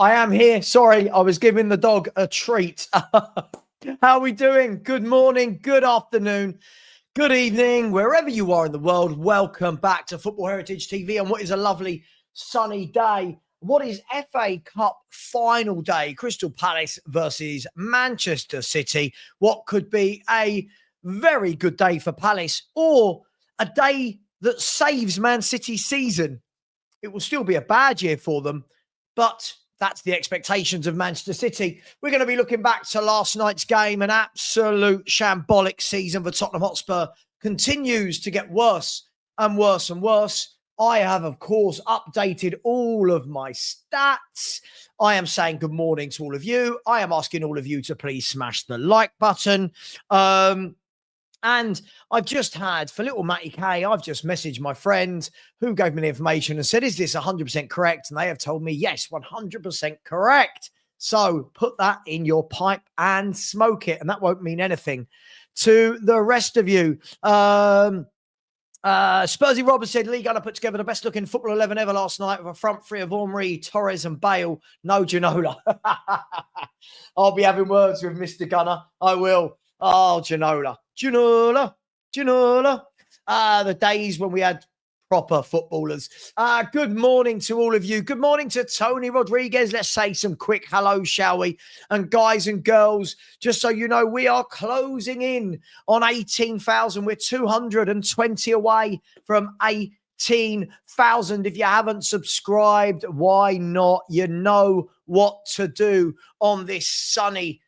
I am here. Sorry, I was giving the dog a treat. How are we doing? Good morning, good afternoon, good evening, wherever you are in the world. Welcome back to Football Heritage TV on what is a lovely sunny day. What is FA Cup final day? Crystal Palace versus Manchester City. What could be a very good day for Palace or a day that saves Man City's season? It will still be a bad year for them, but that's the expectations of Manchester City. We're going to be looking back to last night's game. An absolute shambolic season for Tottenham Hotspur continues to get worse and worse and worse. I have, of course, updated all of my stats. I am saying good morning to all of you. I am asking all of you to please smash the like button. And I've just had, for little Matty K, I've just messaged my friend who gave me the information and said, is this 100% correct? And they have told me, yes, 100% correct. So put that in your pipe and smoke it. And that won't mean anything to the rest of you. Spursy Roberts said, Lee Gunner put together the best looking football 11 ever last night with a front three of Henry, Torres and Bale. No Ginola. I'll be having words with Mr. Gunner. I will. Oh, Ginola. The days when we had proper footballers. Good morning to all of you. Good morning to Tony Rodriguez. Let's say some quick hello, shall we? And guys and girls, just so you know, we are closing in on 18,000. We're 220 away from 18,000. If you haven't subscribed, why not? You know what to do on this sunny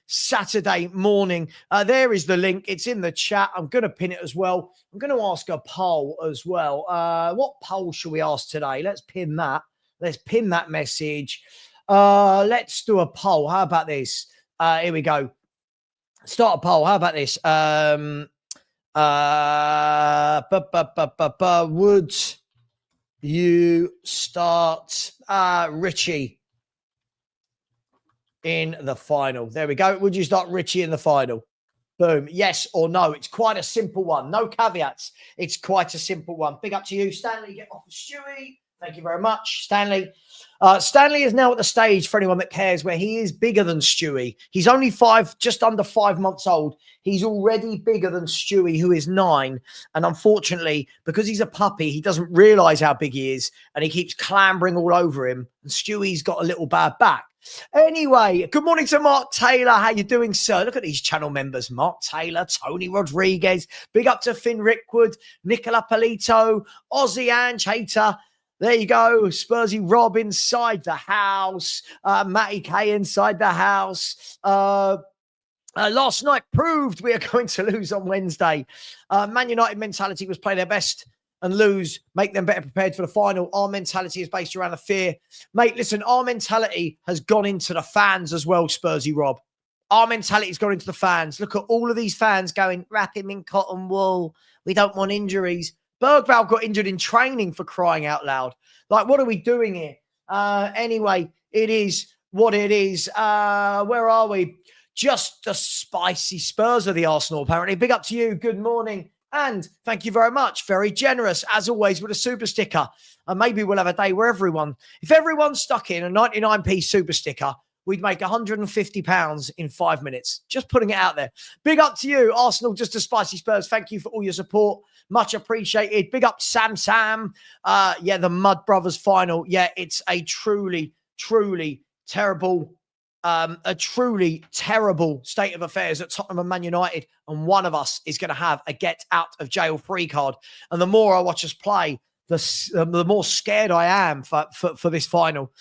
Saturday morning. There is the link. It's in the chat. I'm going to pin it as well. I'm going to ask a poll as well. What poll should we ask today? Let's pin that. Let's pin that message. Let's do a poll. How about this? Here we go. Start a poll. How about this? Would you start Richie in the final? There we go. Would you start Richie in the final? Boom. Yes or no? It's quite a simple one. No caveats. It's quite a simple one. Big up to you, Stanley. Get off of Stewie. Thank you very much, Stanley. Stanley is now at the stage, for anyone that cares, where he is bigger than Stewie. He's only just under 5 months old. He's already bigger than Stewie, who is 9. And unfortunately, because he's a puppy, he doesn't realise how big he is. And he keeps clambering all over him. And Stewie's got a little bad back. Anyway, good morning to Mark Taylor. How you doing, sir? Look at these channel members. Mark Taylor, Tony Rodriguez. Big up to Finn Rickwood, Nicola Polito, Aussie Ange Hater. There you go. Spursy Rob inside the house. Matty K inside the house. Last night proved we are going to lose on Wednesday. Man United mentality was play their best and lose, make them better prepared for the final. Our mentality is based around the fear. Mate, listen, our mentality has gone into the fans as well, Spursy Rob. Our mentality has gone into the fans. Look at all of these fans going, wrap him in cotton wool. We don't want injuries. Bergvall got injured in training, for crying out loud. Like, what are we doing here? Anyway, it is what it is. Where are we? Just the spicy Spurs of the Arsenal, apparently. Big up to you. Good morning. And thank you very much. Very generous, as always, with a super sticker. And maybe we'll have a day where if everyone stuck in a 99p super sticker, we'd make £150 in 5 minutes. Just putting it out there. Big up to you, Arsenal, just a spicy Spurs. Thank you for all your support. Much appreciated. Big up Sam. Yeah, the Mud Brothers final. Yeah, it's a truly terrible state of affairs at Tottenham and Man United, and one of us is going to have a get out of jail free card. And the more I watch us play, the more scared I am for this final.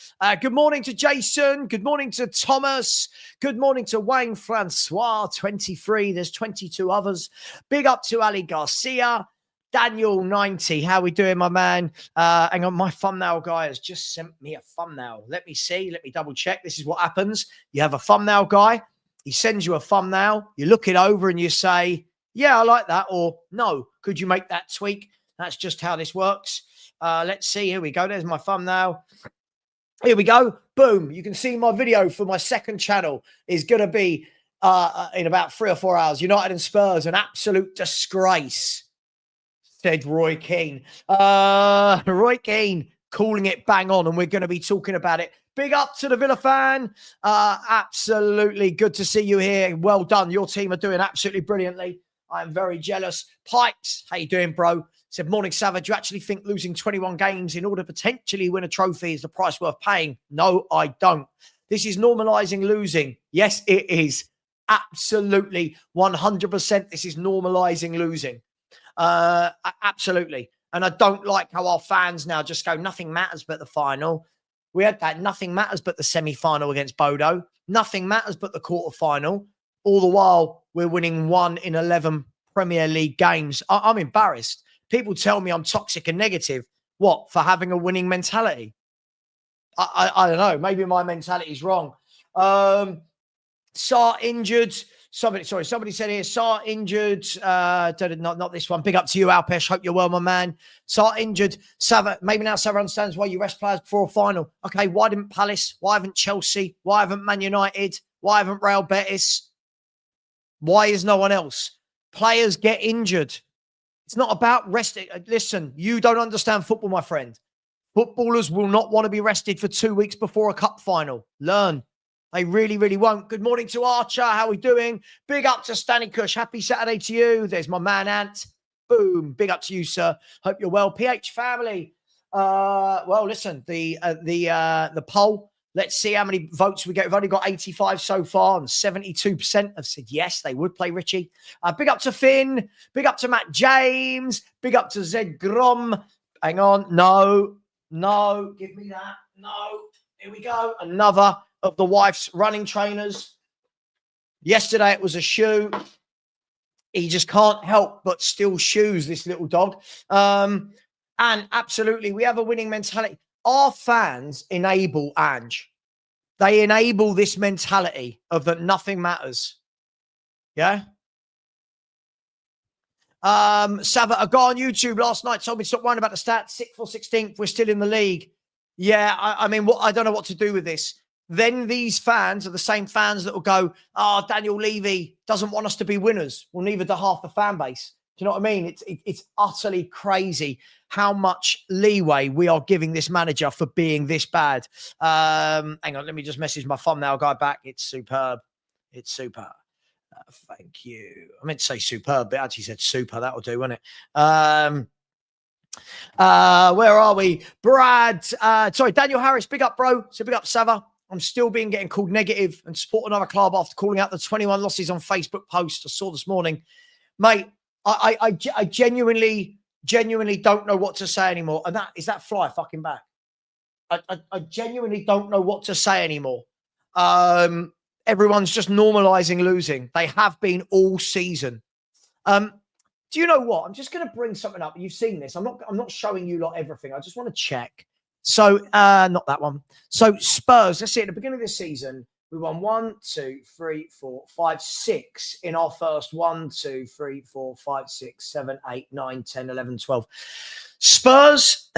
Good morning to Jason. Good morning to Thomas. Good morning to Wayne Francois, 23. There's 22 others. Big up to Ali Garcia. Daniel 90, how we doing, my man? Hang on, my thumbnail guy has just sent me a thumbnail. Let me see. Let me double check. This is what happens. You have a thumbnail guy. He sends you a thumbnail. You look it over and you say, yeah, I like that. Or no, could you make that tweak? That's just how this works. Let's see. Here we go. There's my thumbnail. Here we go. Boom. You can see my video for my second channel is going to be in about 3 or 4 hours. United and Spurs, an absolute disgrace, said Roy Keane. Roy Keane calling it bang on, and we're going to be talking about it. Big up to the Villa fan. Absolutely good to see you here. Well done. Your team are doing absolutely brilliantly. I'm very jealous. Pikes, how you doing, bro? Said, morning, Savva. Do you actually think losing 21 games in order to potentially win a trophy is the price worth paying? No, I don't. This is normalizing losing. Yes, it is. Absolutely. 100%. This is normalizing losing. Absolutely. And I don't like how our fans now just go, nothing matters but the final. We had that. Nothing matters but the semi-final against Bodo. Nothing matters but the quarter-final. All the while, we're winning 1 in 11 Premier League games. I'm embarrassed. People tell me I'm toxic and negative. What? For having a winning mentality? I don't know. Maybe my mentality is wrong. Sar injured. Somebody said here, Sar injured. Not this one. Big up to you, Alpesh. Hope you're well, my man. Sar injured. Savva, maybe now Savva understands why you rest players before a final. Okay, why didn't Palace? Why haven't Chelsea? Why haven't Man United? Why haven't Real Betis? Why is no one else? Players get injured. It's not about resting. Listen, you don't understand football, my friend. Footballers will not want to be rested for 2 weeks before a cup final. Learn. They really, really won't. Good morning to Archer. How are we doing? Big up to Stanley Kush. Happy Saturday to you. There's my man, Ant. Boom. Big up to you, sir. Hope you're well. PH family. Well, listen, the poll. Let's see how many votes we get. We've only got 85 so far, and 72% have said yes, they would play Richie. Big up to Finn. Big up to Matt James. Big up to Zed Grom. Hang on. No. Give me that. No. Here we go. Another of the wife's running trainers. Yesterday, it was a shoe. He just can't help but still shoes, this little dog. And absolutely, we have a winning mentality. Our fans enable Ange. They enable this mentality of that nothing matters. Yeah? Savva, a guy on YouTube last night told me to stop worrying about the stats. 6th or 16th, we're still in the league. Yeah, I mean, I don't know what to do with this. Then these fans are the same fans that will go, oh, Daniel Levy doesn't want us to be winners. Well, neither do half the fan base. Do you know what I mean? It's utterly crazy how much leeway we are giving this manager for being this bad. Hang on, let me just message my thumbnail guy back. It's superb. It's superb. Thank you. I meant to say superb, but actually said super. That'll do, won't it? Where are we? Brad. Sorry, Daniel Harris. Big up, bro. So big up, Savva. I'm still getting called negative and support another club after calling out the 21 losses on Facebook post I saw this morning. Mate, I genuinely don't know what to say anymore. And that is that fly fucking back. I genuinely don't know what to say anymore. Everyone's just normalizing losing. They have been all season. Do you know what? I'm just going to bring something up. You've seen this. I'm not showing you lot everything. I just want to check. So, not that one. So Spurs, let's see, at the beginning of this season, we won 1, 2, 3, 4, 5, 6 in our first 1, 2, 3, 4, 5, 6, 7, 8, 9, 10, 11, 12. Spurs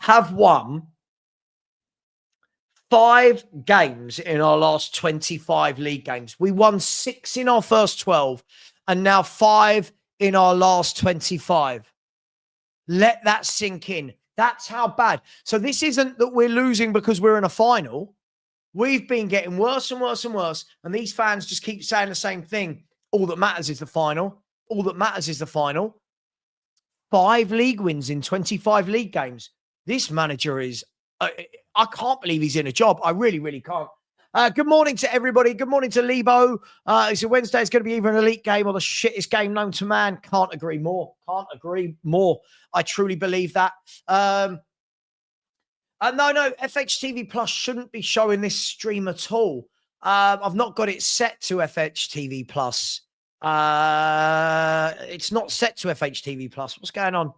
have won 5 games in our last 25 league games. We won 6 in our first 12 and now 5 in our last 25. Let that sink in. That's how bad. So this isn't that we're losing because we're in a final. We've been getting worse and worse and worse. And these fans just keep saying the same thing. All that matters is the final. All that matters is the final. 5 league wins in 25 league games. This manager is... I can't believe he's in a job. I really, really can't. Good morning to everybody. Good morning to Lebo. It's a Wednesday. It's going to be either an elite game or the shittest game known to man. Can't agree more. Can't agree more. I truly believe that. No, FHTV Plus shouldn't be showing this stream at all. I've not got it set to FHTV Plus. It's not set to FHTV Plus. What's going on?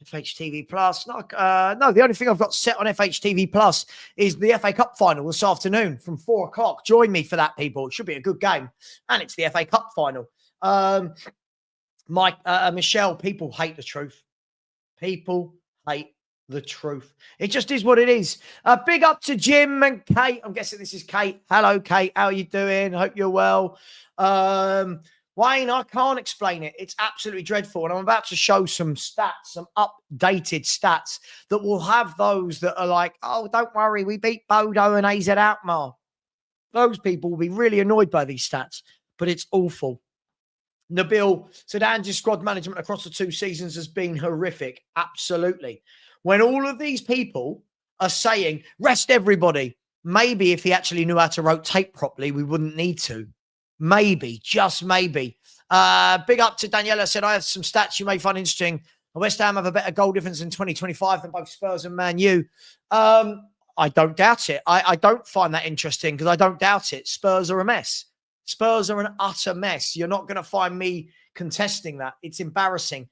FHTV Plus. No, the only thing I've got set on FHTV Plus is the FA Cup final this afternoon from 4 o'clock. Join me for that, people. It should be a good game. And it's the FA Cup final. Michelle, people hate the truth. People hate the truth. It just is what it is. Big up to Jim and Kate. I'm guessing this is Kate. Hello, Kate. How are you doing? Hope you're well. Wayne, I can't explain it. It's absolutely dreadful. And I'm about to show some stats, some updated stats that will have those that are like, oh, don't worry, we beat Bodo and AZ Alkmaar. Those people will be really annoyed by these stats, but it's awful. Nabil said Ange's squad management across the 2 seasons has been horrific. Absolutely. When all of these people are saying, rest everybody, maybe if he actually knew how to rotate properly, we wouldn't need to. Maybe, just maybe. Big up to Daniela, said, I have some stats you may find interesting. West Ham have a better goal difference in 2025 than both Spurs and Man U. I don't doubt it. I don't find that interesting because I don't doubt it. Spurs are a mess. Spurs are an utter mess. You're not going to find me contesting that. It's embarrassing.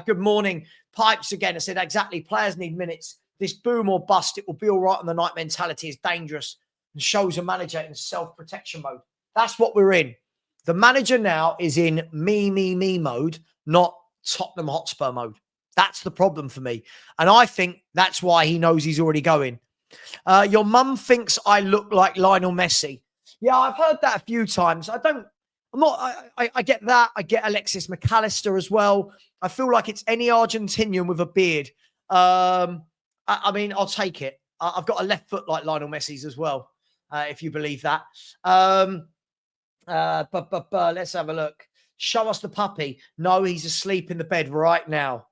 Good morning. Pipes again. I said, exactly. Players need minutes. This boom or bust, it will be all right on the night mentality is dangerous and shows a manager in self-protection mode. That's what we're in. The manager now is in me mode, not Tottenham Hotspur mode. That's the problem for me. And I think that's why he knows he's already going. Your mum thinks I look like Lionel Messi. Yeah, I've heard that a few times. I get that. I get Alexis McAllister as well. I feel like it's any Argentinian with a beard. I mean, I'll take it. I've got a left foot like Lionel Messi's as well, if you believe that. Let's have a look. Show us the puppy. No, he's asleep in the bed right now.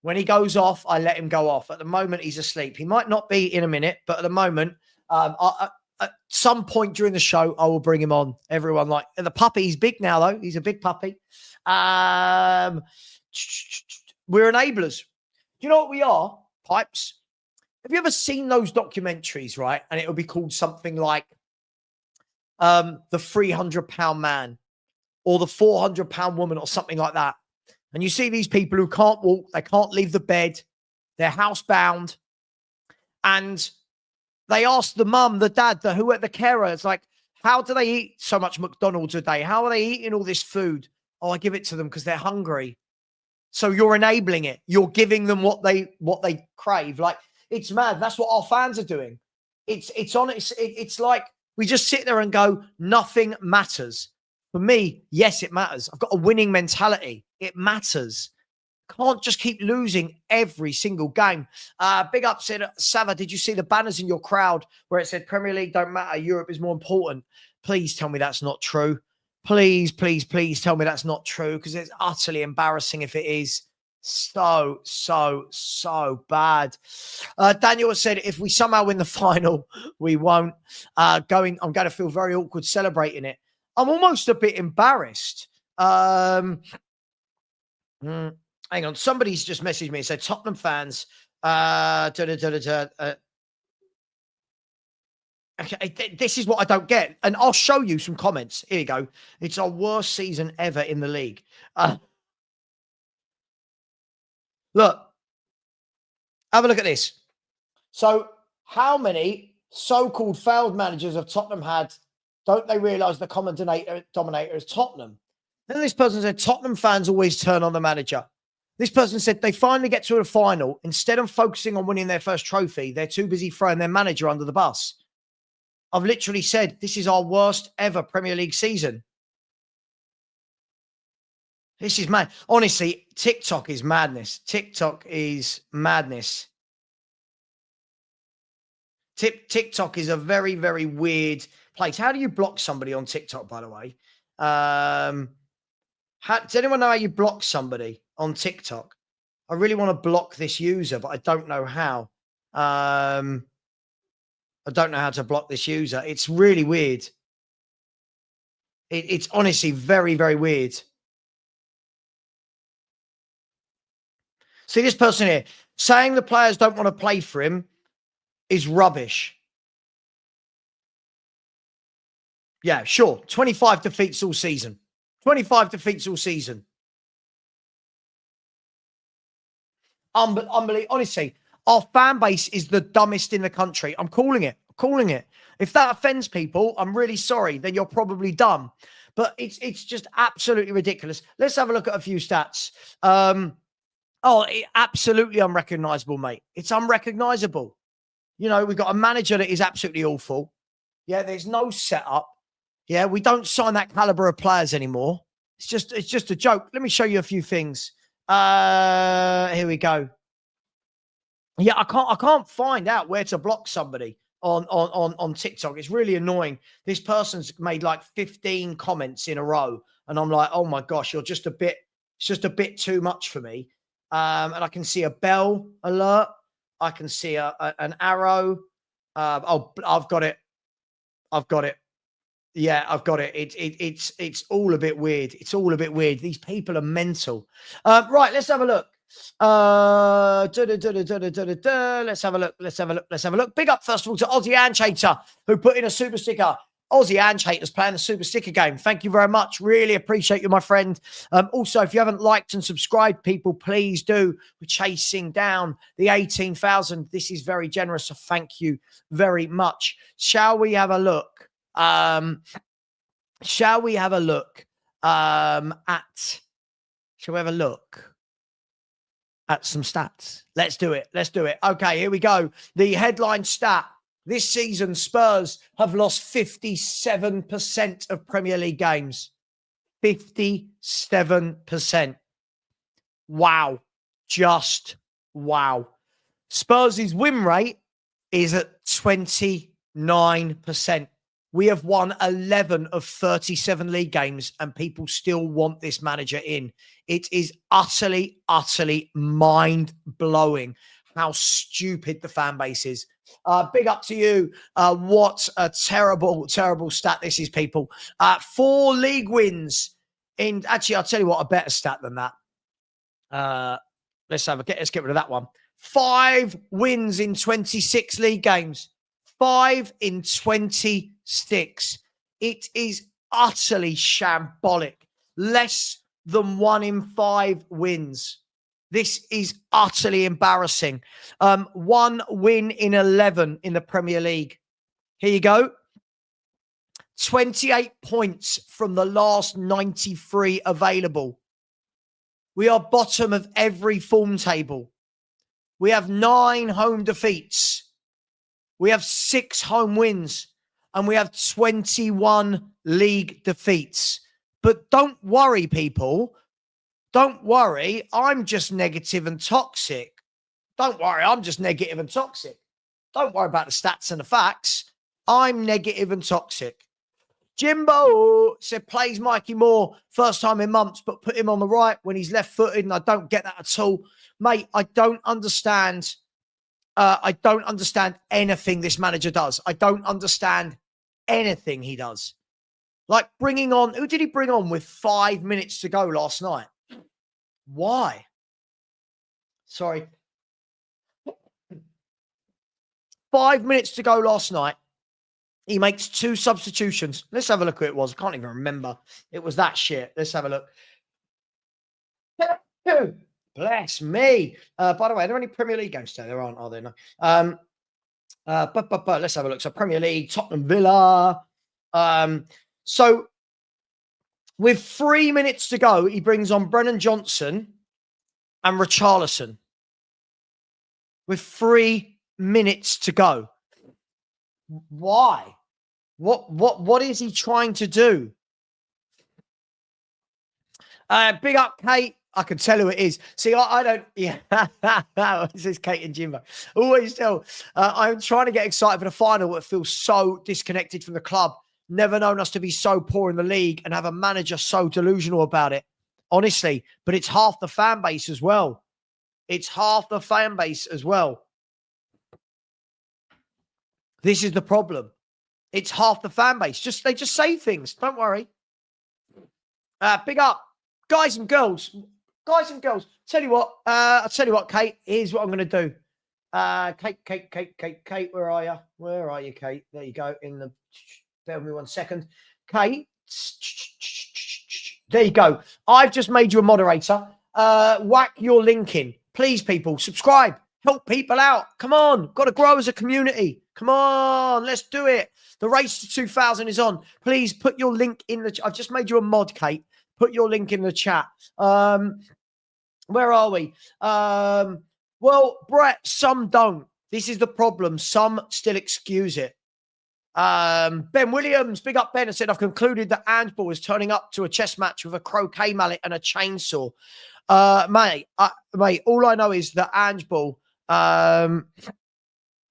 When he goes off, I let him go off. At the moment, he's asleep. He might not be in a minute, but at the moment, at some point during the show, I will bring him on. Everyone like the puppy. He's big now, though. He's a big puppy. We're enablers. Do you know what we are, Pipes? Have you ever seen those documentaries, right? And it'll be called something like the 300-pound man or the 400-pound woman or something like that. And you see these people who can't walk, they can't leave the bed, they're housebound. And they ask the mum, the dad, the carer, it's like, how do they eat so much McDonald's a day? How are they eating all this food? Oh, I give it to them because they're hungry. So you're enabling it. You're giving them what they crave. Like, it's mad. That's what our fans are doing. It's like we just sit there and go, nothing matters. For me, yes, it matters. I've got a winning mentality. It matters. Can't just keep losing every single game. Big up, said Savva, did you see the banners in your crowd where it said Premier League don't matter, Europe is more important? Please tell me that's not true. Please, please, please tell me that's not true because it's utterly embarrassing if it is. So bad. Daniel said, if we somehow win the final, we won't. I'm going to feel very awkward celebrating it. I'm almost a bit embarrassed. Hang on. Somebody's just messaged me and said, Tottenham fans, okay, this is what I don't get. And I'll show you some comments. Here you go. It's our worst season ever in the league. Look, have a look at this. So how many so-called failed managers have Tottenham had? Don't they realise the common dominator is Tottenham? Then this person said, Tottenham fans always turn on the manager. This person said they finally get to the final. Instead of focusing on winning their first trophy, they're too busy throwing their manager under the bus. I've literally said, this is our worst ever Premier League season. This is mad. Honestly, TikTok is madness. TikTok is madness. TikTok is a very, very weird place. How do you block somebody on TikTok, by the way? Does anyone know how you block somebody on TikTok? I really want to block this user, but I don't know how. I don't know how to block this user. It's really weird. It's honestly very, very weird. See this person here saying the players don't want to play for him is rubbish. Yeah, sure. 25 defeats all season. 25 defeats all season. Unbelievable. Honestly, our fan base is the dumbest in the country. I'm calling it. If that offends people, I'm really sorry. Then you're probably dumb. But it's just absolutely ridiculous. Let's have a look at a few stats. Absolutely unrecognizable, mate. It's unrecognizable. You know, we've got a manager that is absolutely awful. Yeah, there's no setup. Yeah, we don't sign that caliber of players anymore. It's just a joke. Let me show you a few things. Here we go. Yeah, I can't find out where to block somebody on TikTok. It's really annoying. This person's made like 15 comments in a row, and I'm like, oh my gosh, it's just a bit too much for me. And I can see a bell alert. I can see an arrow. I've got it. Yeah, I've got it. It's all a bit weird. It's all a bit weird. These people are mental. Right, let's have a look. Let's have a look. Big up, first of all, to Aussie Angehater, who put in a super sticker. Aussie Angehater's playing the super sticker game. Thank you very much. Really appreciate you, my friend. Also, if you haven't liked and subscribed, people, please do. We're chasing down the 18,000. This is very generous, so thank you very much. Shall we have a look? Shall we have a look at some stats? Let's do it. Okay, here we go. The headline stat. This season, Spurs have lost 57% of Premier League games. 57%. Wow. Just wow. Spurs' win rate is at 29%. We have won 11 of 37 league games, and people still want this manager in. It is utterly, utterly mind-blowing how stupid the fan base is. Big up to you. What a terrible, terrible stat this is, people. 4 league wins. Actually, I'll tell you what, a better stat than that. Let's get rid of that one. 5 wins in 26 league games. 5 in 26. It is utterly shambolic. Less than 1 in 5 wins. This is utterly embarrassing. 1 win in 11 in the Premier League. Here you go. 28 points from the last 93 available. We are bottom of every form table. We have 9 home defeats. We have 6 home wins, and we have 21 league defeats. But don't worry, people. Don't worry. I'm just negative and toxic. Don't worry. I'm just negative and toxic. Don't worry about the stats and the facts. I'm negative and toxic. Jimbo said, plays Mikey Moore first time in months, but put him on the right when he's left-footed, and I don't get that at all. Mate, I don't understand. I don't understand anything this manager does. I don't understand anything he does. Like bringing on, who did he bring on with 5 minutes to go last night? Why? Sorry. 5 minutes to go last night. He makes 2 substitutions. Let's have a look who it was. I can't even remember. It was that shit. Let's have a look. Bless me. By the way, are there any Premier League games today? There aren't, are there? No. But let's have a look. So Premier League, Tottenham Villa. So with 3 minutes to go, he brings on Brennan Johnson and Richarlison. With 3 minutes to go. Why? What is he trying to do? Big up, Kate. I can tell who it is. See, I don't. Yeah, this is Kate and Jimbo. Always tell. I'm trying to get excited for the final. It feels so disconnected from the club. Never known us to be so poor in the league and have a manager so delusional about it. Honestly, but it's half the fan base as well. It's half the fan base as well. This is the problem. It's half the fan base. They just say things. Don't worry. Big up, guys and girls. Guys and girls. Tell you what. I'll tell you what, Kate. Here's what I'm going to do. Kate. Where are you? Where are you, Kate? There you go. Bear with me 1 second. Kate. There you go. I've just made you a moderator. Whack your link in. Please, people, subscribe. Help people out. Come on. Got to grow as a community. Come on. Let's do it. The race to 2,000 is on. Please put your link in the... I've just made you a mod, Kate. Put your link in the chat. Where are we? Well, Brett, some don't. This is the problem. Some still excuse it. Ben Williams, big up Ben, and said, I've concluded that Angeball is turning up to a chess match with a croquet mallet and a chainsaw. Mate, all I know is that Angeball,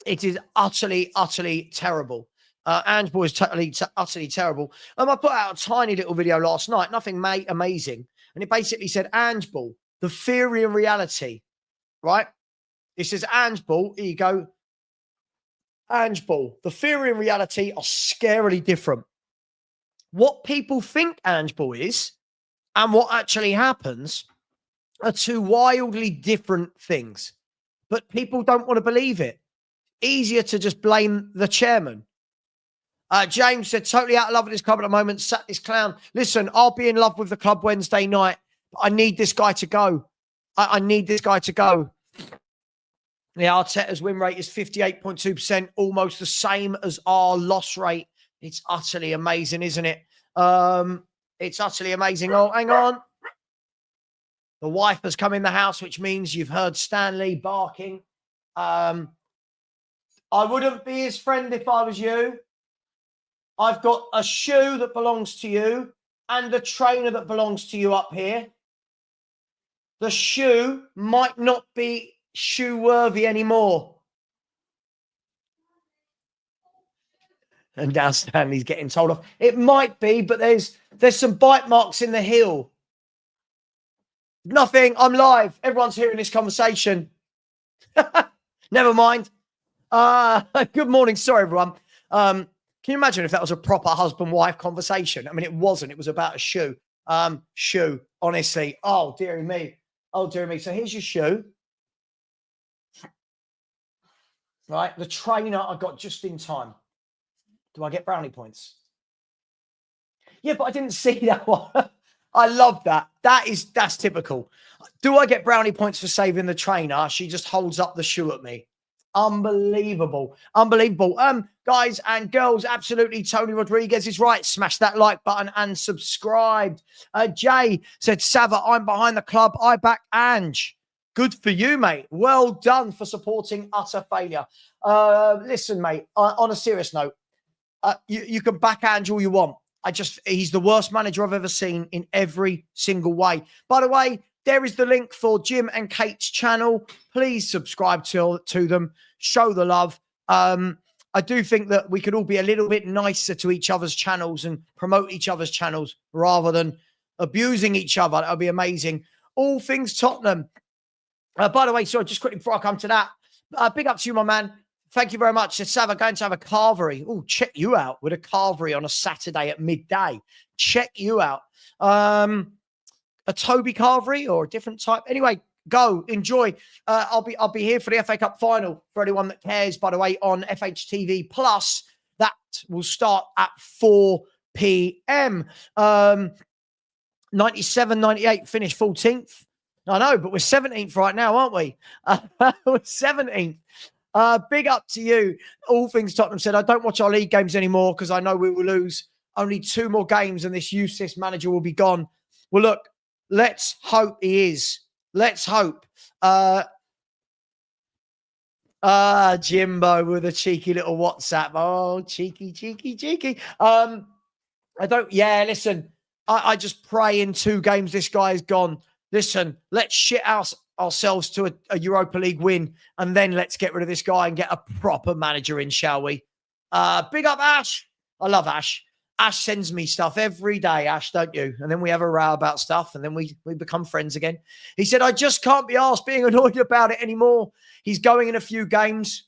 it is utterly, utterly terrible. Angeball is utterly terrible. I put out a tiny little video last night, nothing amazing. And it basically said, Angeball, the theory and reality, right? It says, Angeball, here you go. Angeball, the theory and reality are scarily different. What people think Angeball is and what actually happens are two wildly different things. But people don't want to believe it. Easier to just blame the chairman. James said, totally out of love with this club at the moment. Sat this clown. Listen, I'll be in love with the club Wednesday night. But I need this guy to go. I need this guy to go. The Arteta's win rate is 58.2%, almost the same as our loss rate. It's utterly amazing, isn't it? It's utterly amazing. Oh, hang on. The wife has come in the house, which means you've heard Stanley barking. I wouldn't be his friend if I was you. I've got a shoe that belongs to you and a trainer that belongs to you up here. The shoe might not be shoe worthy anymore. And now Stanley's getting told off. It might be, but there's some bite marks in the heel. Nothing. I'm live. Everyone's hearing this conversation. Never mind. Good morning. Sorry, everyone. Can you imagine if that was a proper husband-wife conversation? I mean, it wasn't. It was about a shoe. Shoe, honestly. Oh, dearie me. Oh, dearie me. So here's your shoe. Right? The trainer I got just in time. Do I get brownie points? Yeah, but I didn't see that one. I love that. That's typical. Do I get brownie points for saving the trainer? She just holds up the shoe at me. Unbelievable. Unbelievable. Guys and girls, absolutely. Tony Rodriguez is right. Smash that like button and subscribe. Jay said, Savva, I'm behind the club. I back Ange. Good for you, mate. Well done for supporting utter failure. Listen, mate, on a serious note, you can back Ange all you want. He's the worst manager I've ever seen in every single way. By the way, there is the link for Jim and Kate's channel. Please subscribe to them. Show the love. I do think that we could all be a little bit nicer to each other's channels and promote each other's channels rather than abusing each other. That would be amazing. All things Tottenham. By the way, sorry, just quickly before I come to that, big up to you, my man. Thank you very much. Savva, going to have a carvery. Oh, check you out with a carvery on a Saturday at midday. Check you out. A Toby carvery or a different type. Anyway, go enjoy. I'll be here for the FA Cup final for anyone that cares. By the way, on FHTV Plus, that will start at 4 p.m. 97-98 finished 14th. I know, but we're 17th right now, aren't we? We're 17th. Big up to you. All things Tottenham said, I don't watch our league games anymore because I know we will lose. Only 2 more games and this useless manager will be gone. Well, look, let's hope he is. Let's hope. Jimbo with a cheeky little WhatsApp. Oh, cheeky. Listen, I just pray in 2 games this guy is gone. Listen, let's shit ourselves to a Europa League win, and then let's get rid of this guy and get a proper manager in, shall we? Big up, Ash. I love Ash. Ash sends me stuff every day, Ash, don't you? And then we have a row about stuff, and then we become friends again. He said, I just can't be arsed being annoyed about it anymore. He's going in a few games.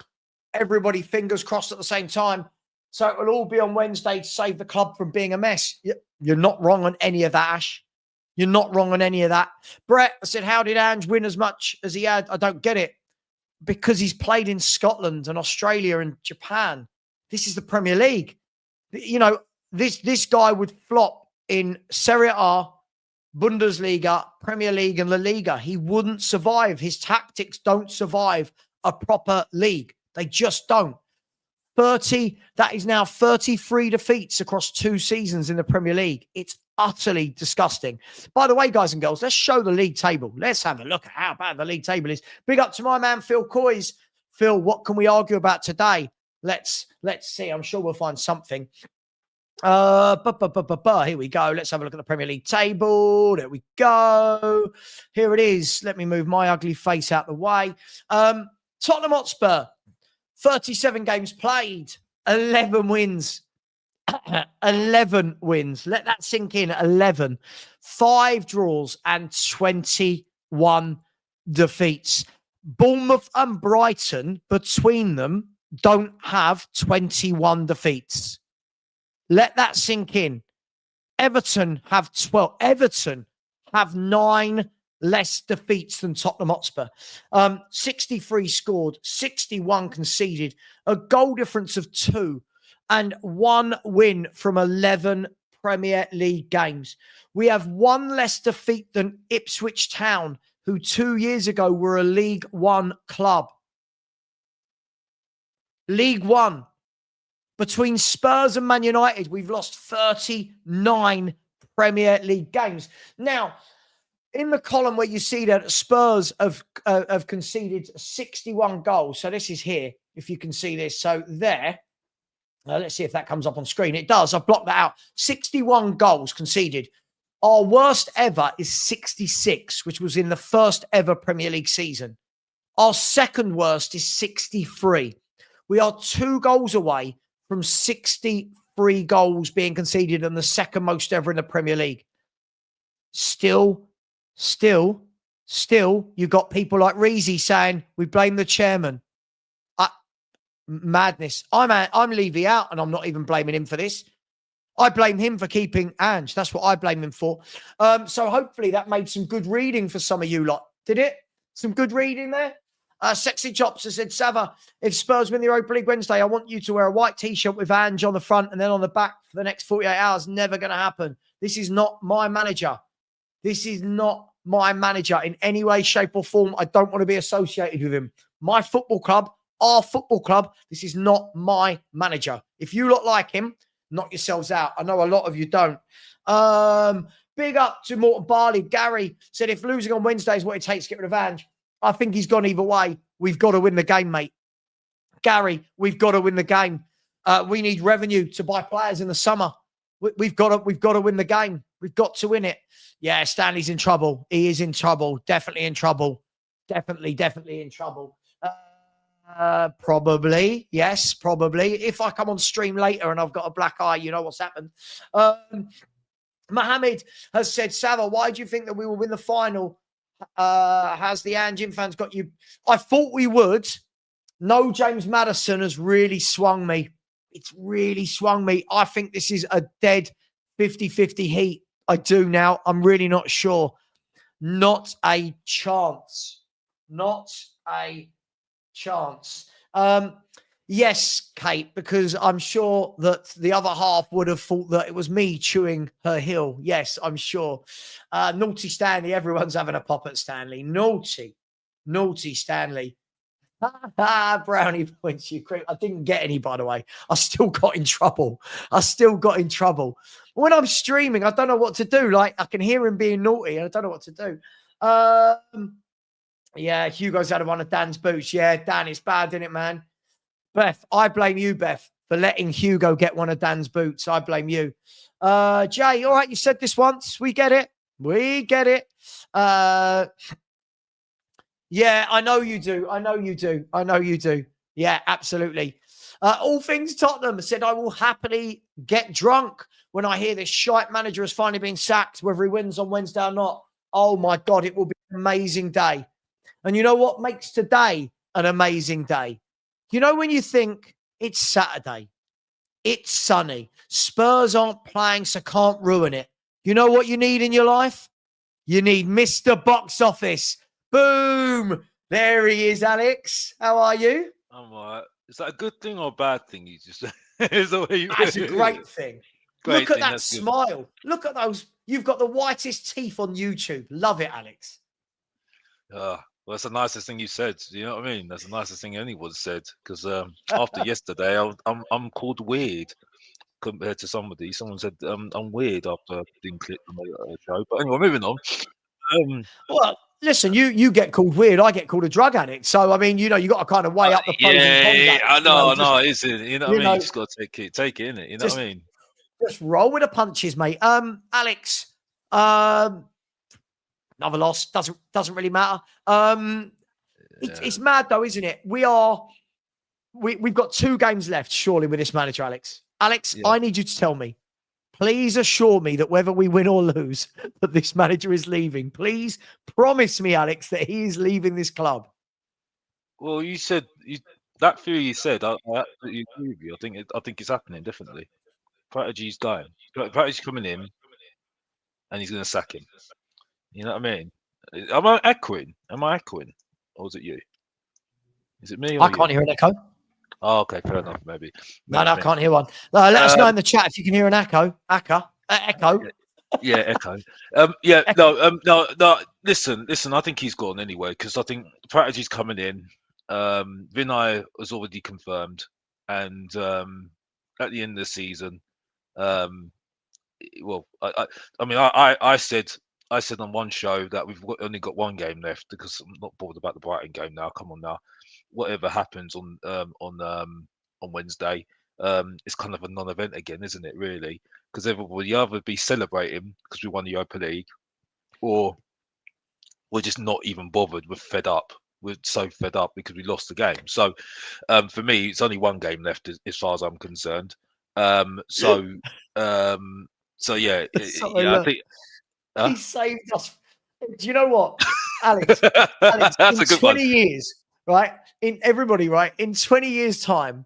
Everybody fingers crossed at the same time. So it will all be on Wednesday to save the club from being a mess. You're not wrong on any of that, Ash. You're not wrong on any of that. Brett said, how did Ange win as much as he had? I don't get it. Because he's played in Scotland and Australia and Japan. This is the Premier League. You know, this guy would flop in Serie A, Bundesliga, Premier League and La Liga. He wouldn't survive. His tactics don't survive a proper league. They just don't. That is now 33 defeats across 2 seasons in the Premier League. It's utterly disgusting. By the way, guys and girls, let's show the league table. Let's have a look at how bad the league table is. Big up to my man, Phil Coys. Phil, what can we argue about today? Let's see. I'm sure we'll find something. Here we go. Let's have a look at the Premier League table. There we go. Here it is. Let me move my ugly face out the way. Tottenham Hotspur, 37 games played, 11 wins. 11 wins. Let that sink in. 11. 5 draws and 21 defeats. Bournemouth and Brighton, between them, don't have 21 defeats. Let that sink in. Everton have 12. Everton have 9 less defeats than Tottenham Hotspur. 63 scored, 61 conceded, a goal difference of 2, and 1 win from 11 Premier League games. We have 1 less defeat than Ipswich Town, who 2 years ago were a League One club. League One. Between Spurs and Man United, we've lost 39 Premier League games. Now, in the column where you see that Spurs have conceded 61 goals. So this is here, if you can see this. So there, let's see if that comes up on screen. It does. I've blocked that out. 61 goals conceded. Our worst ever is 66, which was in the first ever Premier League season. Our second worst is 63. We are 2 goals away from 63 goals being conceded and the second most ever in the Premier League. Still, you got people like Reezy saying, we blame the chairman. Madness. I'm Levy out and I'm not even blaming him for this. I blame him for keeping Ange. That's what I blame him for. So hopefully that made some good reading for some of you lot. Did it? Some good reading there? Sexy Chops has said, Savva, if Spurs win the Europa League Wednesday, I want you to wear a white T-shirt with Ange on the front and then on the back for the next 48 hours. Never going to happen. This is not my manager. This is not my manager in any way, shape or form. I don't want to be associated with him. My football club, our football club, this is not my manager. If you lot like him, knock yourselves out. I know a lot of you don't. Big up to Morton Barley. Gary said, if losing on Wednesday is what it takes to get rid of Ange, I think he's gone either way. We've got to win the game, mate. Gary, we've got to win the game. We need revenue to buy players in the summer. We've got to win the game. We've got to win it. Yeah, Stanley's in trouble. He is in trouble. Definitely in trouble. Definitely in trouble. Probably. Yes, probably. If I come on stream later and I've got a black eye, you know what's happened. Mohammed has said, Savva, why do you think that we will win the final? Has the Ange fans got you? I thought we would. No, James Maddison has really swung me. It's really swung me. I think this is a dead 50-50 heat. I do now. I'm really not sure. Not a chance. Not a chance. Yes, Kate, because I'm sure that the other half would have thought that it was me chewing her heel. Yes, I'm sure. Naughty Stanley. Everyone's having a pop at Stanley. Naughty Stanley. Brownie points, you creep. I didn't get any, by the way. I still got in trouble. When I'm streaming, I don't know what to do. Like, I can hear him being naughty and I don't know what to do. Yeah, Hugo's had one of Dan's boots. Yeah, Dan, it's bad, isn't it, man? Beth, I blame you, Beth, for letting Hugo get one of Dan's boots. I blame you. Jay, all right, you said this once. We get it. Yeah, I know you do. Yeah, absolutely. All Things Tottenham said, I will happily get drunk when I hear this shite manager has finally been sacked, whether he wins on Wednesday or not. Oh, my God, it will be an amazing day. And you know what makes today an amazing day? You know when you think it's Saturday, it's sunny, Spurs aren't playing, so can't ruin it. You know what you need in your life? You need Mr. Box Office. Boom! There he is, Alex. How are you? I'm all right. Is that a good thing or a bad thing? You just is the way you. That's a great thing. Look at that smile. Good. Look at those. You've got the whitest teeth on YouTube. Love it, Alex. Well, that's the nicest thing you said. You know what I mean? That's the nicest thing anyone said. Because after yesterday, I'm called weird compared to somebody. Someone said I'm weird after being clipped on the show. But anyway, moving on. Well, listen, you get called weird. I get called a drug addict. So I mean, you got to kind of weigh up the pros and cons. Yeah, Alex, I know, just, it is. You know what I mean? You just got to take it in it. You know what I mean? Just roll with the punches, mate. Alex, another loss doesn't really matter. It's mad though, isn't it? We've got 2 games left, surely, with this manager, Alex. Alex, I need you to tell me. Please assure me that whether we win or lose, that this manager is leaving. Please promise me, Alex, that he is leaving this club. Well, you said that theory you said. I absolutely agree with you. I think it's happening definitely. Prodigy's going. Prodigy's coming in, and he's going to sack him. You know what I mean? Am I echoing? Or is it you? Is it me or I you? can't hear an echo. Oh, okay, fair enough. Maybe No, I can't hear one. Let us know in the chat if you can hear an echo. Echo. Yeah, echo. No. Listen. I think he's gone anyway because I think Prodigy's coming in. Vinay was already confirmed, and at the end of the season, well, I said on one show that we've only got 1 game left because I'm not bothered about the Brighton game now. Come on now, whatever happens on Wednesday, it's kind of a non-event again, isn't it? Really, because everybody either be celebrating because we won the Europa League, or we're just not even bothered. We're fed up. We're so fed up because we lost the game. So, for me, it's only 1 game left as far as I'm concerned. So yeah, I think he saved us. Do you know what, Alex? That's in a good 20 one. years, right? In 20 years' time,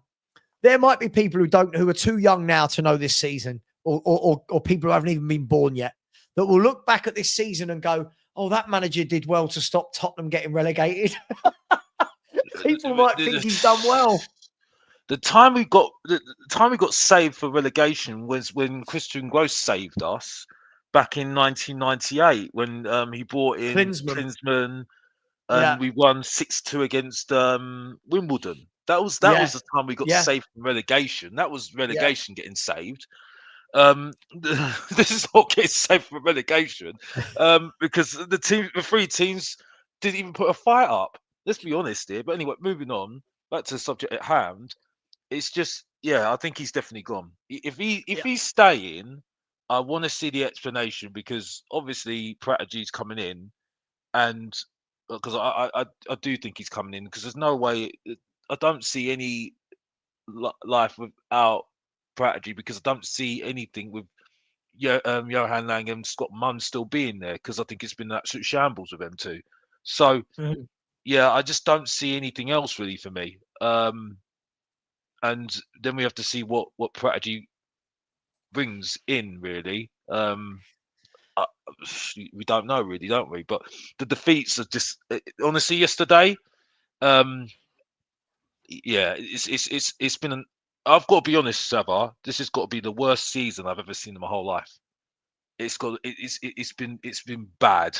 there might be people who are too young now to know this season, or people who haven't even been born yet, that will look back at this season and go, "Oh, that manager did well to stop Tottenham getting relegated." People might think he's done well. The time we got saved for relegation was when Christian Gross saved us back in 1998 when he brought in Klinsmann and we won 6-2 against Wimbledon. That was the time we got saved from relegation. That was relegation getting saved. This is not getting saved from relegation because the 3 teams didn't even put a fight up. Let's be honest here. But anyway, moving on back to the subject at hand. It's just, I think he's definitely gone. If he's staying, I want to see the explanation because obviously Prodigy's coming in, and because I do think he's coming in because there's no way I don't see any life without Prodigy because I don't see anything with Johan Lang and Scott Munn still being there because I think it's been an absolute shambles with them too. So I just don't see anything else really for me. And then we have to see what Prodigy brings in really. We don't know really, don't we? But the defeats are just honestly yesterday. It's been I've got to be honest, Savva. This has got to be the worst season I've ever seen in my whole life. It's been bad,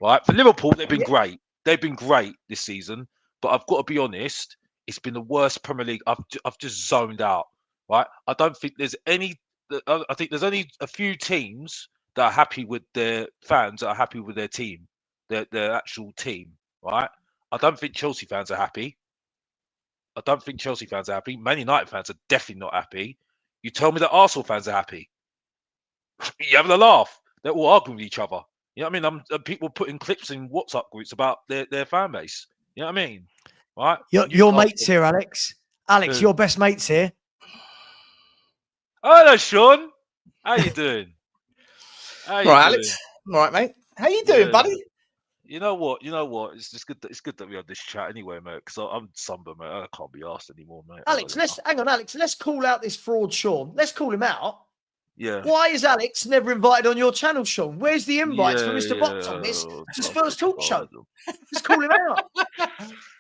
right? For Liverpool, they've been great. They've been great this season, but I've got to be honest. It's been the worst Premier League. I've just zoned out, right? I don't think there's any. I think there's only a few teams that are happy with their fans, that are happy with their team, their actual team, right? I don't think Chelsea fans are happy. Man United fans are definitely not happy. You tell me that Arsenal fans are happy. You're having a laugh. They're all arguing with each other. You know what I mean? People putting clips in WhatsApp groups about their fan base. You know what I mean? Right? Your mates here, Alex. Alex, your best mates here. Hello, Sean. How you doing? Alex. I'm all right, mate. How you doing, buddy? You know what? It's just good. It's good that we have this chat anyway, mate. Because I'm sunburned, mate. I can't be asked anymore, mate. Alex, hang on, Alex. Let's call out this fraud, Sean. Let's call him out. Yeah. Why is Alex never invited on your channel, Sean? Where's the invites for Mr. Box on this Spurs Talk Show? Just call him out.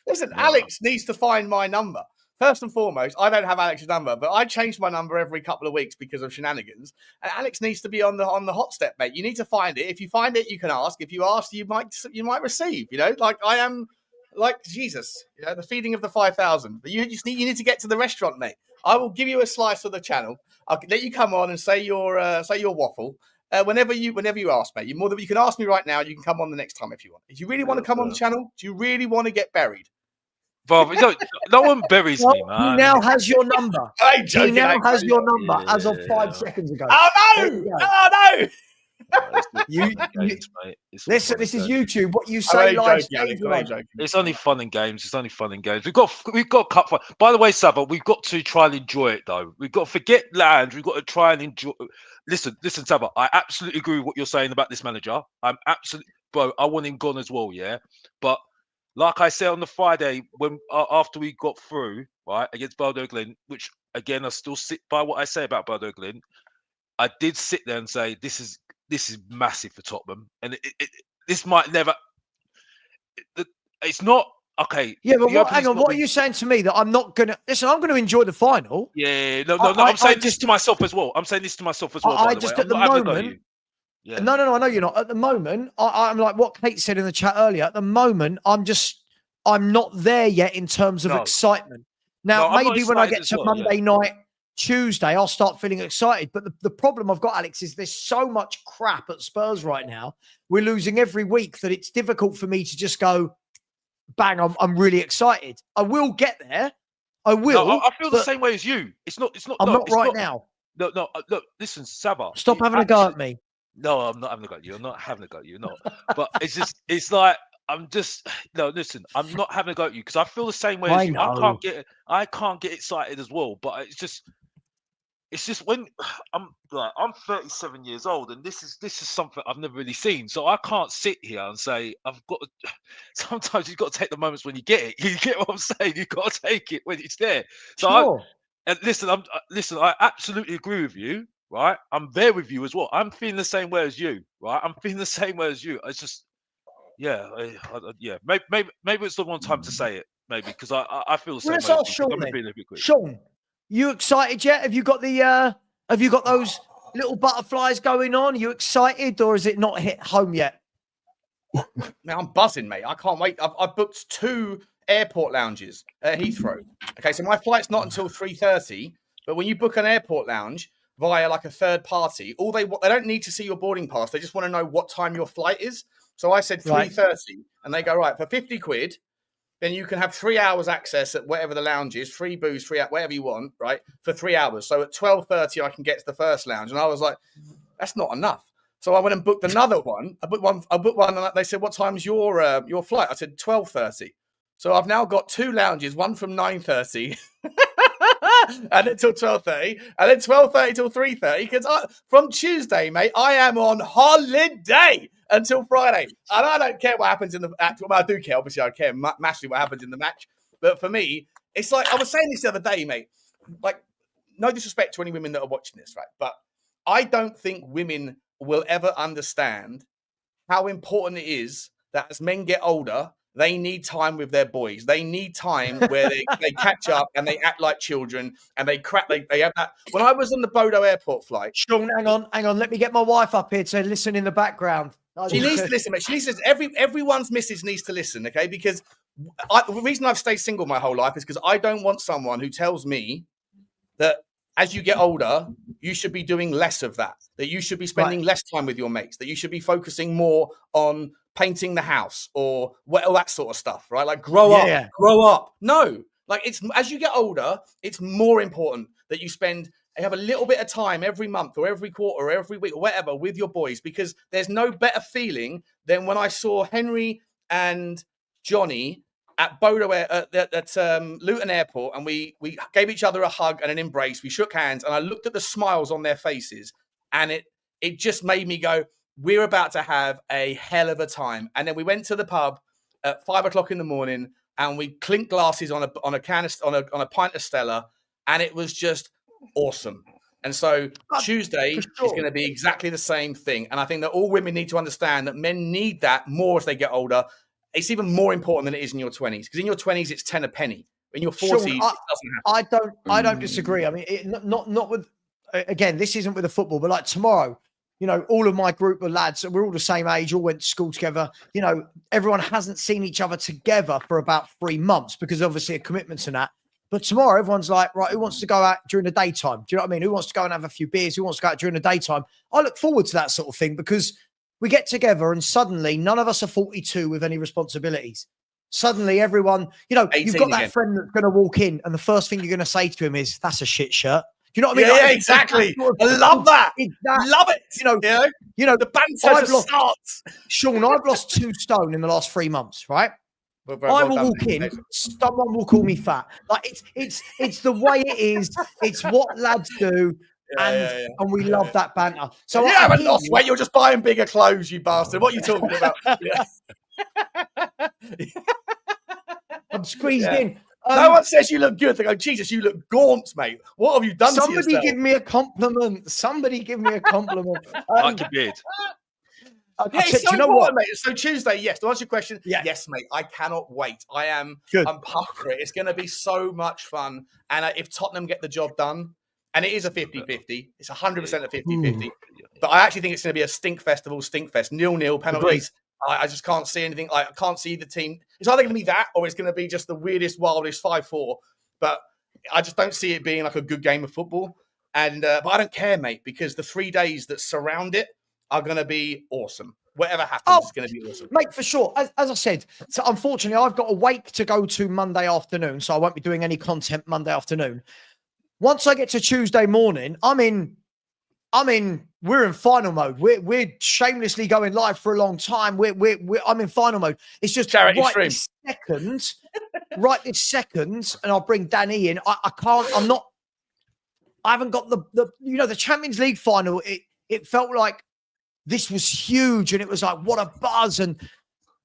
Listen, Alex needs to find my number. First and foremost, I don't have Alex's number, but I change my number every couple of weeks because of shenanigans. And Alex needs to be on the hot step, mate. You need to find it. If you find it, you can ask. If you ask, you might receive. You know, like I am, like Jesus. You know, the feeding of the 5,000. But you need to get to the restaurant, mate. I will give you a slice of the channel. I'll let you come on and say your waffle. whenever you ask, mate. You can ask me right now. You can come on the next time if you want. If you really want to come on the channel, do you really want to get buried? Brother, no one buries me, man. He now has your number. He now has your number as of 5 seconds ago. Oh no! Oh no! Listen, this is YouTube. What you say live. It's only fun and games. It's only fun and games. We've got cut fun. By the way, Savva, we've got to try and enjoy it though. We've got to forget land. We've got to try and enjoy. Listen, Savva. I absolutely agree with what you're saying about this manager. I'm absolutely, bro. I want him gone as well. Yeah, but like I said on the Friday when after we got through right against Baldoglin, which again I still sit by what I say about Baldoglin. I did sit there and say this is massive for Tottenham, and this might never. It's not okay. Yeah, but hang on. What are you saying to me that I'm not gonna listen? I'm going to enjoy the final. Yeah, no. I'm saying this to myself as well. I'm saying this to myself as well. I just at the moment. Yeah. No. I know you're not. At the moment, I'm like what Kate said in the chat earlier. At the moment, I'm not there yet in terms of excitement. Now, maybe when I get to Monday night. Tuesday, I'll start feeling excited. But the problem I've got, Alex, is there's so much crap at Spurs right now. We're losing every week that it's difficult for me to just go, bang, I'm really excited. I will get there. I will. No, I feel the same way as you. It's not. I'm not right now. No. Look, listen, Savva. Stop having a go at me. No, I'm not having a go at you. I'm not having a go at you. No. But it's like, listen, I'm not having a go at you because I feel the same way as you. I can't get excited as well. But it's just when I'm 37 years old and this is something I've never really seen. So I can't sit here and say I've got to, sometimes you've got to take the moments when you get it. You get what I'm saying? You've got to take it when it's there. So sure. Listen, I absolutely agree with you, right? I'm there with you as well. I'm feeling the same way as you, right? I'm feeling the same way as you. It's just maybe it's the wrong time to say it, maybe because I feel the same way. Sean, you excited yet? Have you got those little butterflies going on? Are you excited, or is it not hit home yet? Man, I'm buzzing, mate. I can't wait. I've booked 2 airport lounges at Heathrow. Okay, so my flight's not until 3:30. But when you book an airport lounge via like a third party, they don't need to see your boarding pass. They just want to know what time your flight is. So I said 3:30, and they go, right, for 50 quid, then you can have 3 hours access at whatever the lounge is, free booze, free whatever you want, right, for 3 hours. So at 12:30, I can get to the first lounge. And I was like, that's not enough. So I went and booked another one. I booked one, and they said, what time's your flight? I said 12:30. So I've now got 2 lounges, one from 9:30 and then till 12:30, and then 12:30 till 3:30. Because from Tuesday, mate, I am on holiday until Friday, and I don't care what happens in the match. Well, I do care. Obviously, I care massively what happens in the match. But for me, it's like I was saying this the other day, mate. Like, no disrespect to any women that are watching this, right? But I don't think women will ever understand how important it is that as men get older, they need time with their boys. They need time where they catch up and they act like children and they crack. They have that. When I was on the Bodo airport flight, Sean, hang on. Let me get my wife up here to listen in the background. She needs to listen, mate. She needs to. Everyone's missus needs to listen, okay? Because the reason I've stayed single my whole life is because I don't want someone who tells me that as you get older, you should be doing less of that. That you should be spending less time with your mates. That you should be focusing more on painting the house or all that sort of stuff, right? Like grow up. No, like it's as you get older, it's more important that you have a little bit of time every month or every quarter or every week or whatever with your boys, because there's no better feeling than when I saw Henry and Johnny at Bodo at Luton Airport, and we gave each other a hug and an embrace. We shook hands, and I looked at the smiles on their faces, and it just made me go, we're about to have a hell of a time. And then we went to the pub at 5 o'clock in the morning, and we clinked glasses on a pint of Stella, and it was just awesome. And so Tuesday is going to be exactly the same thing. And I think that all women need to understand that men need that more as they get older. It's even more important than it is in your 20s, because in your 20s it's 10 a penny. In your 40s, it doesn't happen. I don't disagree. I mean, not with. Again, this isn't with the football, but like tomorrow, you know, all of my group of lads, we're all the same age, all went to school together. You know, everyone hasn't seen each other together for about 3 months because obviously of commitments and that. But tomorrow, everyone's like, right, who wants to go out during the daytime? Do you know what I mean? Who wants to go and have a few beers? Who wants to go out during the daytime? I look forward to that sort of thing because we get together and suddenly none of us are 42 with any responsibilities. Suddenly everyone, you know, you've got that friend that's going to walk in and the first thing you're going to say to him is, that's a shit shirt. Do you know what I mean? Yeah, exactly. I love that. Love it. You know, the banter starts. Sean, I've lost 2 stone in the last 3 months, right? I will walk in, someone will call me fat. Like it's the way it is. It's what lads do. And we love that banter. So you haven't lost weight. You're just buying bigger clothes, you bastard. What are you talking about? I'm squeezed in. No one says you look good. They go, Jesus, you look gaunt, mate. What have you done to yourself? Somebody give me a compliment. Like your beard. It's so important, mate. So Tuesday, yes. To answer your question, yes, mate. I cannot wait. I'm puckering. It's going to be so much fun. And if Tottenham get the job done, and it is a 50-50, it's 100% a 50-50. But I actually think it's going to be a stink fest, 0-0, penalties. I just can't see anything. I can't see the team. It's either going to be that or it's going to be just the weirdest, wildest 5-4. But I just don't see it being like a good game of football. And but I don't care, mate, because the 3 days that surround it are going to be awesome. Whatever happens, it's going to be awesome. Mate, for sure. As I said, so unfortunately, I've got a wake to go to Monday afternoon, so I won't be doing any content Monday afternoon. Once I get to Tuesday morning, we're in final mode. We're shamelessly going live for a long time. I'm in final mode. It's just charity right stream. This second, and I'll bring Danny in. I haven't got the Champions League final. It felt like this was huge, and it was like, what a buzz. And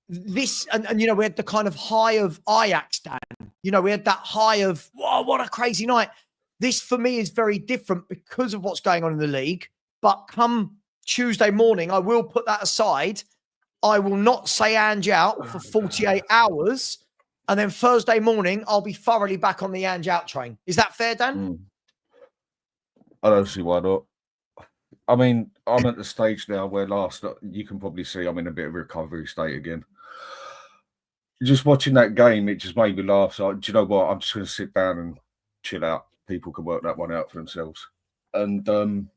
this, and we had the kind of high of Ajax, Dan. We had that high of, wow, what a crazy night. This, for me, is very different because of what's going on in the league. But come Tuesday morning, I will put that aside. I will not say Ange out for 48 hours. And then Thursday morning, I'll be thoroughly back on the Ange out train. Is that fair, Dan? I don't see why not. I mean, I'm at the stage now where you can probably see I'm in a bit of a recovery state again. Just watching that game, it just made me laugh. So, do you know what? I'm just going to sit down and chill out. People can work that one out for themselves. And when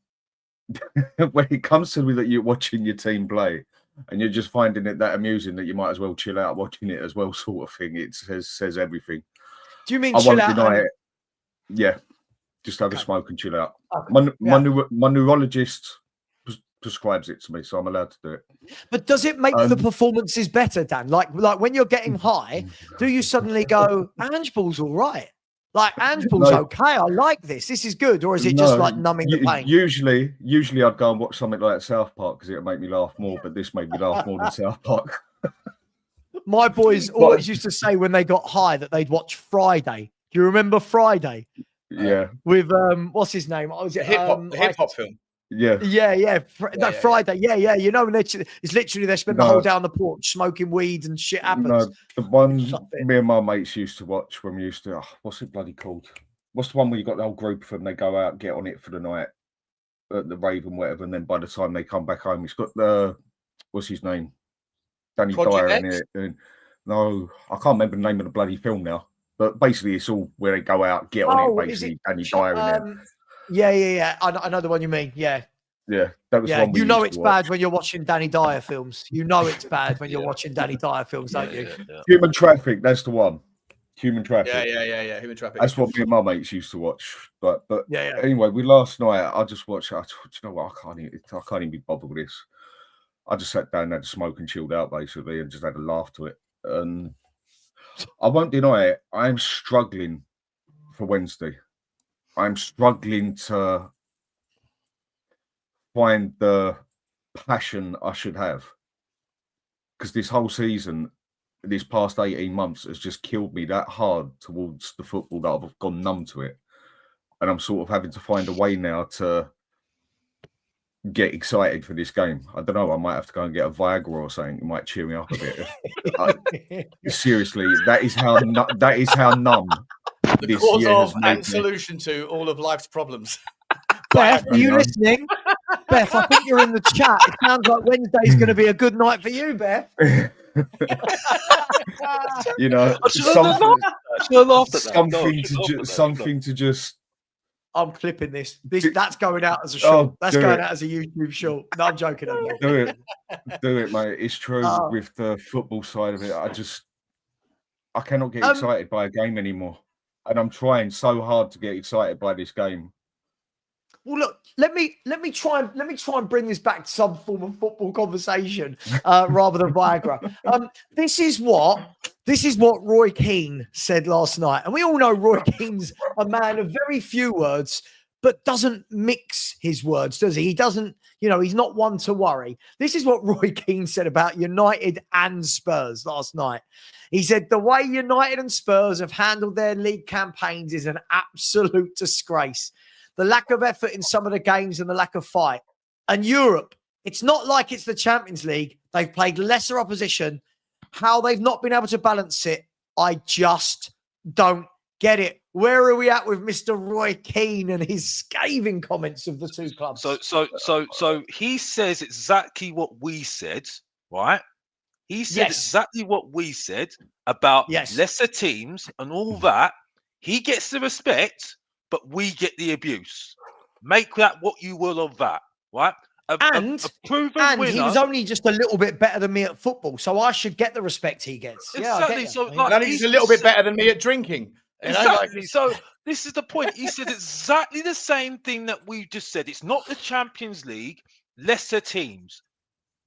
it comes to that you're watching your team play and you're just finding it that amusing that you might as well chill out watching it as well, sort of thing. It says everything. Do you mean I chill won't out? deny it. Yeah. Just have a smoke and chill out. Okay. My neurologist prescribes it to me, so I'm allowed to do it. But does it make the performances better, Dan? Like when you're getting high, do you suddenly go, Ange Ball's all right? Like Ange Ball's okay. I like this. This is good. Or is it just like numbing the pain? Usually I'd go and watch something like South Park because it'll make me laugh more. But this made me laugh more than South Park. My boys always used to say when they got high that they'd watch Friday. Do you remember Friday? Yeah. With what's his name? Was it hip hop film? Yeah. Friday. Yeah. It's literally they spend the whole day on the porch smoking weed and shit happens. No, the one me and my mates used to watch when we used to. What's it bloody called? What's the one where you got the whole group of them? They go out, get on it for the night at the rave and whatever, and then by the time they come back home, it's got what's his name? Danny Dyer in it. And, no, I can't remember the name of the bloody film now. But basically, it's all where they go out, get on it. Basically, Danny Dyer in it. Yeah. I know the one you mean. Yeah, that was one. You know it's bad when you're watching Danny Dyer films. You know it's bad when you're watching Danny Dyer films, don't you? Yeah. Human Traffic. That's the one. Human Traffic. Yeah. Human Traffic. That's what me and my mates used to watch. But anyway, last night I just watched. You know what? I can't even be bothered with this. I just sat down, had a smoke, and chilled out basically, and just had a laugh to it. And I won't deny it. I'm struggling for Wednesday. I'm struggling to find the passion I should have. Because this whole season, this past 18 months, has just killed me that hard towards the football that I've gone numb to it. And I'm sort of having to find a way now to get excited for this game. I don't know. I might have to go and get a Viagra or something. It might cheer me up a bit. Seriously, that is how numb the cause of and solution to all of life's problems. Beth, are you listening? Beth, I think you're in the chat. It sounds like Wednesday's going to be a good night for you, Beth. You know, something to just. I'm clipping this. That's going out as a short. Oh, that's going out as a YouTube short. No, I'm joking. Do it, mate. It's true with the football side of it. I cannot get excited by a game anymore, and I'm trying so hard to get excited by this game. Well, look, let me try and bring this back to some form of football conversation rather than Viagra. This is what Roy Keane said last night, and we all know Roy Keane's a man of very few words, but doesn't mix his words, does he? He doesn't, he's not one to worry. This is what Roy Keane said about United and Spurs last night. He said the way United and Spurs have handled their league campaigns is an absolute disgrace. The lack of effort in some of the games and the lack of fight. And Europe, it's not like it's the Champions League. They've played lesser opposition. How they've not been able to balance it, I just don't get it. Where are we at with Mr. Roy Keane and his scathing comments of the two clubs? So he says exactly what we said, right? He said exactly what we said about lesser teams and all that. He gets the respect, but we get the abuse. Make that what you will of that, right? And he was only just a little bit better than me at football, so I should get the respect he gets. Exactly. So he's a little bit better than me at drinking. Exactly. So this is the point. He said exactly the same thing that we just said. It's not the Champions League, lesser teams.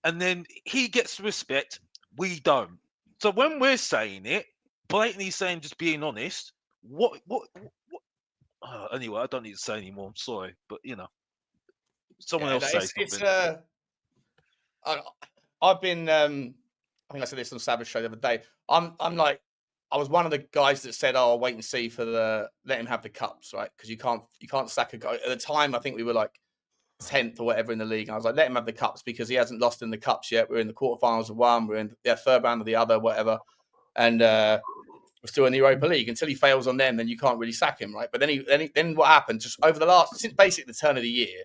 And then he gets respect, we don't. So when we're saying it, blatantly saying, just being honest, what anyway, I don't need to say anymore. I'm sorry, but someone else say something. I've been. I think I said this on Savva's show the other day. I was one of the guys that said, "Oh, I'll wait and see for let him have the cups, right? Because you can't sack a guy." At the time, I think we were like 10th or whatever in the league. And I was like, let him have the cups because he hasn't lost in the cups yet. We're in the quarterfinals of one. We're in the third round of the other, whatever, and we're still in the Europa League. Until he fails on them, then you can't really sack him, right? But then what happened? Just over since basically the turn of the year.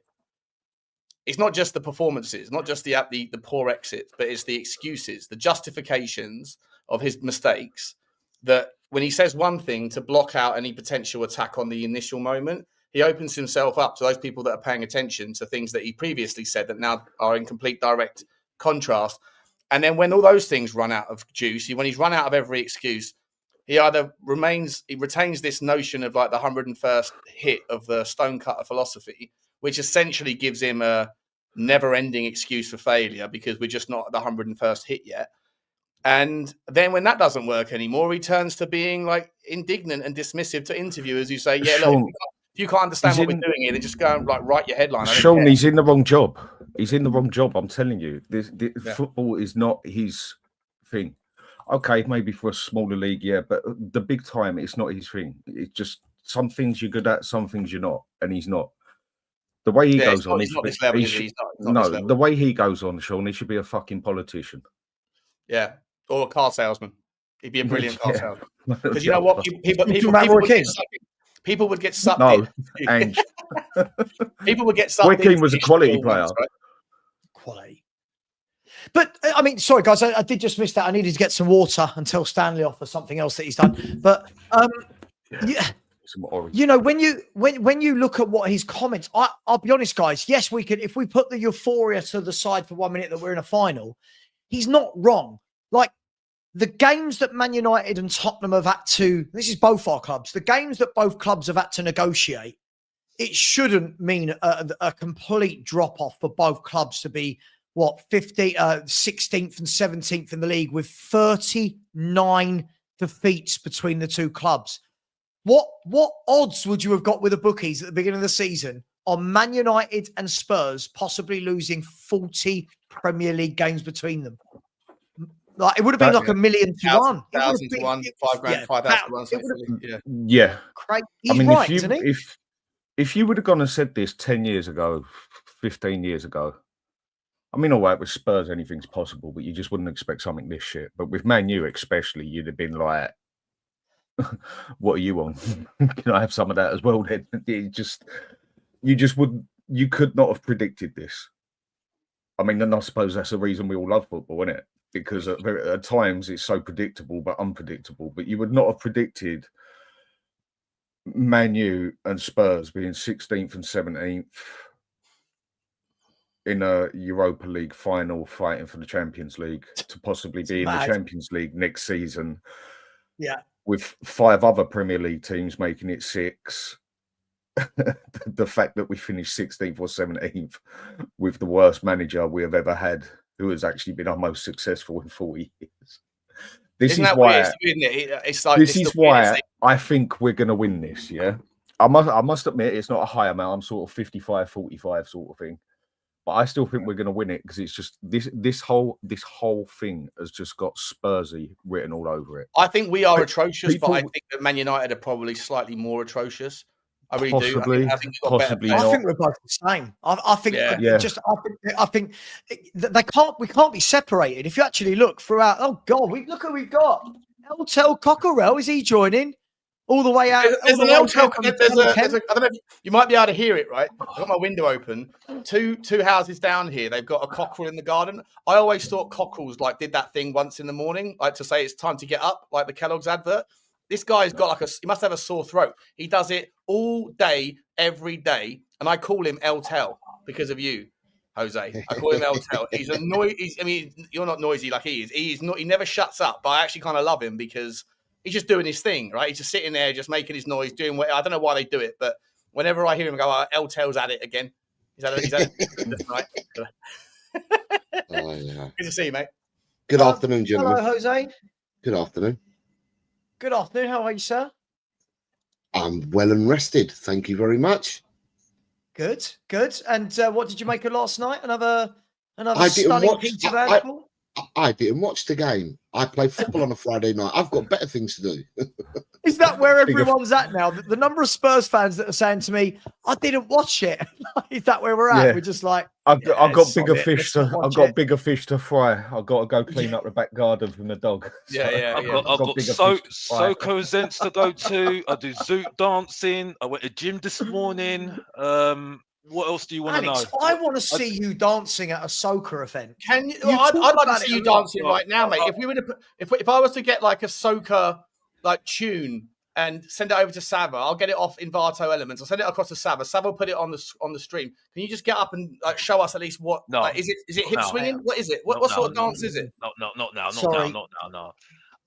It's not just the performances, not just the poor exits, but it's the excuses, the justifications of his mistakes that when he says one thing to block out any potential attack on the initial moment, he opens himself up to those people that are paying attention to things that he previously said that now are in complete direct contrast. And then when all those things run out of juice, when he's run out of every excuse, he retains this notion of like the 101st hit of the stonecutter philosophy, which essentially gives him a never-ending excuse for failure because we're just not at the 101st hit yet. And then when that doesn't work anymore, he turns to being like indignant and dismissive to interviewers who say, yeah, look, if you can't understand what we're doing here, then just go and like write your headline. Sean, he's in the wrong job. He's in the wrong job. I'm telling you, football is not his thing. Okay, maybe for a smaller league, yeah, but the big time, it's not his thing. It's just some things you're good at, some things you're not, and he's not. The way he goes on, the way he goes on, Sean, he should be a fucking politician. Yeah, or a car salesman. He'd be a brilliant car salesman. Because you know what? People would get sucked in. And people would get sucked in. Roy Keane was a quality player. Right? Quality. But, I mean, sorry, guys, I did just miss that. I needed to get some water and tell Stanley off for something else that he's done. But, when you look at what his comments, I'll be honest, guys. Yes, we could, if we put the euphoria to the side for 1 minute that we're in a final, he's not wrong. Like, the games that Man United and Tottenham have had to, this is both our clubs, the games that both clubs have had to negotiate, it shouldn't mean a complete drop-off for both clubs to be, 16th and 17th in the league with 39 defeats between the two clubs. What odds would you have got with the bookies at the beginning of the season on Man United and Spurs possibly losing 40 Premier League games between them? Like it would have been like 1,000,000 to 1. 1,000 to 1, 5 grand, 5,000 to 1. Yeah. Crazy. He's right, isn't he? If you would have gone and said this 10 years ago, 15 years ago, I mean, all right, with Spurs, anything's possible, but you just wouldn't expect something this shit. But with Man U especially, you'd have been like, what are you on? Can I have some of that as well? Then you just you could not have predicted this. I mean, and I suppose that's the reason we all love football, isn't it? Because at times it's so predictable but unpredictable. But you would not have predicted Man U and Spurs being 16th and 17th in a Europa League final, fighting for the Champions League, to possibly be in the Champions League next season. Yeah, with 5 other Premier League teams making it 6. The fact that we finished 16th or 17th with the worst manager we have ever had, who has actually been our most successful in 40 years. This is why. It's like this is why I think we're going to win this. Yeah, I must admit it's not a high amount. I'm sort of 55-45 sort of thing, but I still think we're going to win it because it's just this whole thing has just got Spursy written all over it. I think we are atrocious, but I think that Man United are probably slightly more atrocious. I really possibly, do. I think I think we're both the same. I think we can't be separated. If you actually look throughout, oh God, look who we've got. Eltel Cockerell, is he joining? All the way out. There's an Eltel. I don't know. You might be able to hear it, right? I've got my window open. Two houses down here. They've got a cockerel in the garden. I always thought cockerels did that thing once in the morning, like to say it's time to get up, like the Kellogg's advert. This guy's got he must have a sore throat. He does it all day, every day. And I call him Eltel because of you, Jose. I call him Eltel. He's a I mean, you're not noisy like he is. He never shuts up, but I actually kind of love him because he's just doing his thing, right? He's just sitting there, just making his noise, doing what, I don't know why they do it, but whenever I hear him go, Eltel's at it again. He's at it right. Oh, yeah. Good to see you, mate. Good afternoon, gentlemen. Hello, Jose. Good afternoon. Good afternoon. How are you, sir? I'm well and rested. Thank you very much. Good. And what did you make of last night? Another stunning piece of animal? I didn't watch the game. I play football on a Friday night. I've got better things to do. Is that where everyone's at now? The number of Spurs fans that are saying to me, "I didn't watch it." Is that where we're at? Yeah. We're just like, I've got bigger fish to fry. I've got to go clean up the back garden from the dog. I've got Soko events to go to. I do zoot dancing. I went to gym this morning. What else do you want to know? I want to see you dancing at a soca event. Can you? I'd like to see you dancing right now, mate. If we were to if I was to get like a soca tune and send it over to Savva, I'll get it off in Varto Elements. I'll send it across to Savva. Savva will put it on the stream. Can you just get up and show us at least what? No. Is it hip swinging? What is it? What sort of dance is it? Not now.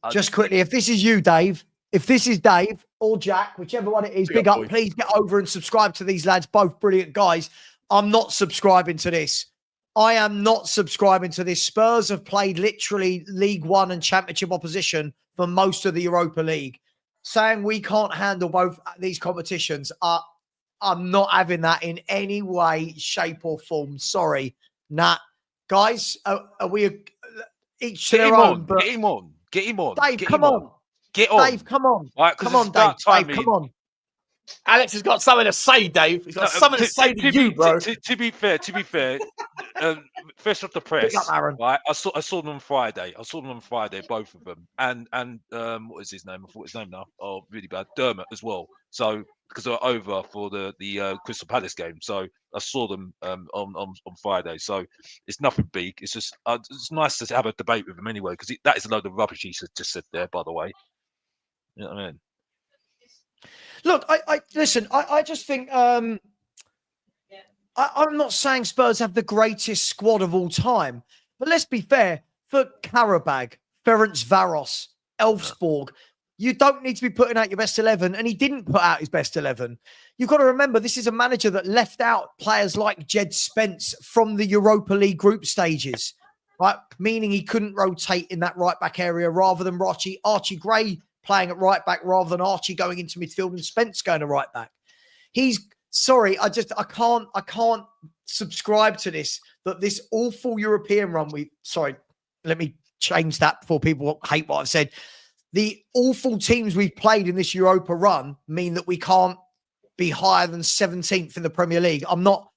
Just quickly, if this is you, Dave. If this is Dave or Jack, whichever one it is, big up. Please get over and subscribe to these lads. Both brilliant guys. I'm not subscribing to this. I am not subscribing to this. Spurs have played literally League One and Championship opposition for most of the Europa League. Saying we can't handle both these competitions, I'm not having that in any way, shape or form. Sorry. Nah. Guys, are we each to their own? Get him on. Dave, come on. Get on. Dave, come on. Right, come on, Dave. Dave, come on. Alex has got something to say, Dave. He's got something to say to you, bro. To be fair, first off the press, right? I saw them on Friday. Both of them, and what is his name? I forgot his name now. Oh, really bad. Dermot as well. So because they were over for the Crystal Palace game, so I saw them on Friday. So it's nothing big. It's just it's nice to have a debate with him anyway, because that is a load of rubbish he just said there. By the way, you know what I mean. Look, I listen. I just think I'm not saying Spurs have the greatest squad of all time, but let's be fair. For Karabag, Ferencvaros, Elfsborg, you don't need to be putting out your best 11, and he didn't put out his best 11. You've got to remember this is a manager that left out players like Jed Spence from the Europa League group stages, right? Meaning he couldn't rotate in that right back area rather than Archie Gray playing at right back rather than Archie going into midfield and Spence going to right back. I can't subscribe to this, that this awful European run let me change that before people hate what I've said. The awful teams we've played in this Europa run mean that we can't be higher than 17th in the Premier League. I'm not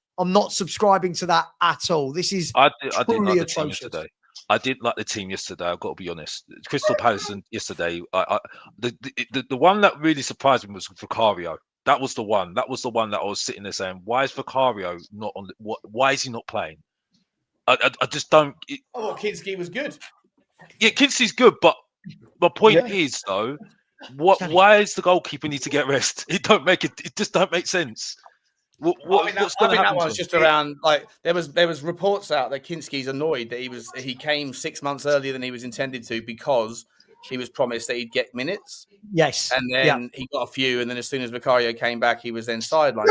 subscribing to that at all. This is I didn't like the team yesterday. I didn't like the team yesterday. I've got to be honest. Crystal Palace yesterday. The one that really surprised me was Vicario. That was the one. That was the one that I was sitting there saying, why is Vicario not on? Why is he not playing? I just don't. I thought Kinski was good. Yeah, Kinsley's good, but my point is though, why is the goalkeeper need to get rest? It don't make it. It just don't make sense. I think that one's just around. Like there was reports out that Kinski's annoyed that he came 6 months earlier than he was intended to because he was promised that he'd get minutes. Yes, and then he got a few, and then as soon as Vicario came back, he was then sidelined,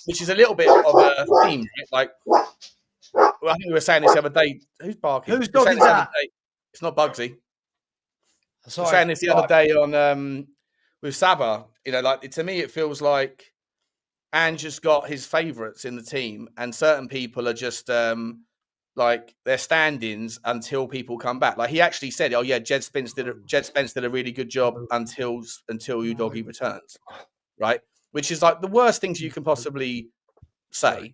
which is a little bit of a theme. Like, I think we were saying this the other day. Who's barking? Whose dog is that? It's not Bugsy. Sorry. We were saying this the other day on with Savva. You know, like to me, it feels like Ange just got his favourites in the team, and certain people are just like they're stand-ins until people come back. Like he actually said, "Oh yeah, Jed Spence did a really good job until Udogie returns," right? Which is like the worst things you can possibly say.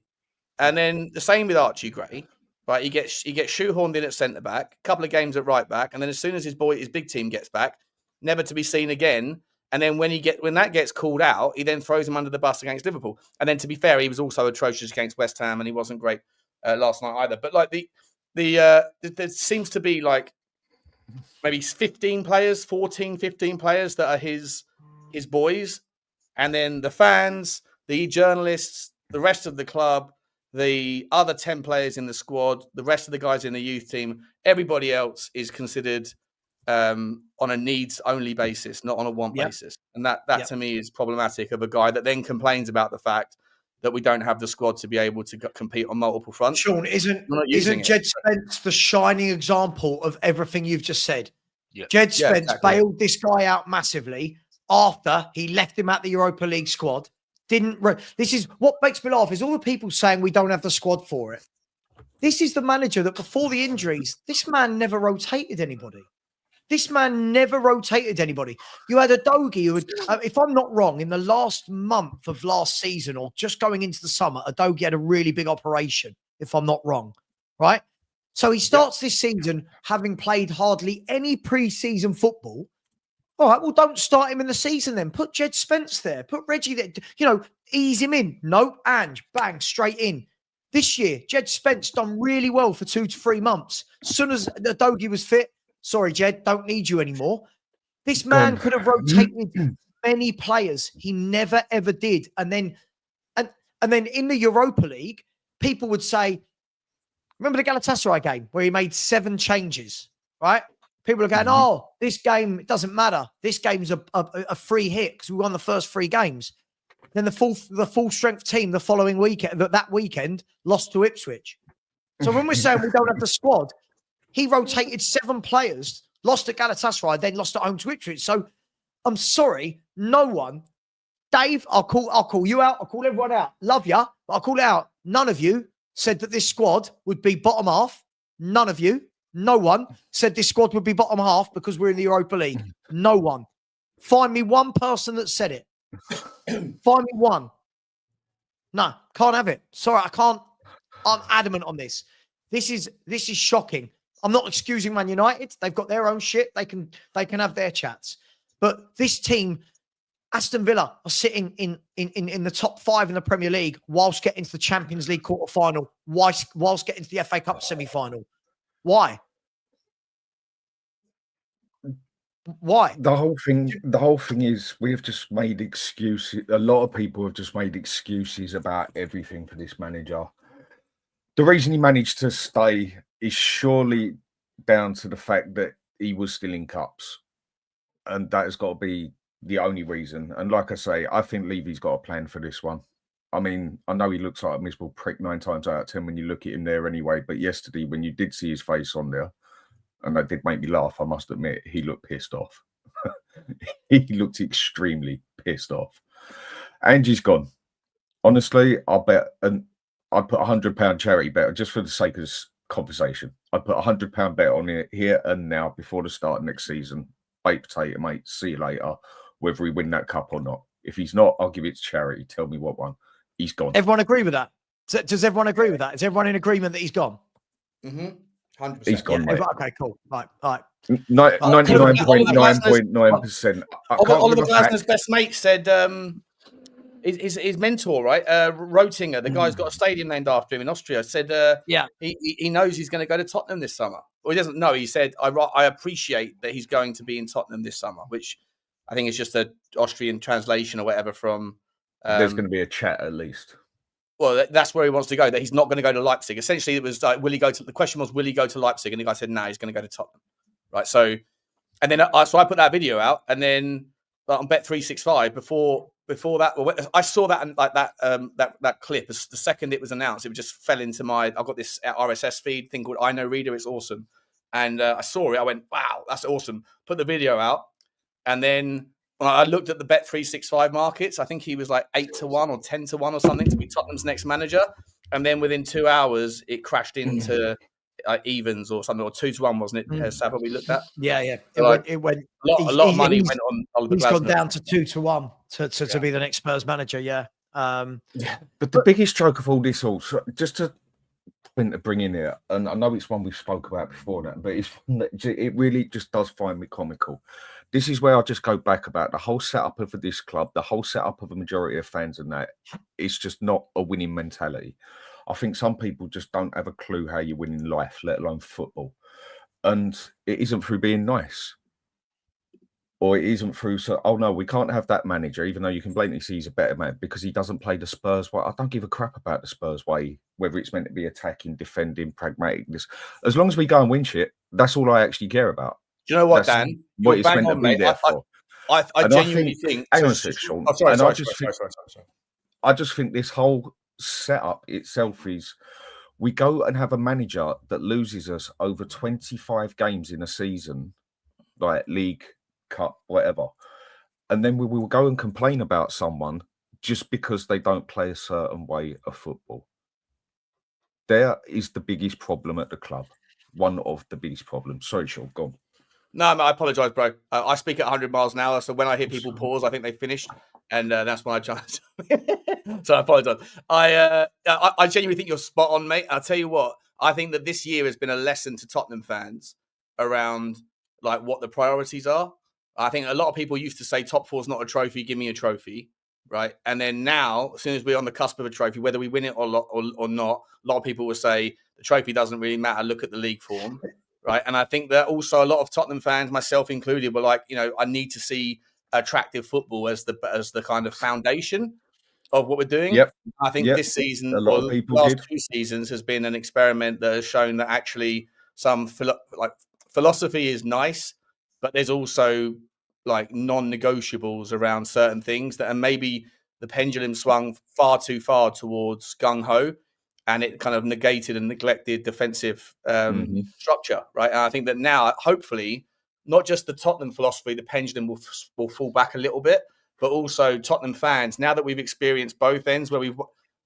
And then the same with Archie Gray, right? He gets shoehorned in at centre back, a couple of games at right back, and then as soon as his big team gets back, never to be seen again. And then when that gets called out, he then throws him under the bus against Liverpool. And then to be fair, he was also atrocious against West Ham, and he wasn't great last night either. But like there seems to be like maybe 15 players, 14, 15 players that are his boys, and then the fans, the journalists, the rest of the club, the other 10 players in the squad, the rest of the guys in the youth team, everybody else is considered on a needs-only basis, not on a want basis. And that to me is problematic of a guy that then complains about the fact that we don't have the squad to be able to compete on multiple fronts. Sean, isn't Jed Spence the shining example of everything you've just said? Yeah. Jed Spence bailed this guy out massively after he left him at the Europa League squad. This is what makes me laugh is all the people saying we don't have the squad for it. This is the manager that before the injuries, this man never rotated anybody. This man never rotated anybody. You had Udogie who, if I'm not wrong, in the last month of last season or just going into the summer, Udogie had a really big operation, if I'm not wrong, right? So he starts this season having played hardly any pre-season football. All right, well, don't start him in the season then. Put Jed Spence there. Put Reggie there. You know, ease him in. No, Ange, bang, straight in. This year, Jed Spence done really well for 2 to 3 months. As soon as Udogie was fit, sorry, Jed, don't need you anymore. This man could have rotated many players. He never, ever did. And then in the Europa League, people would say, remember the Galatasaray game where he made 7 changes, right? People are going, oh, this game, it doesn't matter. This game's a free hit because we won the first 3 games. Then the full strength team the following weekend, that weekend, lost to Ipswich. So when we're saying we don't have the squad, he rotated 7 players, lost at Galatasaray, then lost at home to Ipswich. So I'm sorry, no one. Dave, I'll call you out. I'll call everyone out. Love ya, but I'll call it out. None of you said that this squad would be bottom half. None of you. No one said this squad would be bottom half because we're in the Europa League. No one. Find me one person that said it. Find me one. No, can't have it. Sorry, I can't. I'm adamant on this. This is shocking. I'm not excusing Man United. They've got their own shit. They can have their chats. But this team, Aston Villa, are sitting in the top 5 in the Premier League whilst getting to the Champions League quarter-final, whilst getting to the FA Cup semi-final. Why? Why? The whole thing is we have just made excuses. A lot of people have just made excuses about everything for this manager. The reason he managed to stay is surely down to the fact that he was still in cups. And that has got to be the only reason. And like I say, I think Levy's got a plan for this one. I mean, I know he looks like a miserable prick 9 times out of 10 when you look at him there anyway. But yesterday, when you did see his face on there, and that did make me laugh, I must admit, he looked pissed off. He looked extremely pissed off. Angie's gone. Honestly, I bet, and I put £100 charity bet just for the sake of this conversation. I put £100 bet on it here and now before the start of next season. Baked potato, mate. See you later, whether we win that cup or not. If he's not, I'll give it to charity. Tell me what one. He's gone. Everyone agree with that? Does everyone agree with that? Is everyone in agreement that he's gone? 100%. He's gone, mate. Okay, cool. Right. 99.9%. Oliver Glasner's best mate said his mentor, right? Rotinger, the guy's got a stadium named after him in Austria, said he knows he's going to go to Tottenham this summer. Well, he doesn't know. He said, I appreciate that he's going to be in Tottenham this summer, which I think is just an Austrian translation or whatever from... There's going to be a chat at least. Well, that's where he wants to go, that he's not going to go to Leipzig. Essentially, it was like, the question was, will he go to Leipzig? And the guy said, no, he's going to go to Tottenham. Right. So, and then I put that video out, and then on Bet365 before that, I saw that and like that clip. The second it was announced, it just fell into I've got this RSS feed thing called I Know Reader. It's awesome. And I saw it. I went, wow, that's awesome. Put the video out. And then when I looked at the Bet365 markets, I think he was like 8-1 or 10-1 or something to be Tottenham's next manager. And then within 2 hours, it crashed into evens or something, or 2-1, wasn't it? Savva, we looked at. Yeah. So It went. A lot of money went on the He's gone down to 2-1 to be the next Spurs manager. Yeah. But the biggest joke of all this, just to bring in here, and I know it's one we spoke about before, but it's one that it really just does find me comical. This is where I just go back about the whole setup of this club, the whole setup of a majority of fans, and that it's just not a winning mentality. I think some people just don't have a clue how you win in life, let alone football. And it isn't through being nice. Or it isn't through, oh no, we can't have that manager, even though you can blatantly see he's a better man, because he doesn't play the Spurs way. I don't give a crap about the Spurs way, whether it's meant to be attacking, defending, pragmatic. As long as we go and win shit, that's all I actually care about. Do you know what, Dan? What it's meant to be there for. I genuinely think... Hang on a second, Sean. Oh, sorry. I just think this whole setup itself is, we go and have a manager that loses us over 25 games in a season, like league, cup, whatever, and then we will go and complain about someone just because they don't play a certain way of football. There is the biggest problem at the club. One of the biggest problems. Sorry, Sean, go on. No, I apologise, bro. I speak at 100 miles an hour, so when I hear people pause, I think they've finished, and that's when I jump. So I apologise. I genuinely think you're spot on, mate. I'll tell you what, I think that this year has been a lesson to Tottenham fans around like what the priorities are. I think a lot of people used to say top four's not a trophy, give me a trophy, right? And then now, as soon as we're on the cusp of a trophy, whether we win it or not, a lot of people will say the trophy doesn't really matter, look at the league form. Right. And I think that also a lot of Tottenham fans, myself included, were like, I need to see attractive football as the kind of foundation of what we're doing. Yep. I think this season, a lot of people last 2 seasons, has been an experiment that has shown that actually some philosophy is nice, but there's also like non-negotiables around certain things that, and maybe the pendulum swung far too far towards gung-ho, and it kind of negated and neglected defensive structure, right? And I think that now, hopefully, not just the Tottenham philosophy, the pendulum will fall back a little bit, but also Tottenham fans, now that we've experienced both ends, where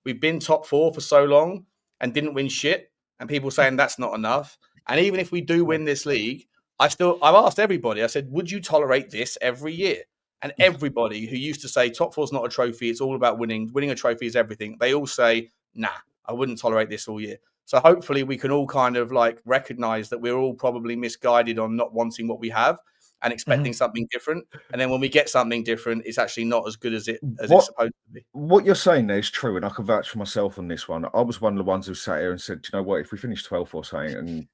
we've been top four for so long and didn't win shit, and people saying that's not enough. And even if we do win this league, I've asked everybody, I said, would you tolerate this every year? And everybody who used to say top four's not a trophy, it's all about winning. Winning a trophy is everything. They all say, nah, I wouldn't tolerate this all year. So hopefully we can all kind of like recognize that we're all probably misguided on not wanting what we have and expecting something different. And then when we get something different, it's actually not as good as it's supposed to be. What you're saying there is true, and I can vouch for myself on this one. I was one of the ones who sat here and said, you know what, if we finish 12th or something and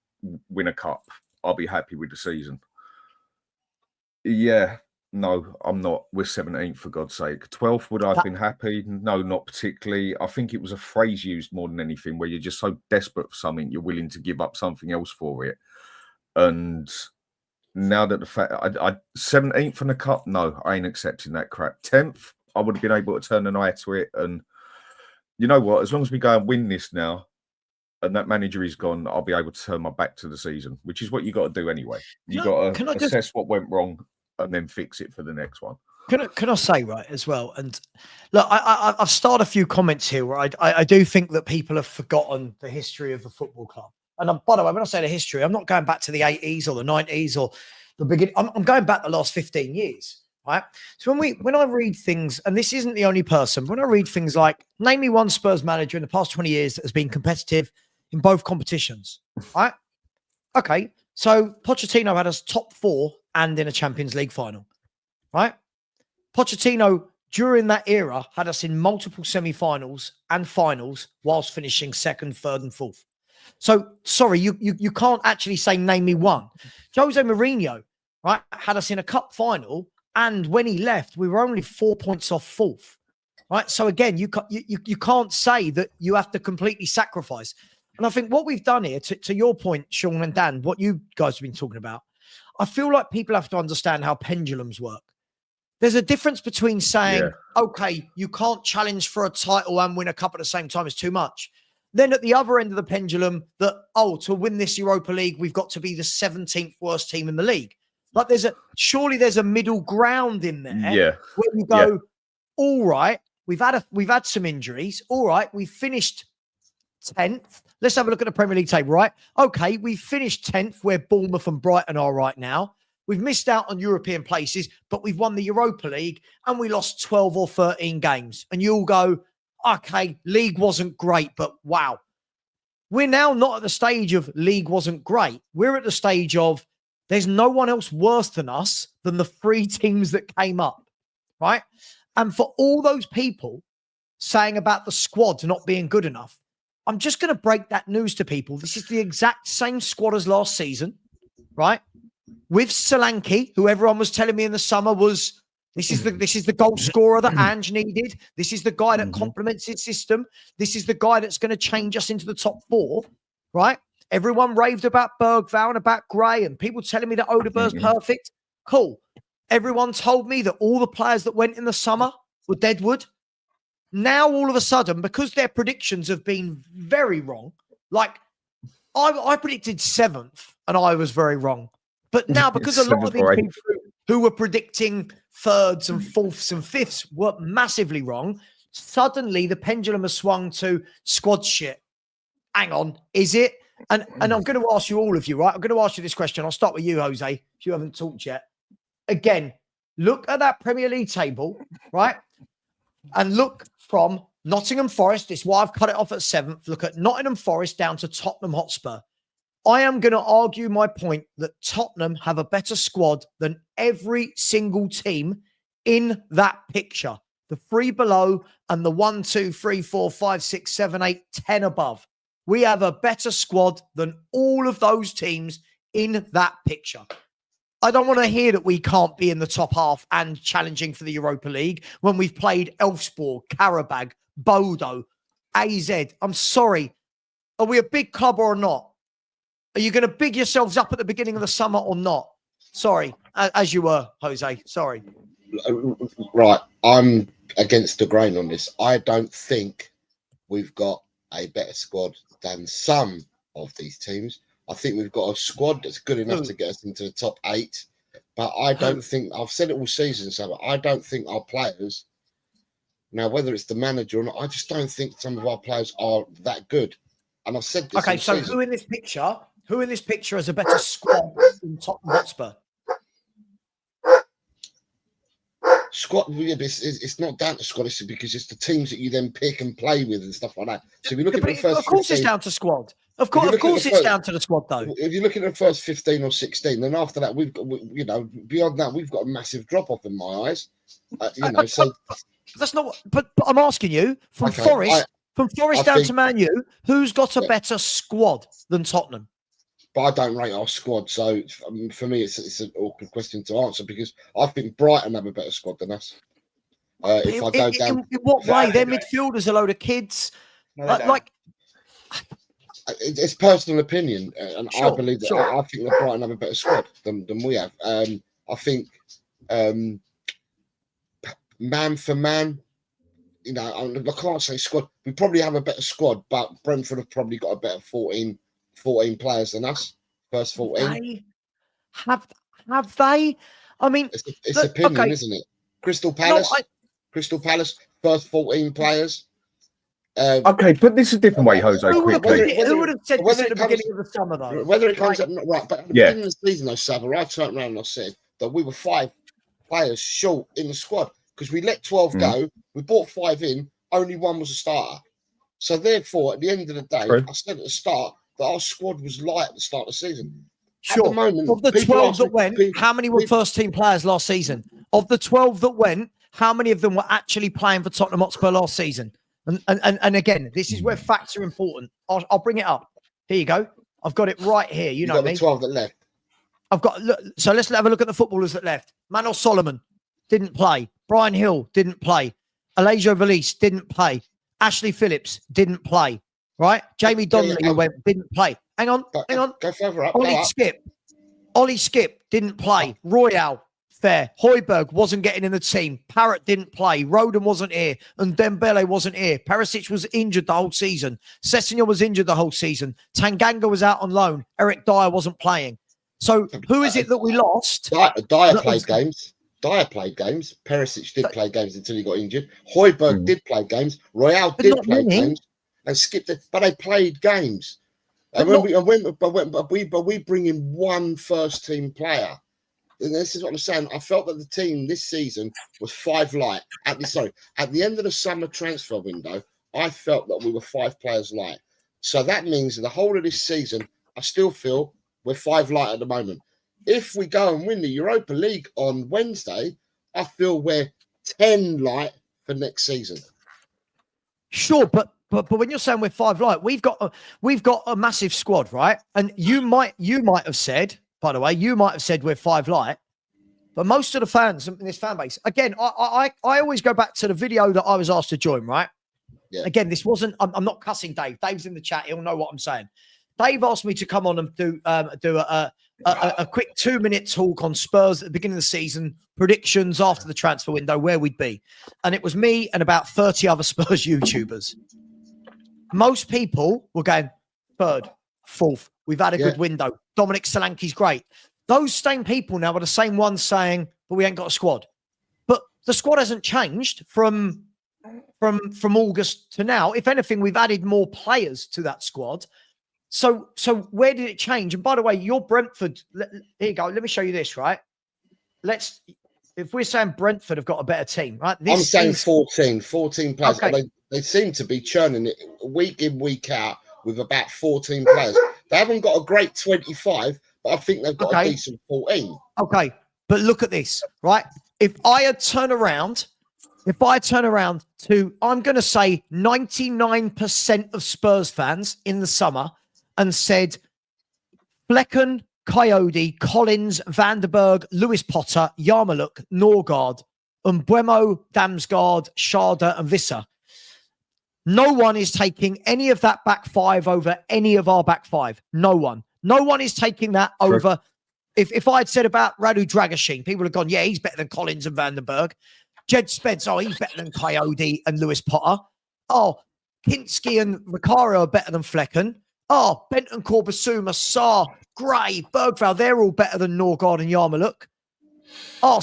win a cup, I'll be happy with the season. Yeah. No, I'm not. We're 17th, for God's sake. 12th, would I have been happy? No, not particularly. I think it was a phrase used more than anything, where you're just so desperate for something, you're willing to give up something else for it. And now that the fact, 17th in the cup, no, I ain't accepting that crap. 10th, I would have been able to turn an eye to it. And you know what? As long as we go and win this now, and that manager is gone, I'll be able to turn my back to the season, which is what you got to do anyway. You got to assess what went wrong and then fix it for the next one. Can I say, right, as well? And look, I've started a few comments here where I do think that people have forgotten the history of the football club. And by the way, when I say the history, I'm not going back to the 80s or the 90s or the beginning. I'm going back the last 15 years, right? So when I read things, and this isn't the only person, when I read things like, name me one Spurs manager in the past 20 years that has been competitive in both competitions, right? Okay, so Pochettino had us top four and in a Champions League final, right? Pochettino during that era had us in multiple semi-finals and finals whilst finishing second, third, and fourth. So, sorry, you can't actually say name me one. Jose Mourinho, right, had us in a cup final, and when he left, we were only 4 points off fourth, right? So again, you can't say that you have to completely sacrifice. And I think what we've done here, to your point, Sean and Dan, what you guys have been talking about, I feel like people have to understand how pendulums work. There's a difference between saying, okay, you can't challenge for a title and win a cup at the same time is too much. Then at the other end of the pendulum, that, to win this Europa League, we've got to be the 17th worst team in the league. Like surely there's a middle ground in there where you go, all right, we've had some injuries. All right, we finished 10th. Let's have a look at the Premier League table, right? Okay, we finished 10th where Bournemouth and Brighton are right now. We've missed out on European places, but we've won the Europa League and we lost 12 or 13 games. And you all go, okay, league wasn't great, but wow. We're now not at the stage of league wasn't great. We're at the stage of there's no one else worse than us than the 3 teams that came up, right? And for all those people saying about the squad not being good enough, I'm just going to break that news to people. This is the exact same squad as last season, right? With Solanke, who everyone was telling me in the summer was, this is the goal scorer that Ange needed. This is the guy that complements his system. This is the guy that's going to change us into the top 4, right? Everyone raved about Bergvall and about Gray and people telling me that Odegaard's perfect. Cool. Everyone told me that all the players that went in the summer were deadwood. Now, all of a sudden, because their predictions have been very wrong, like I predicted 7th and I was very wrong. But now, because a lot of these people who were predicting 3rds and 4ths and 5ths were massively wrong, suddenly the pendulum has swung to squad shit. Hang on, is it? And I'm going to ask you, all of you, right? I'm going to ask you this question. I'll start with you, Jose, if you haven't talked yet. Again, look at that Premier League table, right? And look from Nottingham Forest. This is why I've cut it off at 7th. Look at Nottingham Forest down to Tottenham Hotspur. I am going to argue my point that Tottenham have a better squad than every single team in that picture. The 3 below and the 1, 2, 3, 4, 5, 6, 7, 8, 10 above. We have a better squad than all of those teams in that picture. I don't want to hear that we can't be in the top half and challenging for the Europa League when we've played Elfsborg, Karabag, Bodo, AZ. I'm sorry. Are we a big club or not? Are you going to big yourselves up at the beginning of the summer or not? Sorry, as you were, Jose. Sorry. Right. I'm against the grain on this. I don't think we've got a better squad than some of these teams. I think we've got a squad that's good enough to get us into the top 8. But I don't think, I've said it all season, so I don't think our players, now whether it's the manager or not, I just don't think some of our players are that good. And I've said this. Okay, so who in this picture has a better squad than Tottenham Hotspur? Squad, it's not down to squad, it's because it's the teams that you then pick and play with and stuff like that. So if you look at the first, of course, 15, it's down to squad. Of course, it's down to the squad, though. If you look at the first 15 or 16, then after that, we've got, beyond that, we've got a massive drop off in my eyes. So that's not. But I'm asking you from Forest down to Man U, who's got a better squad than Tottenham? But I don't rate our squad, so for me, it's an awkward question to answer because I think Brighton have a better squad than us. If I go down, in what way? Their midfielders are a load of kids. No, it's personal opinion, and I believe that I think that Brighton have a better squad than we have. I think man for man, I can't say squad. We probably have a better squad, but Brentford have probably got a better 14 players than us. First 14. Have they? I mean, it's opinion, isn't it? Crystal Palace, first 14 players. Okay, put this a different way, Jose. Who would have said this at the beginning of the summer, though? Whether it comes up right, but at the beginning of the season, though, Savva, I turned around and I said that we were 5 players short in the squad because we let 12 go. We brought 5 in. Only 1 was a starter. So therefore, at the end of the day, I said at the start that our squad was light at the start of the season. Sure. At the moment, of the 12 that went, how many were first-team players last season? Of the 12 that went, how many of them were actually playing for Tottenham Hotspur last season? And again, this is where facts are important. I'll bring it up. Here you go. I've got it right here. You know got me. the 12 that left. I've got look. So let's have a look at the footballers that left. Manor Solomon didn't play. Brian Hill didn't play. Elijah Valise didn't play. Ashley Phillips didn't play. Right? Jamie Donnelly didn't play. Hang on. Go further up. Ollie Skip didn't play. Royale, fair. Hoiberg wasn't getting in the team. Parrott didn't play. Roden wasn't here. And Dembele wasn't here. Perisic was injured the whole season. Sessegnon was injured the whole season. Tanganga was out on loan. Eric Dyer wasn't playing. So who is it that we lost? Dyer played games. Perisic did play games until he got injured. Hoiberg did play games. Royale did play games. And skipped it, but they played games. And we bring in one first team player. And this is what I'm saying. I felt that the team this season was 5 light. At the end of the summer transfer window, I felt that we were 5 players light. So that means the whole of this season, I still feel we're 5 light at the moment. If we go and win the Europa League on Wednesday, I feel we're 10 light for next season. Sure, but when you're saying we're 5 light, we've got a massive squad, right? And you might have said, by the way, we're 5 light, but most of the fans in this fan base, again, I always go back to the video that I was asked to join, right? Yeah. Again, this wasn't. I'm not cussing Dave. Dave's in the chat. He'll know what I'm saying. Dave asked me to come on and do a quick 2-minute talk on Spurs at the beginning of the season, predictions after the transfer window, where we'd be, and it was me and about 30 other Spurs YouTubers. Most people were going 3rd, 4th. We've had a good window. Dominic Solanke's great. Those same people now are the same ones saying, but we ain't got a squad. But the squad hasn't changed from August to now. If anything, we've added more players to that squad. So where did it change? And by the way, your Brentford, here you go. Let me show you this, right? If we're saying Brentford have got a better team, right? I'm saying 14 players. Okay. They seem to be churning it week in, week out with about 14 players. They haven't got a great 25, but I think they've got a decent 14. Okay, but look at this, right? If I turn around to, I'm going to say 99% of Spurs fans in the summer and said Flecken, Coyote, Collins, Vanderberg, Lewis Potter, Yarmulke, Norgard, Mbeumo, Damsgaard, Sharda, and Visser. No one is taking any of that back 5 over any of our back 5. No one. No one is taking that over. If I had said about Radu Dragashin, people would have gone, yeah, he's better than Collins and Vandenberg. Jed Spence, he's better than Coyote and Lewis Potter. Kinski and Vicario are better than Flecken. Bentancur, Basuma, Sarr, Gray, Bergvall, they're all better than Norgard and Yarmulke.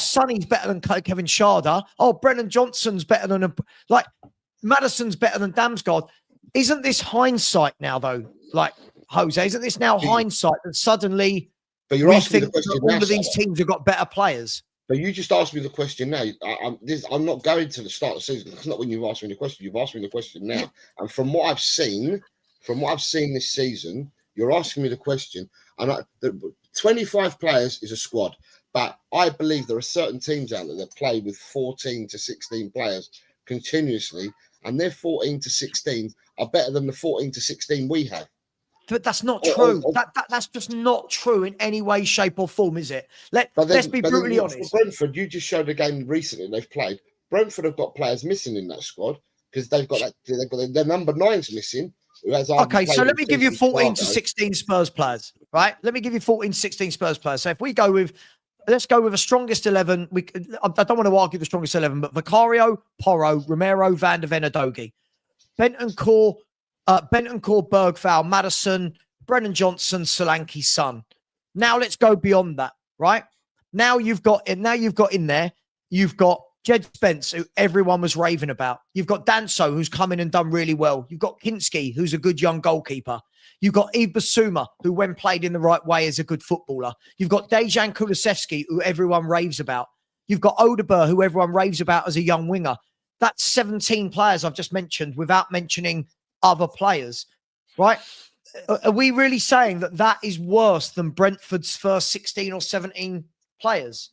Sonny's better than Kevin Sharda. Brennan Johnson's better than Madison's better than Damsgaard. Isn't this hindsight now, though? Like, Jose, isn't this now hindsight that suddenly we think that all of these teams have got better players? But you just asked me the question now. I'm not going to the start of the season. That's not when you've asked me the question. You've asked me the question now. And from what I've seen this season, you're asking me the question. And 25 players is a squad. But I believe there are certain teams out there that play with 14 to 16 players continuously. And their 14 to 16 are better than the 14 to 16 we have. But that's not true. That's just not true in any way, shape, or form, is it? Let's be brutally honest. Brentford, you just showed a game recently they've played. Brentford have got players missing in that squad because they've got their number 9's missing. Okay, so let me give you 14 to 16 Spurs players, right? Let me give you 14 to 16 Spurs players. So if we go with, let's go with a strongest 11. I don't want to argue the strongest 11, but Vicario, Porro, Romero, Van der Ven, Udogie, Bentancur, Bergvall, Madison, Brennan Johnson, Solanke, Son. Now let's go beyond that, right? Now you've got in there, you've got Jed Spence, who everyone was raving about. You've got Danso, who's come in and done really well. You've got Kinski, who's a good young goalkeeper. You've got Yves Bissouma, who when played in the right way is a good footballer. You've got Dejan Kulusevski, who everyone raves about. You've got Odegaard, who everyone raves about as a young winger. That's 17 players I've just mentioned without mentioning other players, right? Are we really saying that is worse than Brentford's first 16 or 17 players?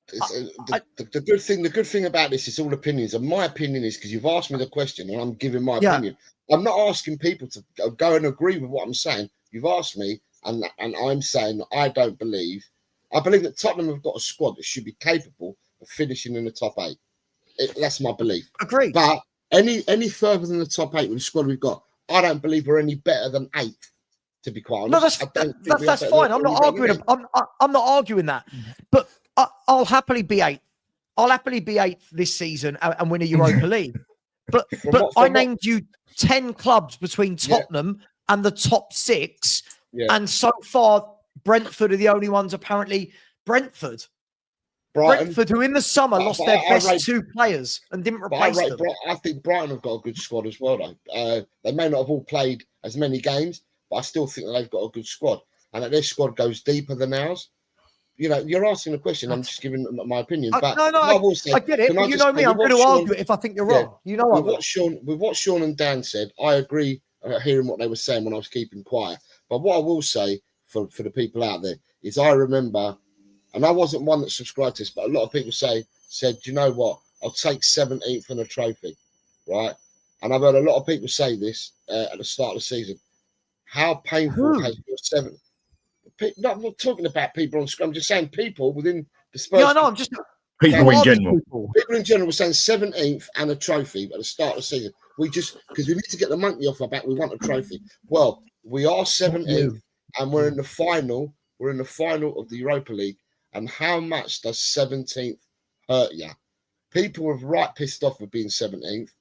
The good thing about this is all opinions, and my opinion is because you've asked me the question and I'm giving my opinion. I'm not asking people to go and agree with what I'm saying. You've asked me, and I'm saying I believe that Tottenham have got a squad that should be capable of finishing in the top 8. That's my belief. Agreed. But any further than the top 8 with the squad we've got, I don't believe we're any better than 8th. To be quite honest, that's fine. I'm not arguing. I'm not arguing that, but I'll happily be 8th. I'll happily be 8th this season and win a Europa League. But I named you 10 clubs between Tottenham and the top 6, and so far Brentford are the only ones. Apparently, Brentford, who in the summer lost their best 2 players and didn't replace them. I think Brighton have got a good squad as well, though. They may not have all played as many games, but I still think that they've got a good squad, and that their squad goes deeper than ours. You know, you're asking a question. I'm just giving my opinion. But I get it. But you know me. I'm going to argue it if I think you're wrong. You know, with what Sean and Dan said, I agree. Hearing what they were saying when I was keeping quiet. But what I will say for the people out there is, I remember, and I wasn't one that subscribed to this, but a lot of people said, "Do you know what? I'll take 17th and a trophy," right? And I've heard a lot of people say this at the start of the season. How painful has your 7th? No, I'm not talking about people on scrum. I'm just saying people within the Spurs. Yeah, no, I'm just people in general. People in general were saying 17th and a trophy at the start of the season. Because we need to get the monkey off our back. We want a trophy. Well, we are 17th and we're in the final. We're in the final of the Europa League. And how much does 17th hurt you? People are right pissed off with being 17th,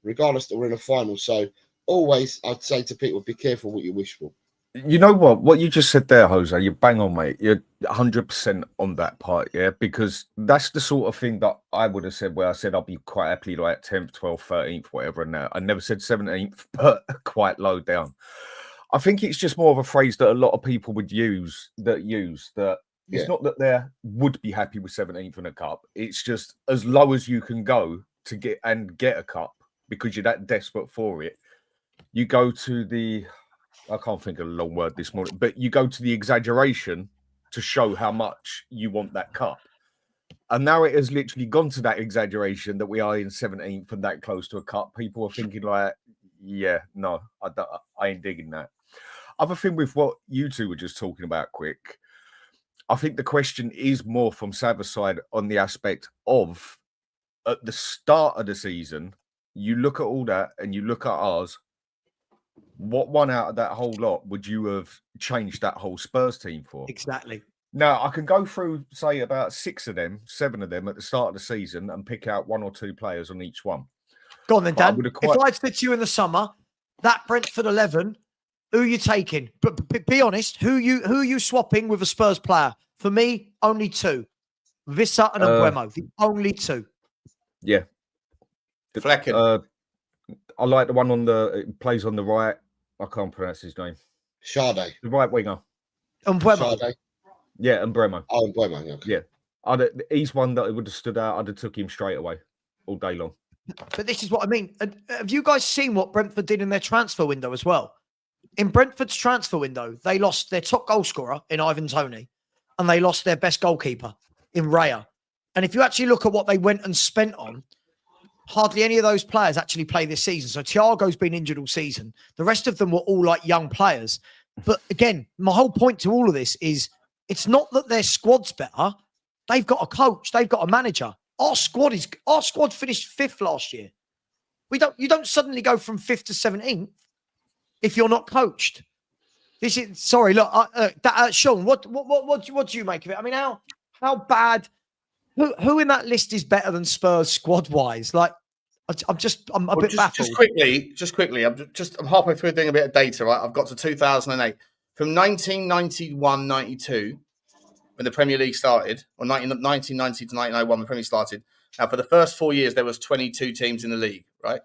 regardless that we're in a final. So always, I'd say to people, be careful what you wish for. You know what you just said there, Jose, you're bang on, mate. You're 100% on that part, yeah? Because that's the sort of thing that I would have said, where I said I'll be quite happily like 10th, 12th, 13th, whatever. And now I never said 17th, but quite low down. I think it's just more of a phrase that a lot of people would use that it's not that they would be happy with 17th in a cup. It's just as low as you can go to get a cup because you're that desperate for it. You go to the... I can't think of a long word this morning, but you go to the exaggeration to show how much you want that cup. And now it has literally gone to that exaggeration that we are in 17th and that close to a cup. People are thinking like, yeah, no, I ain't digging that. Other thing with what you two were just talking about quick, I think the question is more from Savva's side on the aspect of at the start of the season, you look at all that and you look at ours. What one out of that whole lot would you have changed that whole Spurs team for? Exactly. Now, I can go through, say, about 7 of them at the start of the season and pick out 1 or 2 players on each one. Go on then, Dan. If I'd said to you in the summer, that Brentford 11, who are you taking? But be honest, who are you swapping with a Spurs player? For me, only 2. Vissa and Mbeumo. The only 2. Yeah. Flecken. I like the one plays on the right. I can't pronounce his name. Sade. The right winger. Mbeumo. Sade. Yeah, Mbeumo. Oh, Mbeumo. Okay. Yeah. He's one that would have stood out. I'd have took him straight away all day long. But this is what I mean. Have you guys seen what Brentford did in their transfer window as well? In Brentford's transfer window, they lost their top goal scorer in Ivan Toney, and they lost their best goalkeeper in Raya. And if you actually look at what they went and spent on, hardly any of those players actually play this season. So Thiago's been injured all season. The rest of them were all like young players. But again, my whole point to all of this is it's not that their squad's better. They've got a coach. They've got a manager. Our squad finished 5th last year. You don't suddenly go from 5th to 17th if you're not coached. Sorry, look, Sean, what do you make of it? I mean, how bad? Who in that list is better than Spurs squad wise? Like, I'm a bit baffled. Just quickly. I'm halfway through doing a bit of data. Right, I've got to 2008 from 1991-92 when the Premier League started, or 1990 to 1991 when the Premier League started. Now, for the first 4 years, there was 22 teams in the league. Right,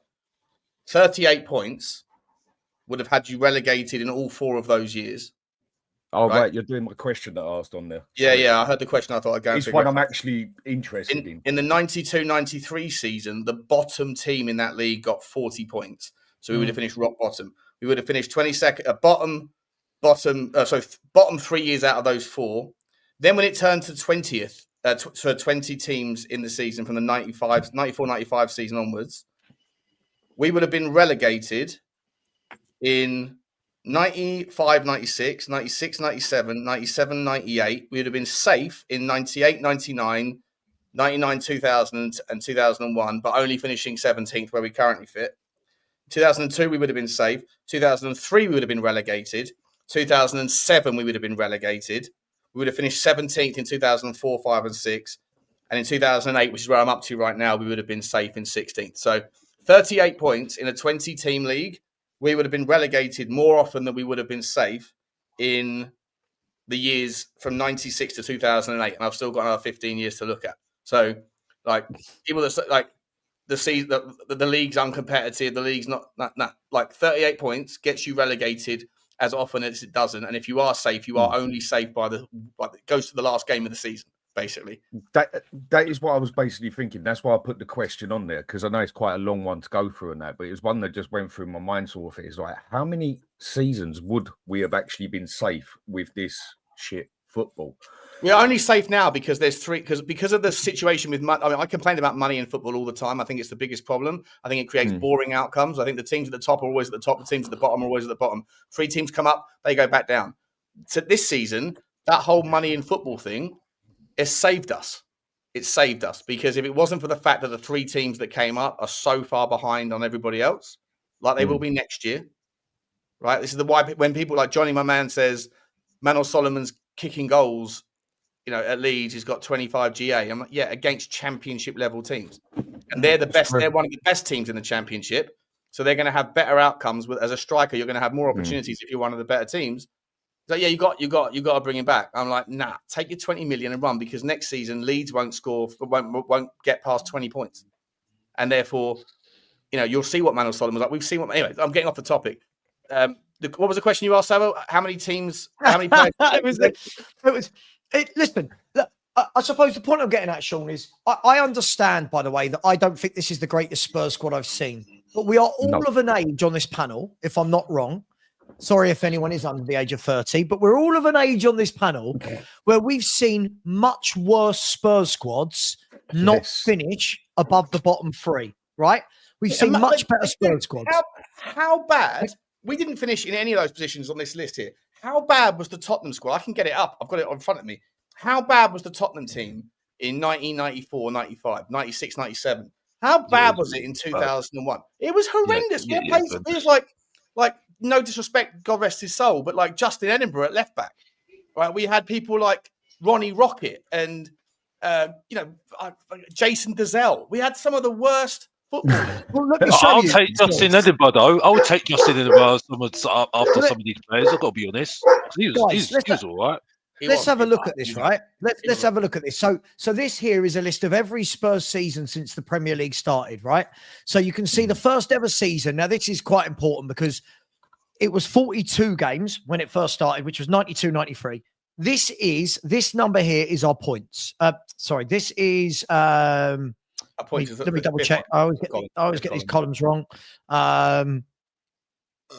38 points would have had you relegated in all 4 of those years. Oh, right. You're doing my question that I asked on there. Yeah. I heard the question. I thought I'd go. It's one I'm actually interested in. In the 92-93 season, the bottom team in that league got 40 points. So we would have finished rock bottom. We would have finished 22nd, bottom 3 years out of those 4. Then when it turned to 20th, for 20 teams in the season from the 94-95 season onwards, we would have been relegated in 95-96, 96-97, 97-98. We would have been safe in 98-99, 99-2000 and 2001, but only finishing 17th where we currently fit. 2002, we would have been safe. 2003, we would have been relegated. 2007, we would have been relegated. We would have finished 17th in 2004, 5 and 6. And in 2008, which is where I'm up to right now, we would have been safe in 16th. So 38 points in a 20-team league. We would have been relegated more often than we would have been safe in the years from 96 to 2008. And I've still got another 15 years to look at. So, like, people that like the league's uncompetitive, the league's not like 38 points gets you relegated as often as it doesn't. And if you are safe, you are only safe by it goes to the last game of the season, basically. That is what I was basically thinking. That's why I put the question on there, because I know it's quite a long one to go through and that, but it was one that just went through my mind sort of thing. It's like, how many seasons would we have actually been safe with this shit football? We're only safe now because there's three. Because of the situation with money. I mean, I complain about money in football all the time. I think it's the biggest problem. I think it creates boring outcomes. I think the teams at the top are always at the top. The teams at the bottom are always at the bottom. 3 teams come up, they go back down. So this season, that whole money in football thing, it saved us. It saved us because if it wasn't for the fact that the 3 teams that came up are so far behind on everybody else, like they will be next year, right? This is the why when people like Johnny, my man, says Manor Solomon's kicking goals, at Leeds, he's got 25 GA. I'm like, yeah, against championship level teams. And they're the best. They're one of the best teams in the championship. So they're going to have better outcomes. As a striker, you're going to have more opportunities if you're one of the better teams. So yeah, you got to bring him back. I'm like, nah, take your 20 million and run, because next season Leeds won't won't get past 20 points. And therefore, you'll see what Manor Solomon was like. We've seen what, anyway, I'm getting off the topic. What was the question you asked, Savva? How many teams, how many players? Listen, look, I suppose the point I'm getting at, Sean, is I understand, by the way, that I don't think this is the greatest Spurs squad I've seen. But we are all of an age on this panel, if I'm not wrong. Sorry if anyone is under the age of 30, but we're all of an age on this panel where we've seen much worse Spurs squads not finish above the bottom 3, right? We've seen much better Spurs squads. How bad? We didn't finish in any of those positions on this list here. How bad was the Tottenham squad? I can get it up. I've got it in front of me. How bad was the Tottenham team in 1994, 95, 96, 97? How bad was it in 2001? It was horrendous. It was like, no disrespect, God rest his soul, but like Justin Edinburgh at left back, right? We had people like Ronnie Rocket and, Jason Dezelle. We had some of the worst footballers. Well, I'll take Justin Edinburgh, though. I would take Justin Edinburgh after some of these players. I've got to be honest. He was all right. Let's have a look at this, right? Let's have a look at this. So this here is a list of every Spurs season since the Premier League started, right? So you can see the first ever season. Now, this is quite important because it was 42 games when it first started, which was 92-93. This number here is our points. This is let me double check. I always get these columns wrong.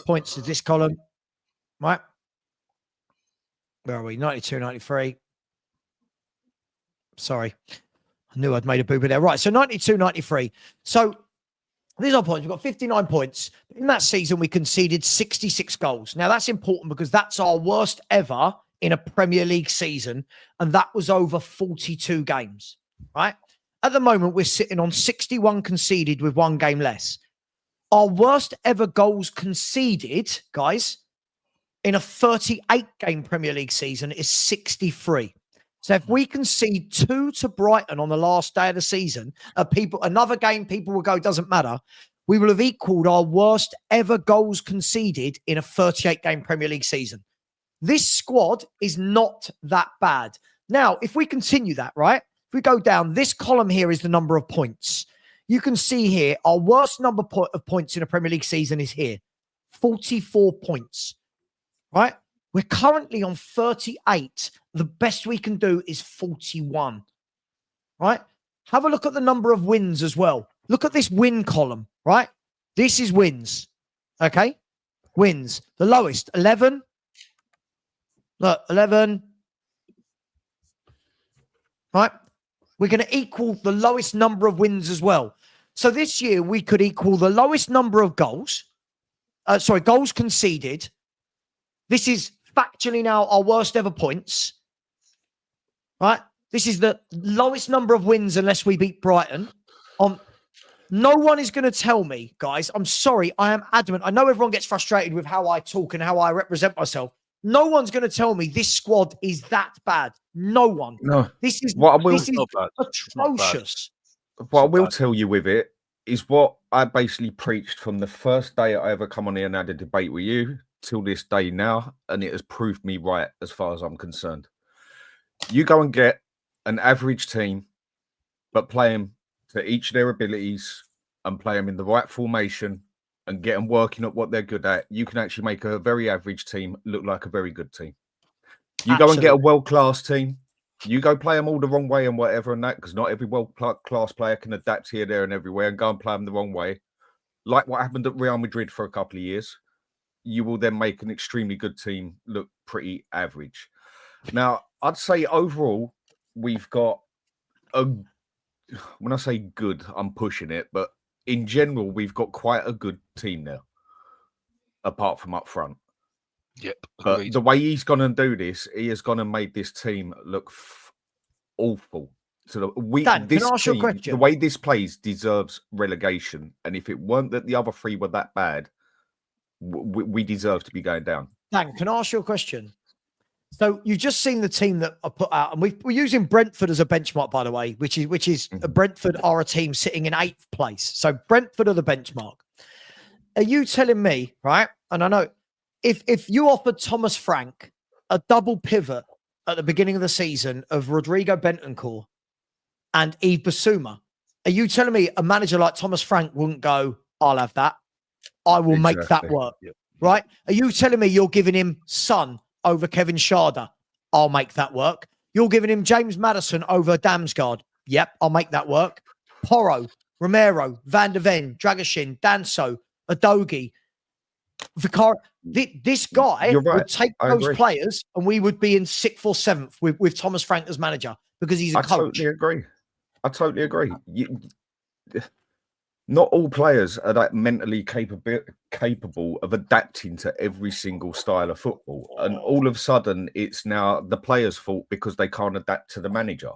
Points is this column, right? Where are we? 92-93. Sorry. I knew I'd made a booby there. Right. So 92-93. So these are points. We've got 59 points. In that season, we conceded 66 goals. Now, that's important because that's our worst ever in a Premier League season. And that was over 42 games, right? At the moment, we're sitting on 61 conceded with 1 game less. Our worst ever goals conceded, guys, in a 38-game Premier League season is 63. So if we concede 2 to Brighton on the last day of the season, another game people will go, doesn't matter, we will have equaled our worst ever goals conceded in a 38-game Premier League season. This squad is not that bad. Now, if we continue that, right? If we go down, this column here is the number of points. You can see here, our worst number of points in a Premier League season is here, 44 points. Right? We're currently on 38. The best we can do is 41. Right? Have a look at the number of wins as well. Look at this win column, right? This is wins. Okay? Wins. The lowest, 11. Look, 11. Right? We're going to equal the lowest number of wins as well. So this year we could equal the lowest number of goals. Goals conceded. This is factually now our worst ever points. Right? This is the lowest number of wins unless we beat Brighton. No one is going to tell me, guys, I'm sorry, I am adamant. I know everyone gets frustrated with how I talk and how I represent myself. No one's going to tell me this squad is that bad. No one. No. This is atrocious. What I will tell you with it is what I basically preached from the first day I ever come on here and had a debate with you till this day now, and it has proved me right as far as I'm concerned. You go and get an average team, but play them to each their abilities and play them in the right formation and get them working at what they're good at. You can actually make a very average team look like a very good team. You go and get a world-class team. You go play them all the wrong way and whatever and that, because not every world-class player can adapt here, there, and everywhere and go and play them the wrong way. Like what happened at Real Madrid for a couple of years, you will then make an extremely good team look pretty average. Now, I'd say overall, we've got when I say good, I'm pushing it, but in general, we've got quite a good team now, apart from up front. Yep. But the way he's going to do this, he is going to make this team look awful. So Dan, can I ask you a question? The way this plays deserves relegation, and if it weren't that the other three were that bad, we deserve to be going down. Dan, can I ask you a question? So you've just seen the team that are put out, and we're using Brentford as a benchmark, by the way, which is Brentford are a team sitting in 8th place. So Brentford are the benchmark. Are you telling me, right? And I know if you offered Thomas Frank a double pivot at the beginning of the season of Rodrigo Bentancur and Yves Bissouma, are you telling me a manager like Thomas Frank wouldn't go, I'll have that. I will make that work, right? Are you telling me you're giving him Son over Kevin Schade? I'll make that work. You're giving him James Maddison over Damsgaard. Yep, I'll make that work. Porro, Romero, Van der Ven, Dragoshin, Danso, Adogi, Vicar. This guy would take those players and we would be in 6th or 7th with Thomas Frank as manager because he's a coach. I totally agree. Not all players are that mentally capable of adapting to every single style of football. And all of a sudden, it's now the player's fault because they can't adapt to the manager.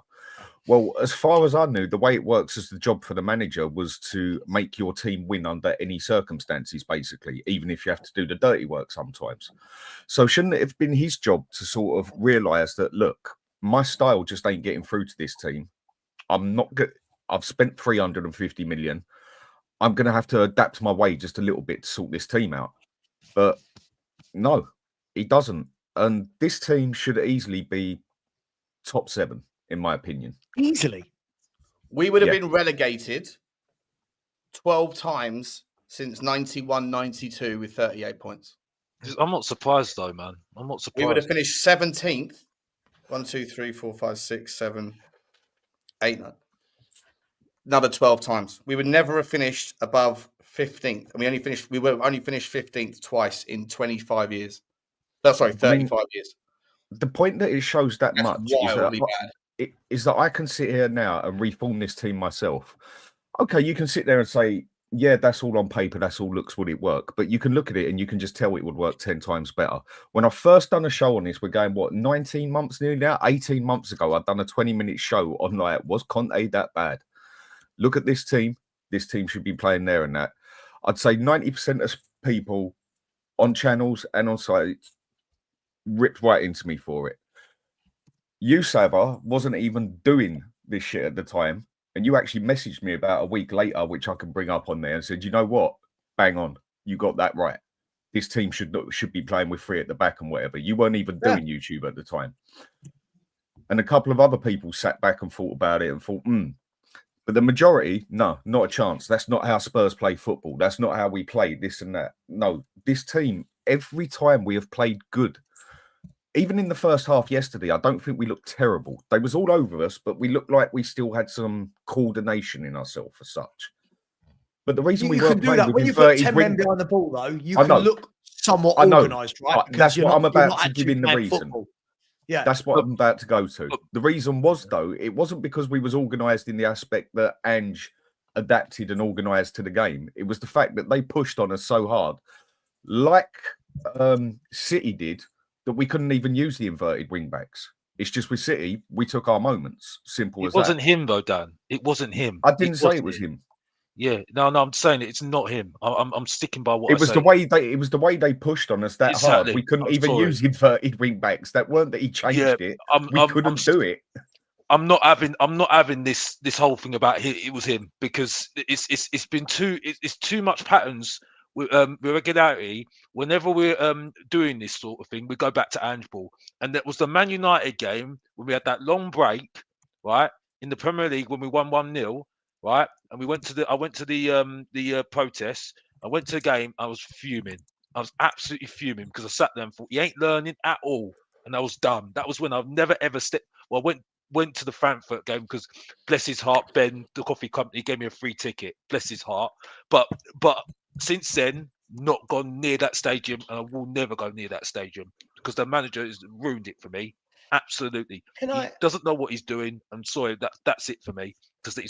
Well, as far as I knew, the way it works as the job for the manager was to make your team win under any circumstances, basically, even if you have to do the dirty work sometimes. So shouldn't it have been his job to sort of realise that, look, my style just ain't getting through to this team. I'm not good. I've spent 350 million. I'm going to have to adapt my way just a little bit to sort this team out. But no, he doesn't. And this team should easily be top 7, in my opinion. Easily. We would have been relegated 12 times since 91-92 with 38 points. I'm not surprised, though, man. I'm not surprised. We would have finished 17th. 1, 2, 3, 4, 5, 6, 7, 8, 9. Another 12 times. We would never have finished above 15th. And we would have only finished 15th twice in 25 years. 35 years. The point that it shows that much is that I can sit here now and reform this team myself. Okay, you can sit there and say, yeah, that's all on paper. That's all looks would it work. But you can look at it and you can just tell it would work 10 times better. When I first done a show on this, we're going, 19 months nearly now? 18 months ago, I'd done a 20-minute show on was Conte that bad? Look at this team. This team should be playing there and that. I'd say 90% of people on channels and on site ripped right into me for it. You, Savva, wasn't even doing this shit at the time. And you actually messaged me about a week later, which I can bring up on there, and said, you know what? Bang on. You got that right. This team should be playing with 3 at the back and whatever. You weren't even doing YouTube at the time. And a couple of other people sat back and thought about it and thought, But the majority, no, not a chance. That's not how Spurs play football. That's not how we play this and that. No, this team, every time we have played good, even in the first half yesterday, I don't think we looked terrible. They was all over us, but we looked like we still had some coordination in ourselves as such. But the reason we weren't playing when you put 10 men behind the ball, though, you can look somewhat organised, right? That's what I'm about to give in the reason. Yeah. That's what I'm about to go to. The reason was, though, it wasn't because we was organised in the aspect that Ange adapted and organised to the game. It was the fact that they pushed on us so hard, like City did, that we couldn't even use the inverted wing backs. It's just with City, we took our moments. Simple as that. It wasn't him, though, Dan. It wasn't him. I didn't say it was him. Yeah, no, I'm saying it's not him. I'm sticking by what it was the way they. It was the way they pushed on us that hard. We couldn't even use inverted wing backs. That weren't that he changed it. We couldn't do it. I'm not having this whole thing about it was him, because it's been too much patterns with regularity. Whenever we're doing this sort of thing, we go back to Angeball, and that was the Man United game when we had that long break, right, in the Premier League when we won 1-0. Right, and I went to the protest. I went to the game. I was fuming. I was absolutely fuming because I sat there and thought, he ain't learning at all, and I was done. That was when I've never ever stepped. Well, I went to the Frankfurt game because, bless his heart, Ben, the coffee company, gave me a free ticket. Bless his heart. But since then, not gone near that stadium, and I will never go near that stadium because the manager has ruined it for me. Absolutely, he doesn't know what he's doing. I'm sorry, that's it for me.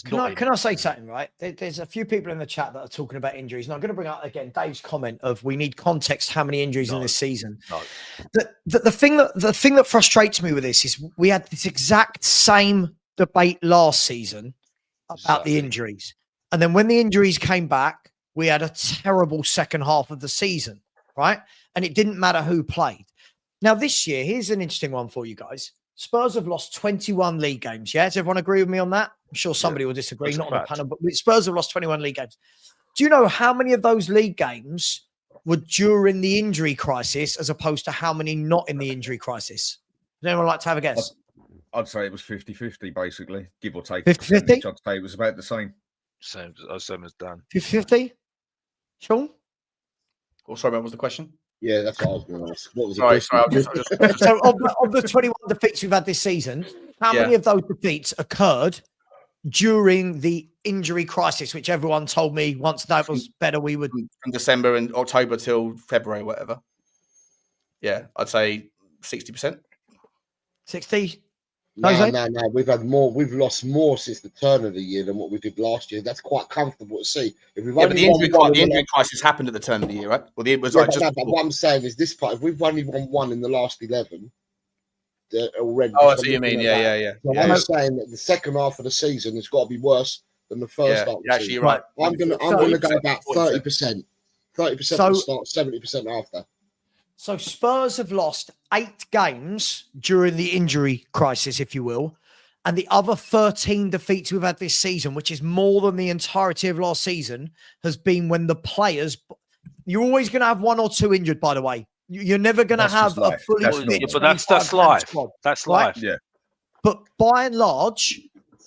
Can I say something, right? There's a few people in the chat that are talking about injuries. And I'm going to bring up again Dave's comment of we need context, how many injuries in this season. No. The thing that frustrates me with this is we had this exact same debate last season about the injuries. And then when the injuries came back, we had a terrible second half of the season, right? And it didn't matter who played. Now, this year, here's an interesting one for you guys. Spurs have lost 21 league games. Yeah, does everyone agree with me on that? I'm sure somebody will disagree, not on the panel, but Spurs have lost 21 league games. Do you know how many of those league games were during the injury crisis as opposed to how many not in the injury crisis? Does anyone like to have a guess? I'd say it was 50-50, basically, give or take. 50-50? I'd say it was about the same. Same as Dan. 50-50? Sean? Oh, sorry, what was the question? Yeah, that's what I was going to ask. What was the So of the 21 defeats we've had this season, how many of those defeats occurred during the injury crisis, which everyone told me once that was better, we would... From December and October till February, whatever. Yeah, I'd say 60%. 60? No. We've lost more since the turn of the year than what we did last year. That's quite comfortable to see. If we've but the injury crisis happened at the turn of the year, right? Well, it was but what I'm saying is this part. If we've only won one in the last 11 already. Oh, that's what you mean. Yeah. So I'm saying that the second half of the season has got to be worse than the first half. Actually, you're right. I'm gonna go about 30%. 30% at the start, 70% after. So Spurs have lost 8 games during the injury crisis, if you will. And the other 13 defeats we've had this season, which is more than the entirety of last season, has been when the players... You're always going to have 1 or 2 injured, by the way. You're never going to have a fully fit... But that's life. That's life. Right? Yeah. But by and large,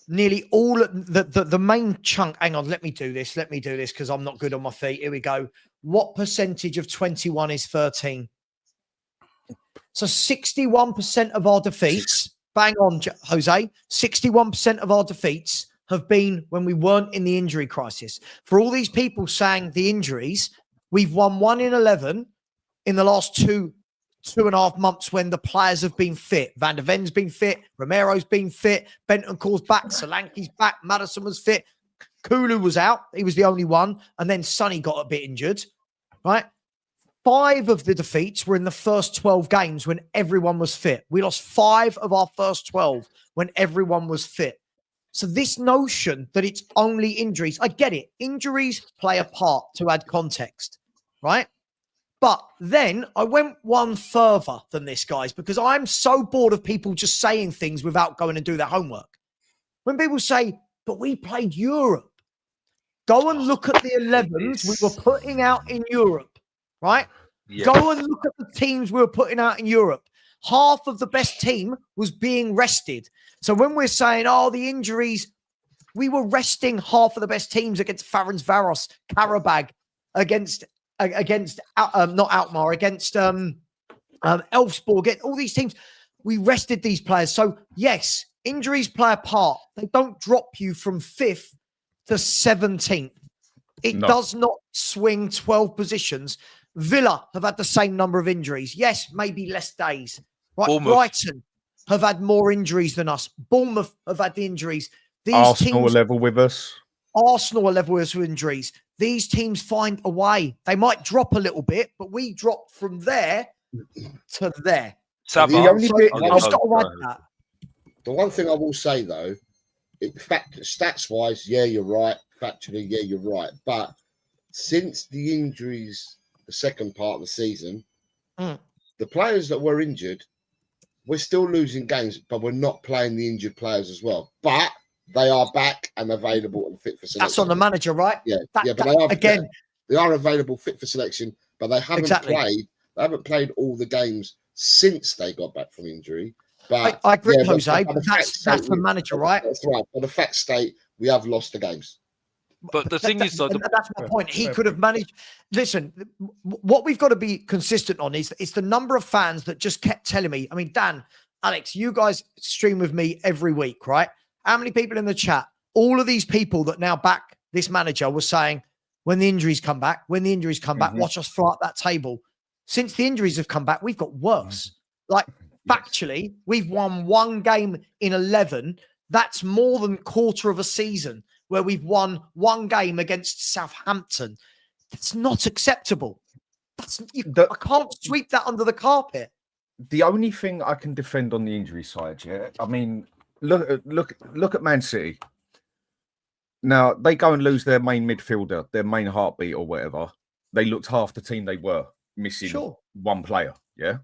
nearly all... The main chunk... Hang on, let me do this because I'm not good on my feet. Here we go. What percentage of 21 is 13? So 61% of our defeats, bang on, Jose, 61% of our defeats have been when we weren't in the injury crisis. For all these people saying the injuries, we've won 1 in 11 in the last two and a half months when the players have been fit. Van der Ven's been fit, Romero's been fit, Bentancur's back, Solanke's back, Maddison was fit, Kulu was out, he was the only one, and then Sonny got a bit injured, right? 5 of the defeats were in the first 12 games when everyone was fit. We lost 5 of our first 12 when everyone was fit. So this notion that it's only injuries, I get it. Injuries play a part to add context, right? But then I went one further than this, guys, because I'm so bored of people just saying things without going and do their homework. When people say, but we played Europe, go and look at the 11s we were putting out in Europe. Right? Yeah. Go and look at the teams we were putting out in Europe. Half of the best team was being rested. So when we're saying, the injuries, we were resting half of the best teams against Ferencváros, Karabag, against not Alkmaar, against Elfsborg, all these teams. We rested these players. So yes, injuries play a part. They don't drop you from 5th to 17th. It does not swing 12 positions. Villa have had the same number of injuries. Yes, maybe less days. Right, Brighton, have had more injuries than us. Bournemouth have had the injuries. These Arsenal teams, are level with us. Arsenal are level with us with injuries. These teams find a way. They might drop a little bit, but we drop from there to there. Savva, The only bit- I've just got to add that. The one thing I will say though, stats wise, yeah, you're right. Factually, yeah, you're right. But since the injuries, the second part of the season, the players that were injured, we're still losing games, but we're not playing the injured players as well. But they are back and available and fit for selection. That's on the manager, right? Yeah, but they are again. They are available, fit for selection, but they haven't played. They haven't played all the games since they got back from injury. But I agree, Jose. But that's the manager, right? That's right. For the fact state, we have lost the games. But the thing is, that's my point. He could have managed. Listen, what we've got to be consistent on is the number of fans that just kept telling me. I mean, Dan, Alex, you guys stream with me every week, right? How many people in the chat? All of these people that now back this manager were saying, when the injuries come back, watch us fly up that table. Since the injuries have come back, we've got worse. Like, factually, we've won one game in 11. That's more than a quarter of a season where we've won one game against Southampton. That's not acceptable. I can't sweep that under the carpet. The only thing I can defend on the injury side, I mean, look at Man City. Now, they go and lose their main midfielder, their main heartbeat or whatever. They looked half the team they were, missing one player, yeah?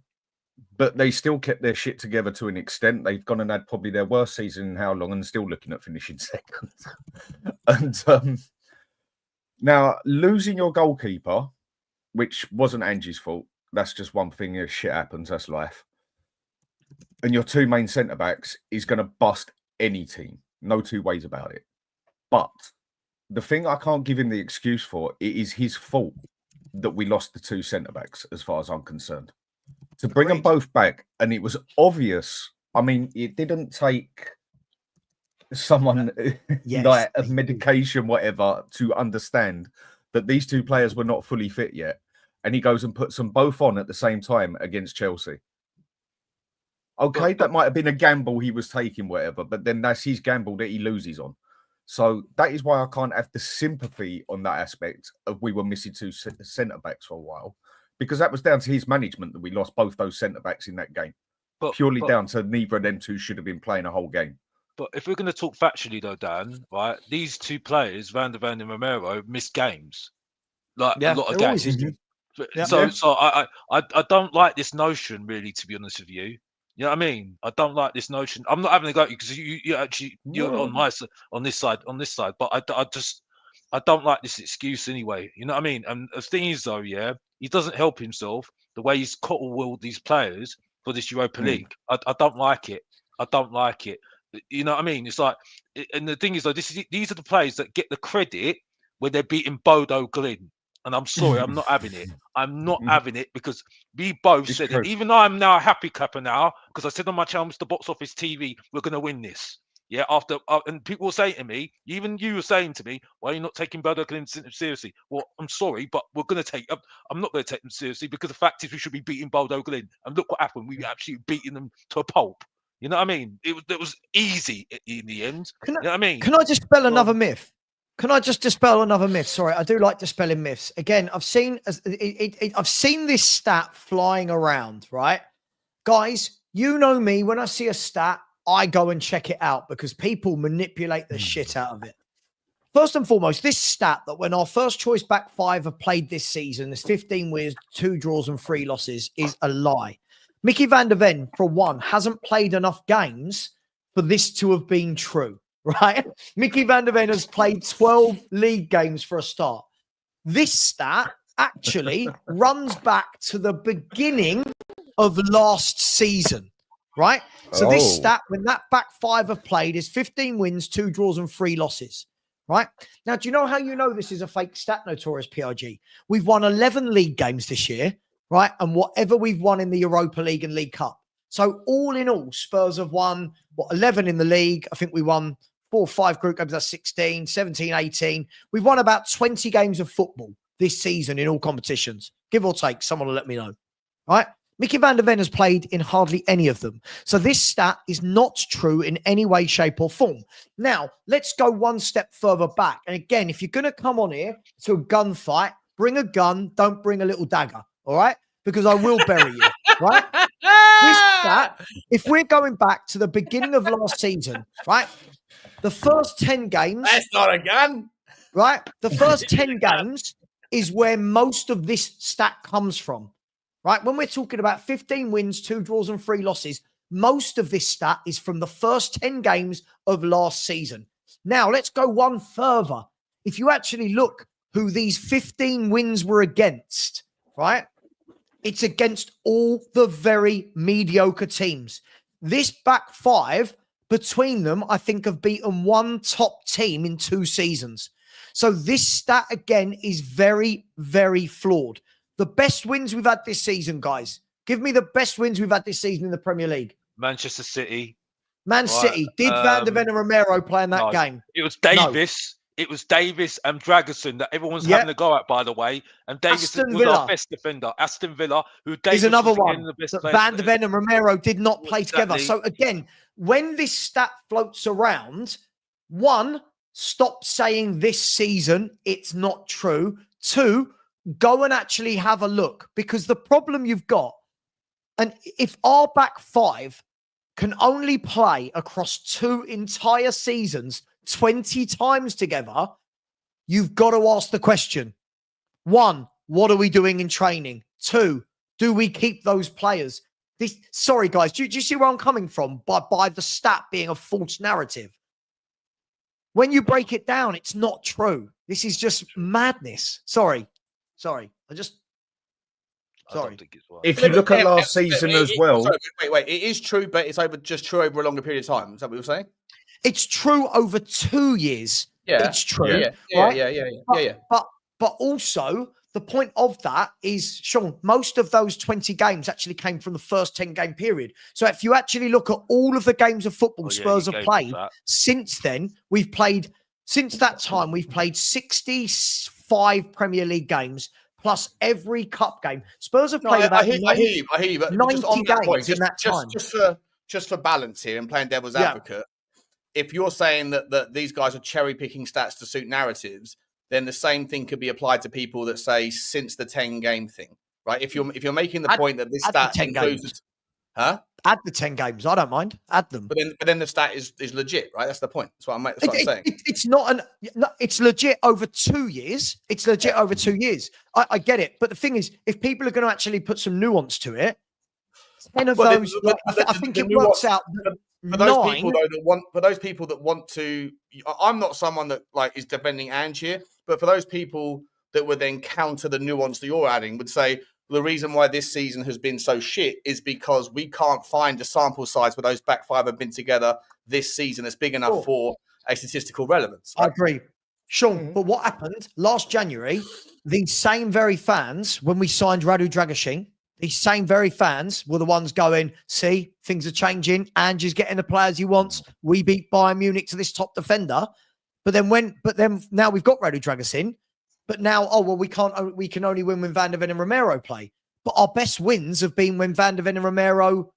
But they still kept their shit together to an extent. They've gone and had probably their worst season in how long and still looking at finishing second. And now, losing your goalkeeper, which wasn't Angie's fault, that's just one thing. If shit happens, that's life. And your two main centre-backs is going to bust any team. No two ways about it. But the thing I can't give him the excuse for, it is his fault that we lost the two centre-backs, as far as I'm concerned. To bring them both back, and it was obvious. I mean, it didn't take someone like a medication, whatever, to understand that these two players were not fully fit yet. And he goes and puts them both on at the same time against Chelsea. Okay, that might have been a gamble he was taking, whatever, but then that's his gamble that he loses on. So that is why I can't have the sympathy on that aspect of we were missing two centre-backs for a while, because that was down to his management that we lost both those centre-backs in that game. Purely down to neither of them two should have been playing a whole game. But if we're going to talk factually, though, Dan, right, these two players, Van der Ven and Romero, missed games. Like, a lot of games. So I don't like this notion, really, to be honest with you. You know what I mean? I don't like this notion. I'm not having a go at you because you're on this side, but I don't like this excuse anyway. You know what I mean? And the thing is, though, he doesn't help himself the way he's coddle-willed these players for this Europa League. I don't like it. I don't like it. You know what I mean? It's like, and the thing is, though, these are the players that get the credit when they're beating Bodo Glimt. And I'm sorry, I'm not having it. I'm not having it because we both said it. Even though I'm now a happy clapper now, because I said on my channel, Mr. Box Office TV, we're going to win this. Yeah, and people will say to me, even you were saying to me, why are you not taking Bodo Glimt seriously? Well, I'm sorry, but we're going to take. I'm not going to take them seriously because the fact is we should be beating Bodo Glimt. And look what happened. We actually beating them to a pulp. You know what I mean? It was easy in the end. You know what I mean? Can I just dispel another myth? Can I just dispel another myth? Sorry, I do like dispelling myths. Again, I've seen this stat flying around, right? Guys, you know me. When I see a stat, I go and check it out because people manipulate the shit out of it. First and foremost, this stat that when our first choice back five have played this season, there's 15 wins, 2 draws and 3 losses is a lie. Mickey van der Ven, for one, hasn't played enough games for this to have been true. Right? Mickey van der Ven has played 12 league games for a start. This stat actually runs back to the beginning of last season, right? So this stat, when that back five have played, is 15 wins, 2 draws and 3 losses, right? Now, do you know how you know this is a fake stat, Notorious PRG? We've won 11 league games this year, right? And whatever we've won in the Europa League and League Cup. So all in all, Spurs have won, 11 in the league. I think we won 4 or 5 group games, that's 16, 17, 18. We've won about 20 games of football this season in all competitions. Give or take, someone will let me know. Right? Mickey van der Ven has played in hardly any of them. So this stat is not true in any way, shape or form. Now, let's go one step further back. And again, if you're going to come on here to a gunfight, bring a gun, don't bring a little dagger, all right? Because I will bury you, right? This stat, if we're going back to the beginning of last season, right? The first 10 games. That's not a gun. Right? The first 10 games is where most of this stat comes from. Right? When we're talking about 15 wins, 2 draws, and 3 losses, most of this stat is from the first 10 games of last season. Now, let's go one further. If you actually look who these 15 wins were against, right? It's against all the very mediocre teams. This back 5, between them, I think have beaten one top team in 2 seasons. So this stat, again, is very, very flawed. The best wins we've had this season, guys. Give me the best wins we've had this season in the Premier League. Manchester City. City. Did Van der Ven and Romero play in that game? It was Davis. No. It was Davis and Dragerson that everyone's having a go at, by the way. And Davis was our best defender. Aston Villa, who Davis is another one. That Van der Ven and Romero did not play together. So again, when this stat floats around, 1, stop saying this season it's not true. 2, go and actually have a look, because the problem you've got, and if our back 5 can only play across 2 entire seasons 20 times together, you've got to ask the question. 1, what are we doing in training? 2, do we keep those players? Sorry, guys, do you see where I'm coming from by the stat being a false narrative? When you break it down, it's not true. This is just madness. Sorry. Sorry. If you look at last season as well. Sorry, wait. It is true, but it's just true over a longer period of time. Is that what you're saying? It's true over 2 years. Yeah. It's true. Yeah. But also, the point of that is, Sean, most of those 20 games actually came from the first 10-game period. So if you actually look at all of the games of football Spurs have played since then, since that time, we've played 65 Premier League games plus every cup game. Spurs have played about I hear you, but 90 just on that point, games in that time. Just for balance here and playing devil's advocate, if you're saying that these guys are cherry picking stats to suit narratives, then the same thing could be applied to people that say since the 10-game thing, right? If you're making the point that this stat includes, add the 10 games. I don't mind. Add them. But then the stat is legit, right? That's the point. That's what I'm saying. It's legit over 2 years. It's legit over 2 years. I get it. But the thing is, if people are going to actually put some nuance to it, 10 of those, I think it works out. For those people that want to, I'm not someone that is defending Ange here, but for those people that would then counter the nuance that you're adding, would say the reason why this season has been so shit is because we can't find a sample size where those back 5 have been together this season that's big enough for a statistical relevance. Right? I agree. Sean, but what happened last January, these same very fans, when we signed Radu Dragusin, these same very fans were the ones going, see, things are changing. Ange is getting the players he wants. We beat Bayern Munich to this top defender. But then now we've got Radu Dragusin. But now, we can only win when Van der Ven and Romero play. But our best wins have been when Van der Ven and Romero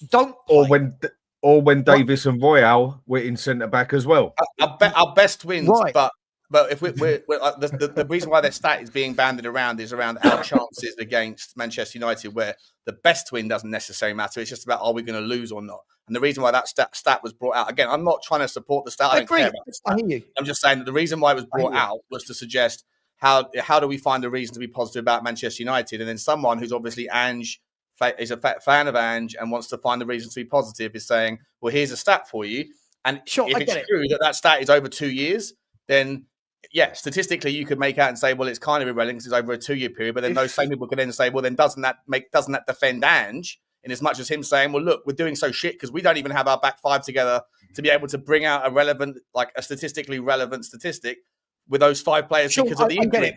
don't play. Or when Davis and Royale were in centre back as well. Our best wins, right. But if we're the reason why their stat is being banded around is around our chances against Manchester United, where the best win doesn't necessarily matter. It's just about, are we going to lose or not? And the reason why that stat was brought out, again, I'm not trying to support the stat. I don't care about the stat. I hear you. I'm just saying that the reason why it was brought out was to suggest how do we find a reason to be positive about Manchester United? And then someone who's obviously is a fan of Ange and wants to find the reason to be positive is saying, well, here's a stat for you. And if it's true that stat is over 2 years, then statistically you could make out and say, well, it's kind of irrelevant because it's over a 2-year period. But then those same people could then say, well, then doesn't that defend Ange? In as much as him saying, well, look, we're doing so shit because we don't even have our back 5 together to be able to bring out a statistically relevant statistic with those 5 players because of the injury.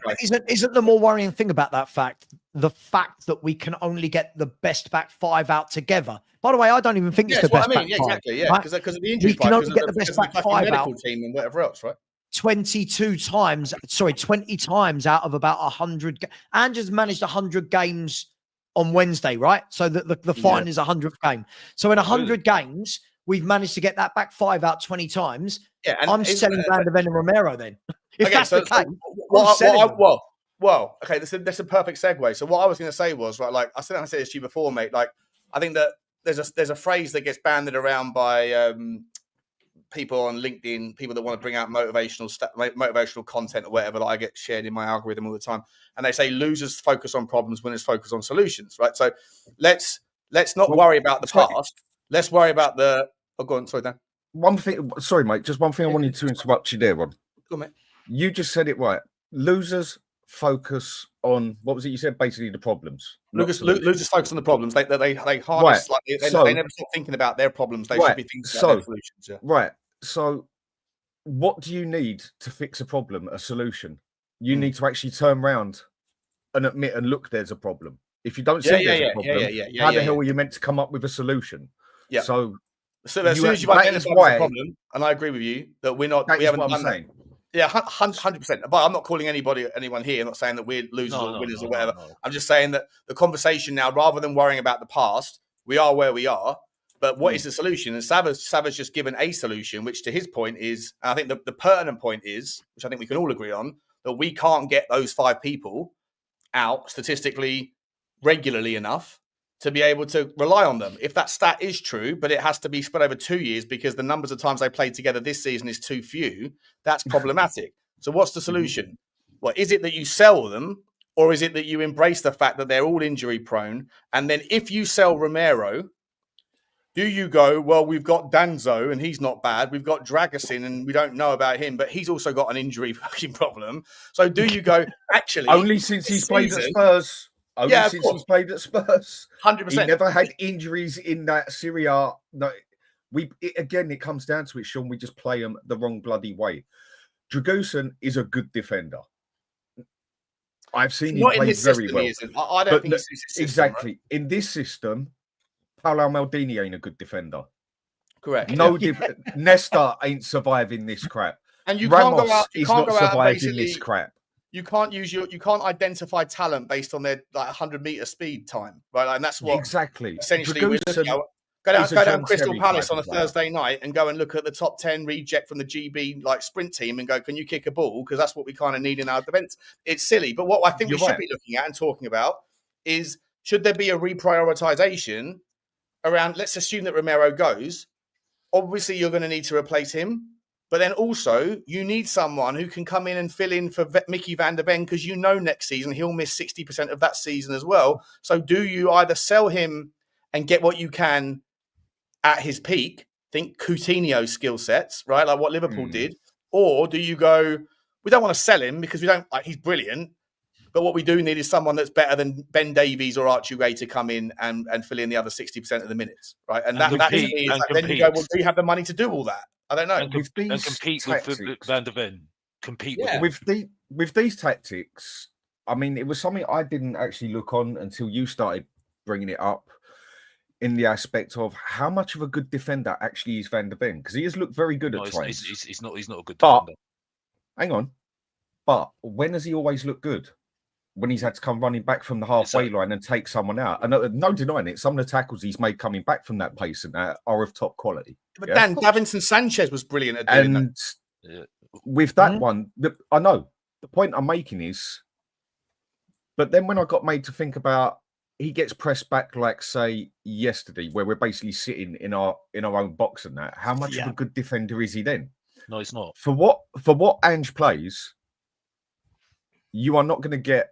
Isn't the more worrying thing about that fact the fact that we can only get the best back 5 out together? By the way, I don't even think it's the best back 5. Exactly, because of the injury. We can only get the best back 5 out. Team and whatever else, right? 20 times out of about 100. Ange has managed 100 games on Wednesday, right? So the fine is 100th game. So in 100 games, we've managed to get that back 5 out 20 times. Yeah, and I'm selling Van de Ven and Romero then. If okay, that's the case, okay, that's a perfect segue. So what I was going to say was, right, like I said this to you before, mate. Like I think that there's a phrase that gets banded around by people on LinkedIn, people that want to bring out motivational content or whatever that I get shared in my algorithm all the time, and they say losers focus on problems, winners focus on solutions, right? So let's not worry about the past. Let's worry about the. Oh, go on, sorry, Dan. One thing, sorry, mate. Just one thing I wanted to interrupt you there, Ron. Go on, mate. You just said it right. Losers focus on, what was it you said? Basically, the problems. Losers focus on the problems. They harness, like they never stop thinking about their problems. They should be thinking about their solutions. Yeah. Right. So, what do you need to fix a problem? A solution. You need to actually turn around and admit and look, there's a problem. If you don't see there's a problem, how the hell are you meant to come up with a solution? Yeah. So as soon as you've identified the problem, and I agree with you that we haven't done that. Yeah, 100%. But I'm not calling anyone here. I'm not saying that we're losers or winners or whatever. No. I'm just saying that the conversation now, rather than worrying about the past, we are where we are. But what is the solution? And Savva's just given a solution, which to his point is, and I think the pertinent point is, which I think we can all agree on, that we can't get those 5 people out statistically regularly enough to be able to rely on them. If that stat is true, but it has to be spread over 2 years because the numbers of times they played together this season is too few, that's problematic. So what's the solution? Well, is it that you sell them, or is it that you embrace the fact that they're all injury prone? And then if you sell Romero, do you go, well, we've got Danzo and he's not bad. We've got Dragusin and we don't know about him, but he's also got an injury fucking problem. So do you go, actually... Only since he's played at Spurs... since he's played at Spurs, 100%. He never had injuries in that Serie A. No, it comes down to it, Sean. We just play them the wrong bloody way. Dragusin is a good defender. I've seen him play very well. I don't think he's exactly right? In this system. Paolo Maldini ain't a good defender. Correct. No, Nesta ain't surviving this crap. And you Ramos can't go out. You can't not go out surviving this crap. You can't you can't identify talent based on their 100-meter speed time, right? And that's what exactly essentially we're looking at. Go down Crystal Palace on a Thursday night and go and look at the top 10 reject from the GB sprint team and go, can you kick a ball? Because that's what we kind of need in our defense. It's silly, but what I think we should be looking at and talking about is, should there be a reprioritization around, let's assume that Romero goes. Obviously, you're going to need to replace him. But then also, you need someone who can come in and fill in for Mickey van der Ven, because next season he'll miss 60% of that season as well. So do you either sell him and get what you can at his peak, think Coutinho skill sets, right? Like what Liverpool did. Or do you go, we don't want to sell him because we don't, he's brilliant. But what we do need is someone that's better than Ben Davies or Archie Gray to come in and fill in the other 60% of the minutes, right? And that to me is then you go, well, do you have the money to do all that? I don't know. And compete with Van der Ven. Compete with these tactics. I mean, it was something I didn't actually look on until you started bringing it up, in the aspect of how much of a good defender actually is Van der Ven, because he has looked very good at times. He's not a good defender. Hang on. But when has he always looked good? When he's had to come running back from the halfway line and take someone out. And no denying it, some of the tackles he's made coming back from that pace and that are of top quality. But Dan, Davinson Sanchez was brilliant at doing that. And with that one, I know. The point I'm making is, but then when I got made to think about, he gets pressed back like, say, yesterday, where we're basically sitting in our own box and that. How much of a good defender is he then? No, he's not. For what Ange plays, you are not going to get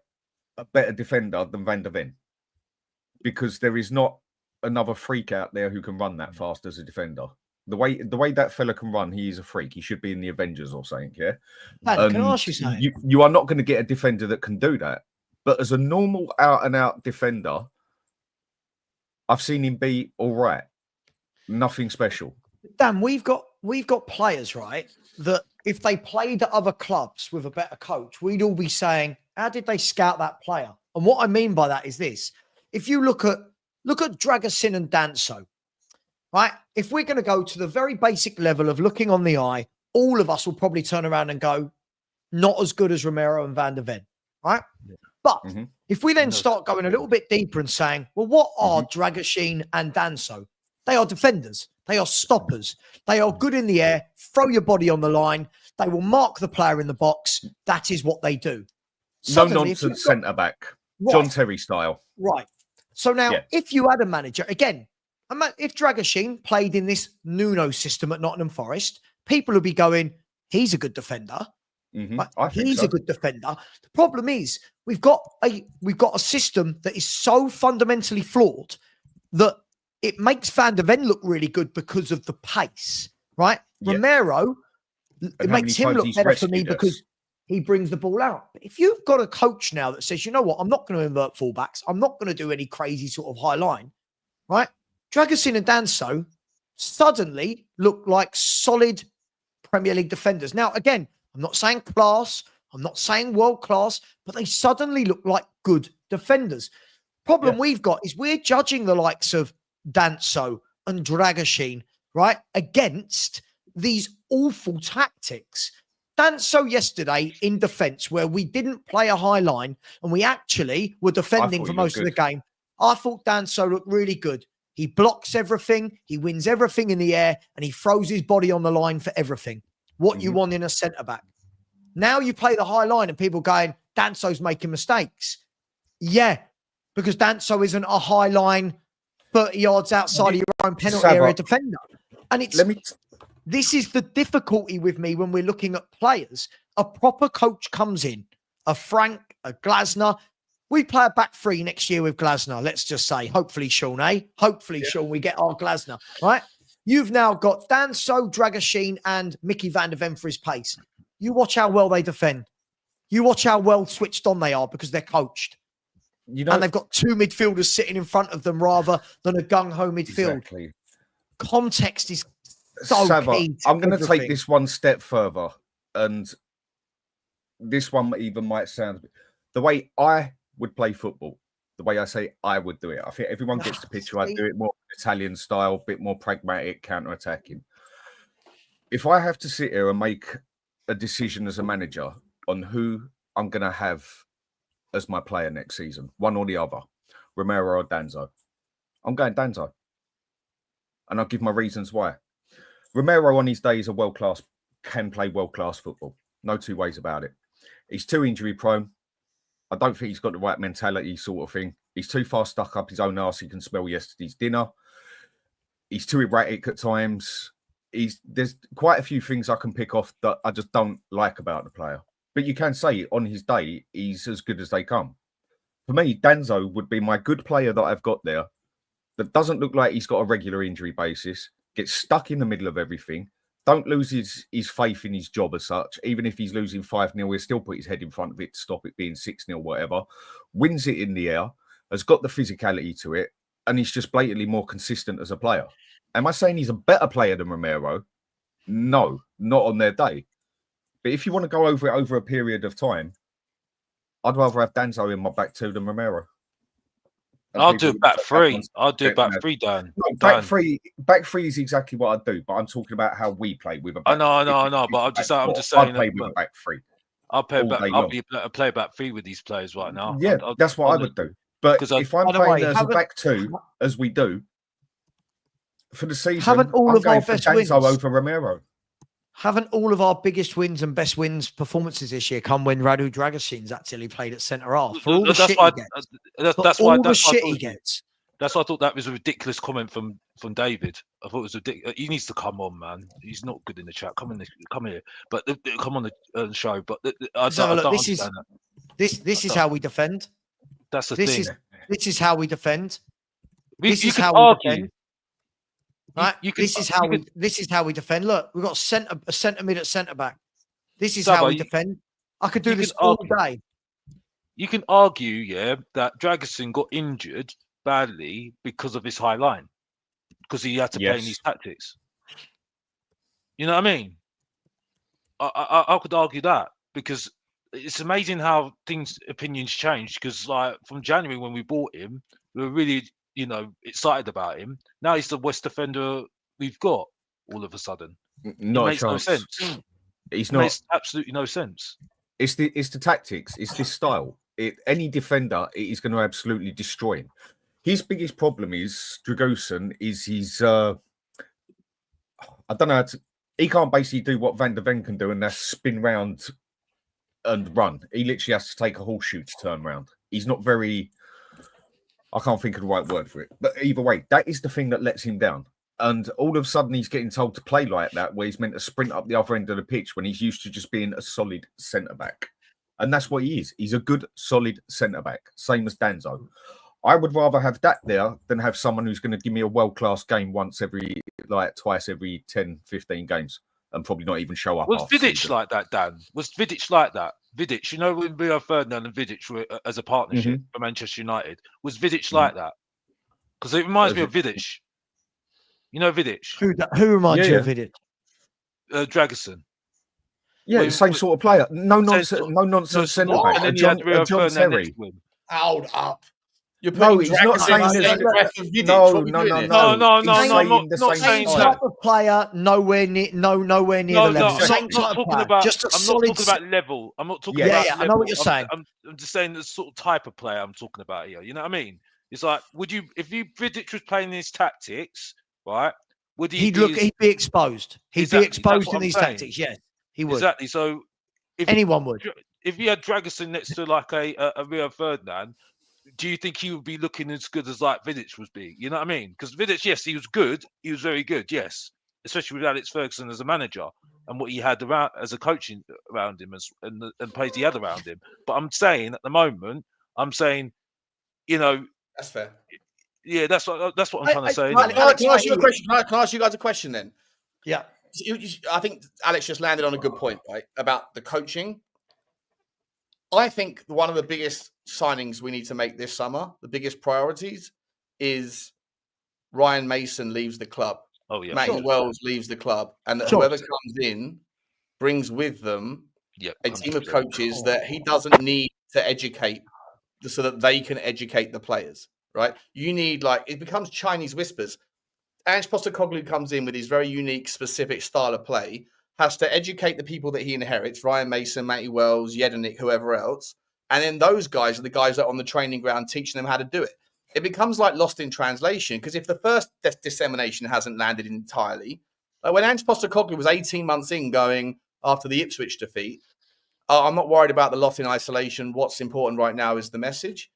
a better defender than Van der Ven, because there is not another freak out there who can run that fast as a defender. The way that fella can run, he is a freak. He should be in the Avengers or something. Yeah. Man, can I ask you something? You are not going to get a defender that can do that. But as a normal out and out defender, I've seen him be all right. Nothing special. Dan, we've got players, right, that if they played at other clubs with a better coach, we'd all be saying, how did they scout that player? And what I mean by that is this. If you look at Dragusin and Danso, right? If we're going to go to the very basic level of looking on the eye, all of us will probably turn around and go, not as good as Romero and Van der Ven, right? Yeah. But Mhm. if we then No. start going a little bit deeper and saying, well, what are Dragoshin and Danso? They are defenders. They are stoppers. They are good in the air. Throw your body on the line. They will mark the player in the box. That is what they do. No Suddenly, if you've nonsense got- centre back, Right. John Terry style. Right. So now, Yeah. if you had a manager, again, if Dragoshin played in this Nuno system at Nottingham Forest, people would be going, he's a good defender. I think He's so. a good defender. The problem is we've got a system that is so fundamentally flawed that it makes Van der Ven look really good because of the pace, right? Yeah. Romero, it how makes many him times look he's better for me rescued us. because he brings the ball out. But if you've got a coach now that says, you know what, I'm not going to invert fullbacks, I'm not going to do any crazy sort of high line, right? Dragosin and Danso suddenly look like solid Premier League defenders. Now, again, I'm not saying class, I'm not saying world class, but they suddenly look like good defenders. Problem we've got is we're judging the likes of Danso and Dragoshin, right, against these awful tactics. Danso yesterday in defence, where we didn't play a high line and we actually were defending thought for he most looked of the game. I thought Danso looked really good. He blocks everything, he wins everything in the air, and he throws his body on the line for everything. What you want in a centre-back. Now you play the high line and people going, Danso's making mistakes. Yeah, because Danso isn't a high line 30 yards outside of your own penalty Savva, area defender. And it's Let me. this is the difficulty with me when we're looking at players. A proper coach comes in, a Frank, a Glasner. We play a back three next year with Glasner, let's just say. Hopefully, Sean, eh? Hopefully, Sean, we get our Glasner, right? You've now got Danso, Dragoshin, and Mickey van der Ven for his pace. You watch how well they defend. You watch how well switched on they are because they're coached. You know, And they've got two midfielders sitting in front of them rather than a gung-ho midfield. exactly. Context is so Savva, key to I'm going to everything. take this one step further, and this one even might sound the way I would play football. The way I say I would do it. I think everyone gets the picture. I'd do it more Italian style, a bit more pragmatic, counter-attacking. If I have to sit here and make a decision as a manager on who I'm going to have as my player next season, one or the other, Romero or Danso, I'm going Danso. And I'll give my reasons why. Romero on his day is a world-class, can play world-class football. No two ways about it. He's too injury prone. I don't think he's got the right mentality sort of thing. He's too far stuck up his own arse. He can smell yesterday's dinner. He's too erratic at times. There's quite a few things I can pick off that I just don't like about the player. But you can say on his day, he's as good as they come. For me, Danso would be my good player that I've got there that doesn't look like he's got a regular injury basis, gets stuck in the middle of everything, don't lose his faith in his job as such. Even if he's losing 5-0, he'll still put his head in front of it to stop it being 6-0, whatever. Wins it in the air, has got the physicality to it, and he's just blatantly more consistent as a player. Am I saying he's a better player than Romero? No, not on their day. But if you want to go over it over a period of time, I'd rather have Danso in my back two than Romero. And I'll people do back would- three. I'll do Yeah, back no. three, Dan. No, Dan. back three is exactly what I'd do, but I'm talking about how we play with a back I know, three. but I'm just I'd saying. play with a back three. I'll play all back. day I'll long. be a play back three with these players right now. Yeah, that's what I would do. But 'cause if I'm By the playing way, as a back two, as we do, for the season, Haven't all I'm of our going for best Danso wins- over Romero. Haven't all of our biggest wins and best wins performances this year come when Radu Dragoshin's actually played at centre half? For all the shit he gets. That's For why. all the That's why I shit thought he it was- gets. That's why I thought that was a ridiculous comment from David. I thought it was ridiculous. He needs to come on, man. He's not good in the chat. Come here. But come on the show. But I Let's have a don't look. This is understand that. this is how we defend. That's the This thing. is how we defend. This You is can how we argue. defend. Right? You can- This is how you can- this is how we defend. Look, we've got a centre mid at centre back. This is Savva, how we you- defend. I could do you this can all argue. day. You can argue, yeah, that Dragosin got injured badly because of his high line, because he had to play in Yes. these tactics. You know what I mean? I could argue that, because it's amazing how opinions change. Because like from January when we bought him, we were really excited about him. Now he's the worst defender we've got. All of a sudden, Not it a makes no chance. sense. He's It not. makes absolutely no sense. It's the tactics. It's this style. any defender, it is going to absolutely destroy him. His biggest problem is Dragusin is he's I don't know how to, he can't basically do what Van der Ven can do, and that's spin round and run. He literally has to take a horseshoe to turn round. He's not very, I can't think of the right word for it. But either way, that is the thing that lets him down. And all of a sudden he's getting told to play like that, where he's meant to sprint up the other end of the pitch when he's used to just being a solid centre-back. And that's what he is. He's a good, solid centre-back, same as Danzo. I would rather have that there than have someone who's going to give me a world-class game twice every 10, 15 games and probably not even show up. Was Vidic like that, Dan? Was Vidic like that? Vidic, you know, when Rio Ferdinand and Vidic were as a partnership for Manchester United, was Vidic like that? Because it reminds me of Vidic. You know Vidic? Who reminds you of Vidic? Dragusin. Yeah, the same sort of player. No nonsense centre back. And then you had Rio Ferdinand next to him. Hold up. You're no, he's not saying this. No, I'm not saying that. Type of player, nowhere near the level. I'm not talking about just a solid. I'm not talking about level. I'm not talking about level. I know what you're saying. I'm just saying the sort of type of player I'm talking about here. You know what I mean? It's like, if Vidic was playing these tactics, right? Would he? He'd be exposed. He'd be exposed in these tactics. Yes, he would. Exactly. So, if anyone would, if you had Dragusin next to like a Rio Ferdinand, do you think he would be looking as good as like Vidic was being? You know what I mean? Because Vidic, yes, he was good. He was very good. Yes, especially with Alex Ferguson as a manager and what he had around as a coaching around him and plays he had around him. But I'm saying at the moment, you know, that's fair. Yeah, that's what I'm trying to say. Can I ask you a question? Can I ask you guys a question then? Yeah. I think Alex just landed on a good point, right? About the coaching. I think one of the biggest signings we need to make this summer, the biggest priorities, is Ryan Mason leaves the club. Oh, yeah. Matty Wells leaves the club. And whoever comes in brings with them a team of coaches that he doesn't need to educate so that they can educate the players, right? You need, it becomes Chinese whispers. Angepostecoglou comes in with his very unique, specific style of play, has to educate the people that he inherits, Ryan Mason, Matty Wells, Jedenik, whoever else. And then those guys are the guys that are on the training ground teaching them how to do it. It becomes like lost in translation, because if the first dissemination hasn't landed entirely, when Angepostecoglou was 18 months in going after the Ipswich defeat, I'm not worried about the lot in isolation. What's important right now is the message.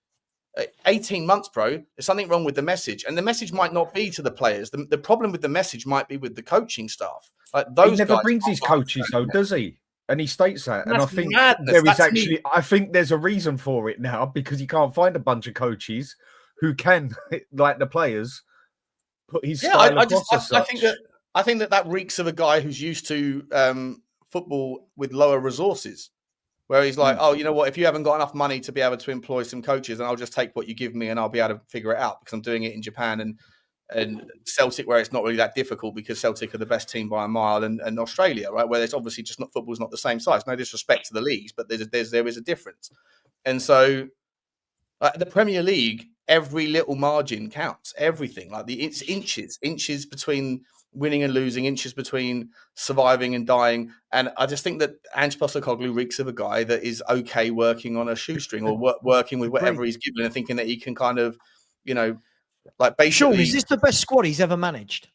18 months, bro, there's something wrong with the message. And the message might not be to the players. The problem with the message might be with the coaching staff. He never brings his coaches, though, does he? And he states that. And I think I think there's a reason for it now, because he can't find a bunch of coaches who can, like the players, put his style across. I think that reeks of a guy who's used to football with lower resources. Where he's like, oh, you know what? If you haven't got enough money to be able to employ some coaches, then I'll just take what you give me and I'll be able to figure it out, because I'm doing it in Japan and Celtic, where it's not really that difficult because Celtic are the best team by a mile, and Australia, right, where there's obviously just football's not the same size. No disrespect to the leagues, but there is a difference. And so the Premier League, every little margin counts. Everything, it's inches between winning and losing, inches between surviving and dying. And I just think that Angepostecoglou reeks of a guy that is okay working on a shoestring or working with whatever he's given and thinking that he can kind of, basically... Sean, is this the best squad he's ever managed?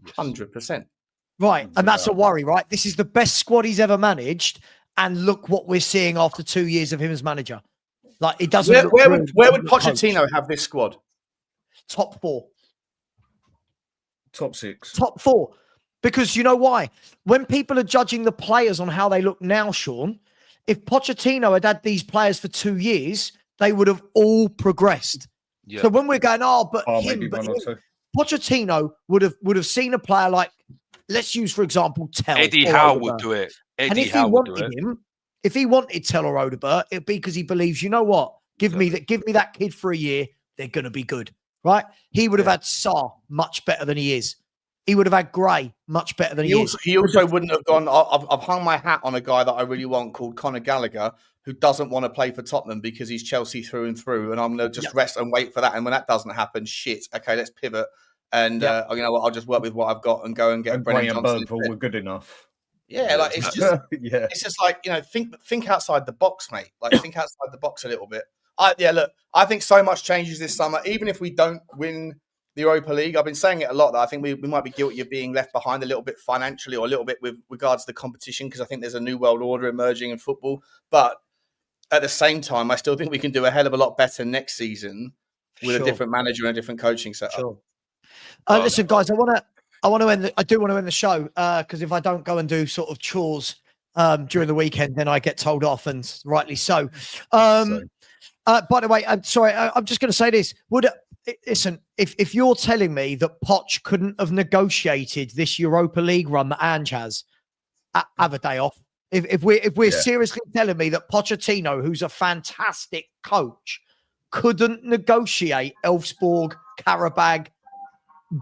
100%. Right, and that's a worry, right? This is the best squad he's ever managed, and look what we're seeing after 2 years of him as manager. It doesn't... Where would Pochettino have this squad? Top 4. Top 6. Top 4. Because you know why? When people are judging the players on how they look now, Sean, if Pochettino had these players for 2 years, they would have all progressed. Yeah. So when we're going, Pochettino would have seen a player like, let's use, for example, Tell. Eddie Howe would do it. And if he wanted Tell or Odegaard, it'd be because he believes, you know what? Give me that kid for a year. They're going to be good. Right? He would have had Sarr much better than he is. He would have had Gray much better than he is. He also wouldn't have gone. I've hung my hat on a guy that I really want called Conor Gallagher, who doesn't want to play for Tottenham because he's Chelsea through and through. And I'm going to just rest and wait for that. And when that doesn't happen, shit. Okay, let's pivot. And you know what? I'll just work with what I've got and go and get Brennan Johnson. Were good enough. Yeah, like it's just yeah. it's just like, think outside the box, mate. Like think outside the box a little bit. Look, I think so much changes this summer. Even if we don't win the Europa League, I've been saying it a lot that I think we might be guilty of being left behind a little bit financially or a little bit with regards to the competition, because I think there's a new world order emerging in football. But at the same time, I still think we can do a hell of a lot better next season with a different manager and a different coaching setup. Sure. Listen, guys, I do want to end the show because if I don't go and do sort of chores during the weekend, then I get told off, and rightly so. By the way, I'm sorry. I'm just going to say this. Listen, if you're telling me that Poch couldn't have negotiated this Europa League run that Ange has, have a day off. If we're seriously telling me that Pochettino, who's a fantastic coach, couldn't negotiate Elfsborg, Karabag,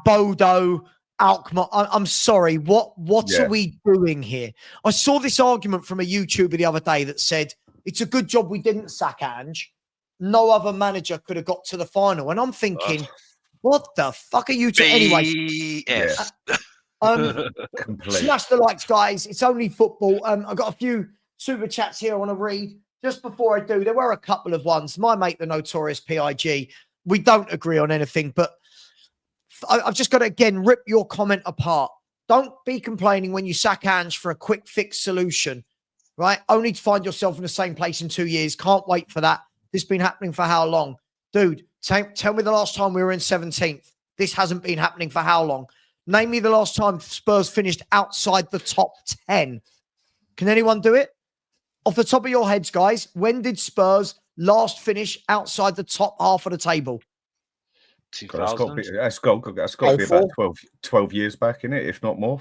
Bodo, Alkmaar, I'm sorry. What are we doing here? I saw this argument from a YouTuber the other day that said it's a good job we didn't sack Ange. No other manager could have got to the final. And I'm thinking, what the fuck are you anyway? Yes. Smash the likes, guys. It's only football. I've got a few super chats here I want to read. Just before I do, there were a couple of ones. My mate, the notorious PIG, we don't agree on anything, but I've just got to, again, rip your comment apart. Don't be complaining when you sack Ange for a quick fix solution, right? Only to find yourself in the same place in 2 years. Can't wait for that. This has been happening for how long? Dude, tell me the last time we were in 17th. This hasn't been happening for how long? Name me the last time Spurs finished outside the top 10. Can anyone do it? Off the top of your heads, guys, when did Spurs last finish outside the top half of the table? 2000. That's got to be about 12 years back, innit? If not more.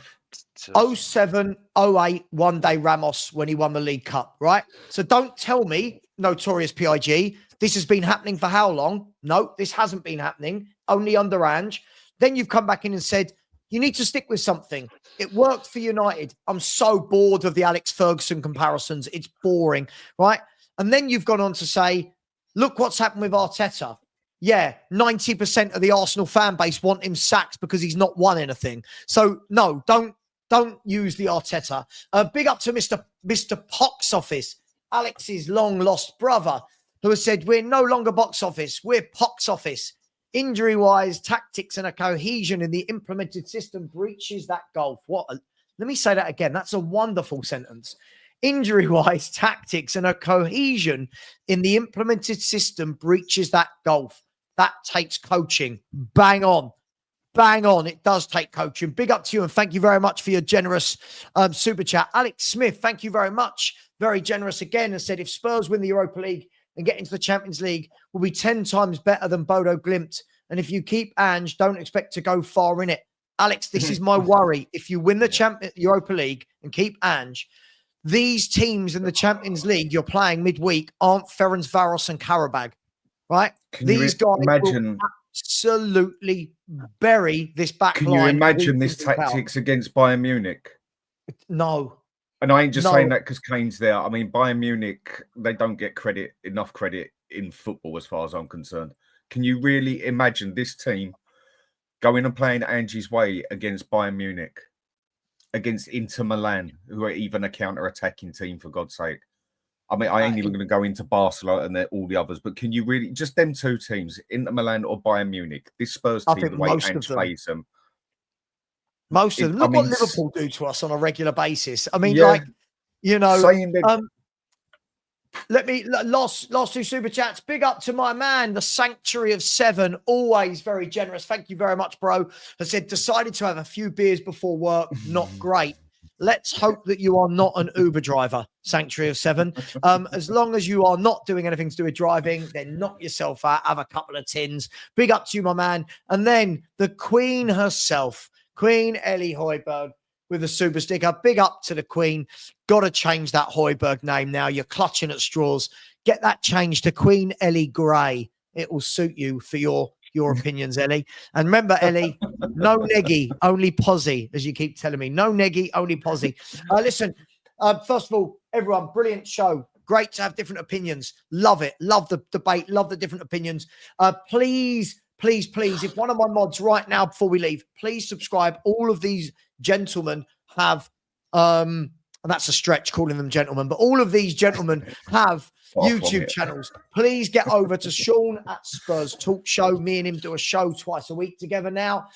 07, 08, one day Ramos when he won the League Cup, right? So don't tell me, notorious PIG, this has been happening for how long? No, this hasn't been happening, only under Ange. Then you've come back in and said, you need to stick with something. It worked for United. I'm so bored of the Alex Ferguson comparisons. It's boring, right? And then you've gone on to say, look what's happened with Arteta. Yeah, 90% of the Arsenal fan base want him sacked because he's not won anything. So no, don't use the Arteta. Big up to Mr. Pox Office, Alex's long lost brother, who has said we're no longer box office, we're Pox Office. Injury-wise, tactics and a cohesion in the implemented system breaches that goal. Let me say that again. That's a wonderful sentence. Injury-wise, tactics and a cohesion in the implemented system breaches that gulf. That takes coaching. Bang on. Bang on. It does take coaching. Big up to you, and thank you very much for your generous super chat. Alex Smith, thank you very much. Very generous again, and said if Spurs win the Europa League and get into the Champions League, will be 10 times better than Bodo Glimt. And if you keep Ange, don't expect to go far in it. Alex, this is my worry. If you win the Europa League and keep Ange, these teams in the Champions League you're playing midweek aren't Ferencvaros and Karabag, right? These guys will absolutely bury this back line. Can you imagine this tactics against Bayern Munich? No. And I ain't just saying that because Kane's there. I mean, Bayern Munich, they don't get enough credit in football as far as I'm concerned. Can you really imagine this team going and playing Ange's way against Bayern Munich, against Inter Milan, who are even a counter-attacking team, for God's sake? I mean, I ain't even going to go into Barcelona and all the others, but can you really, just them two teams, Inter Milan or Bayern Munich, this Spurs team, the way Ange plays them? Most of them. Look what Liverpool do to us on a regular basis. I mean, last two super chats. Big up to my man, the Sanctuary of Seven, always very generous. Thank you very much, bro. I said, decided to have a few beers before work. Not great. Let's hope that you are not an Uber driver, Sanctuary of Seven. As long as you are not doing anything to do with driving, then knock yourself out, have a couple of tins. Big up to you, my man. And then the Queen herself, Queen Ellie Hoiberg, with a super sticker. Big up to the Queen. Got to change that Hoiberg name now. You're clutching at straws. Get that changed to Queen Ellie Gray. It will suit you for your opinions, Ellie. And remember, Ellie, no neggy, only posy, as you keep telling me. No neggy, only posy. Listen, first of all, everyone, brilliant show. Great to have different opinions. Love it. Love the debate. Love the different opinions. Please, if one of my mods right now before we leave, please subscribe. All of these gentlemen have And that's a stretch calling them gentlemen, but all of these gentlemen have YouTube channels. Please get over to Sean at Spurs Talk Show. Me and him do a show twice a week together now.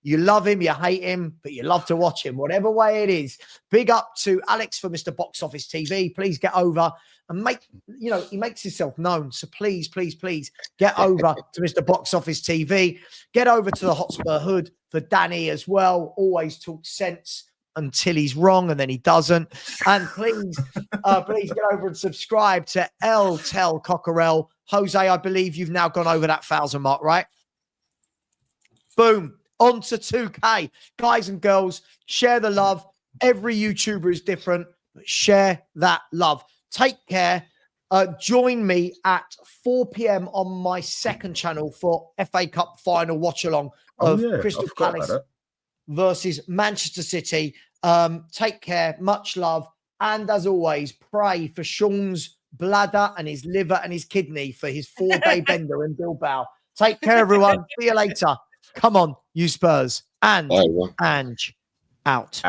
You love him, you hate him, but you love to watch him, whatever way it is. Big up to Alex for Mr. Box Office TV. Please get over and he makes himself known. So please, please, please get over to Mr. Box Office TV. Get over to the Hotspur Hood for Danny as well. Always talks sense until he's wrong and then he doesn't. And please, please get over and subscribe to El Tel Cockerel. Jose, I believe you've now gone over that 1,000 mark, right? Boom. On to 2K. Guys and girls, share the love. Every YouTuber is different, but share that love. Take care. Join me at 4 p.m. on my second channel for FA Cup final watch-along of Crystal Palace versus Manchester City. Take care. Much love. And as always, pray for Sean's bladder and his liver and his kidney for his 4-day bender in Bilbao. Take care, everyone. See you later. Come on, you Spurs. And Ange out.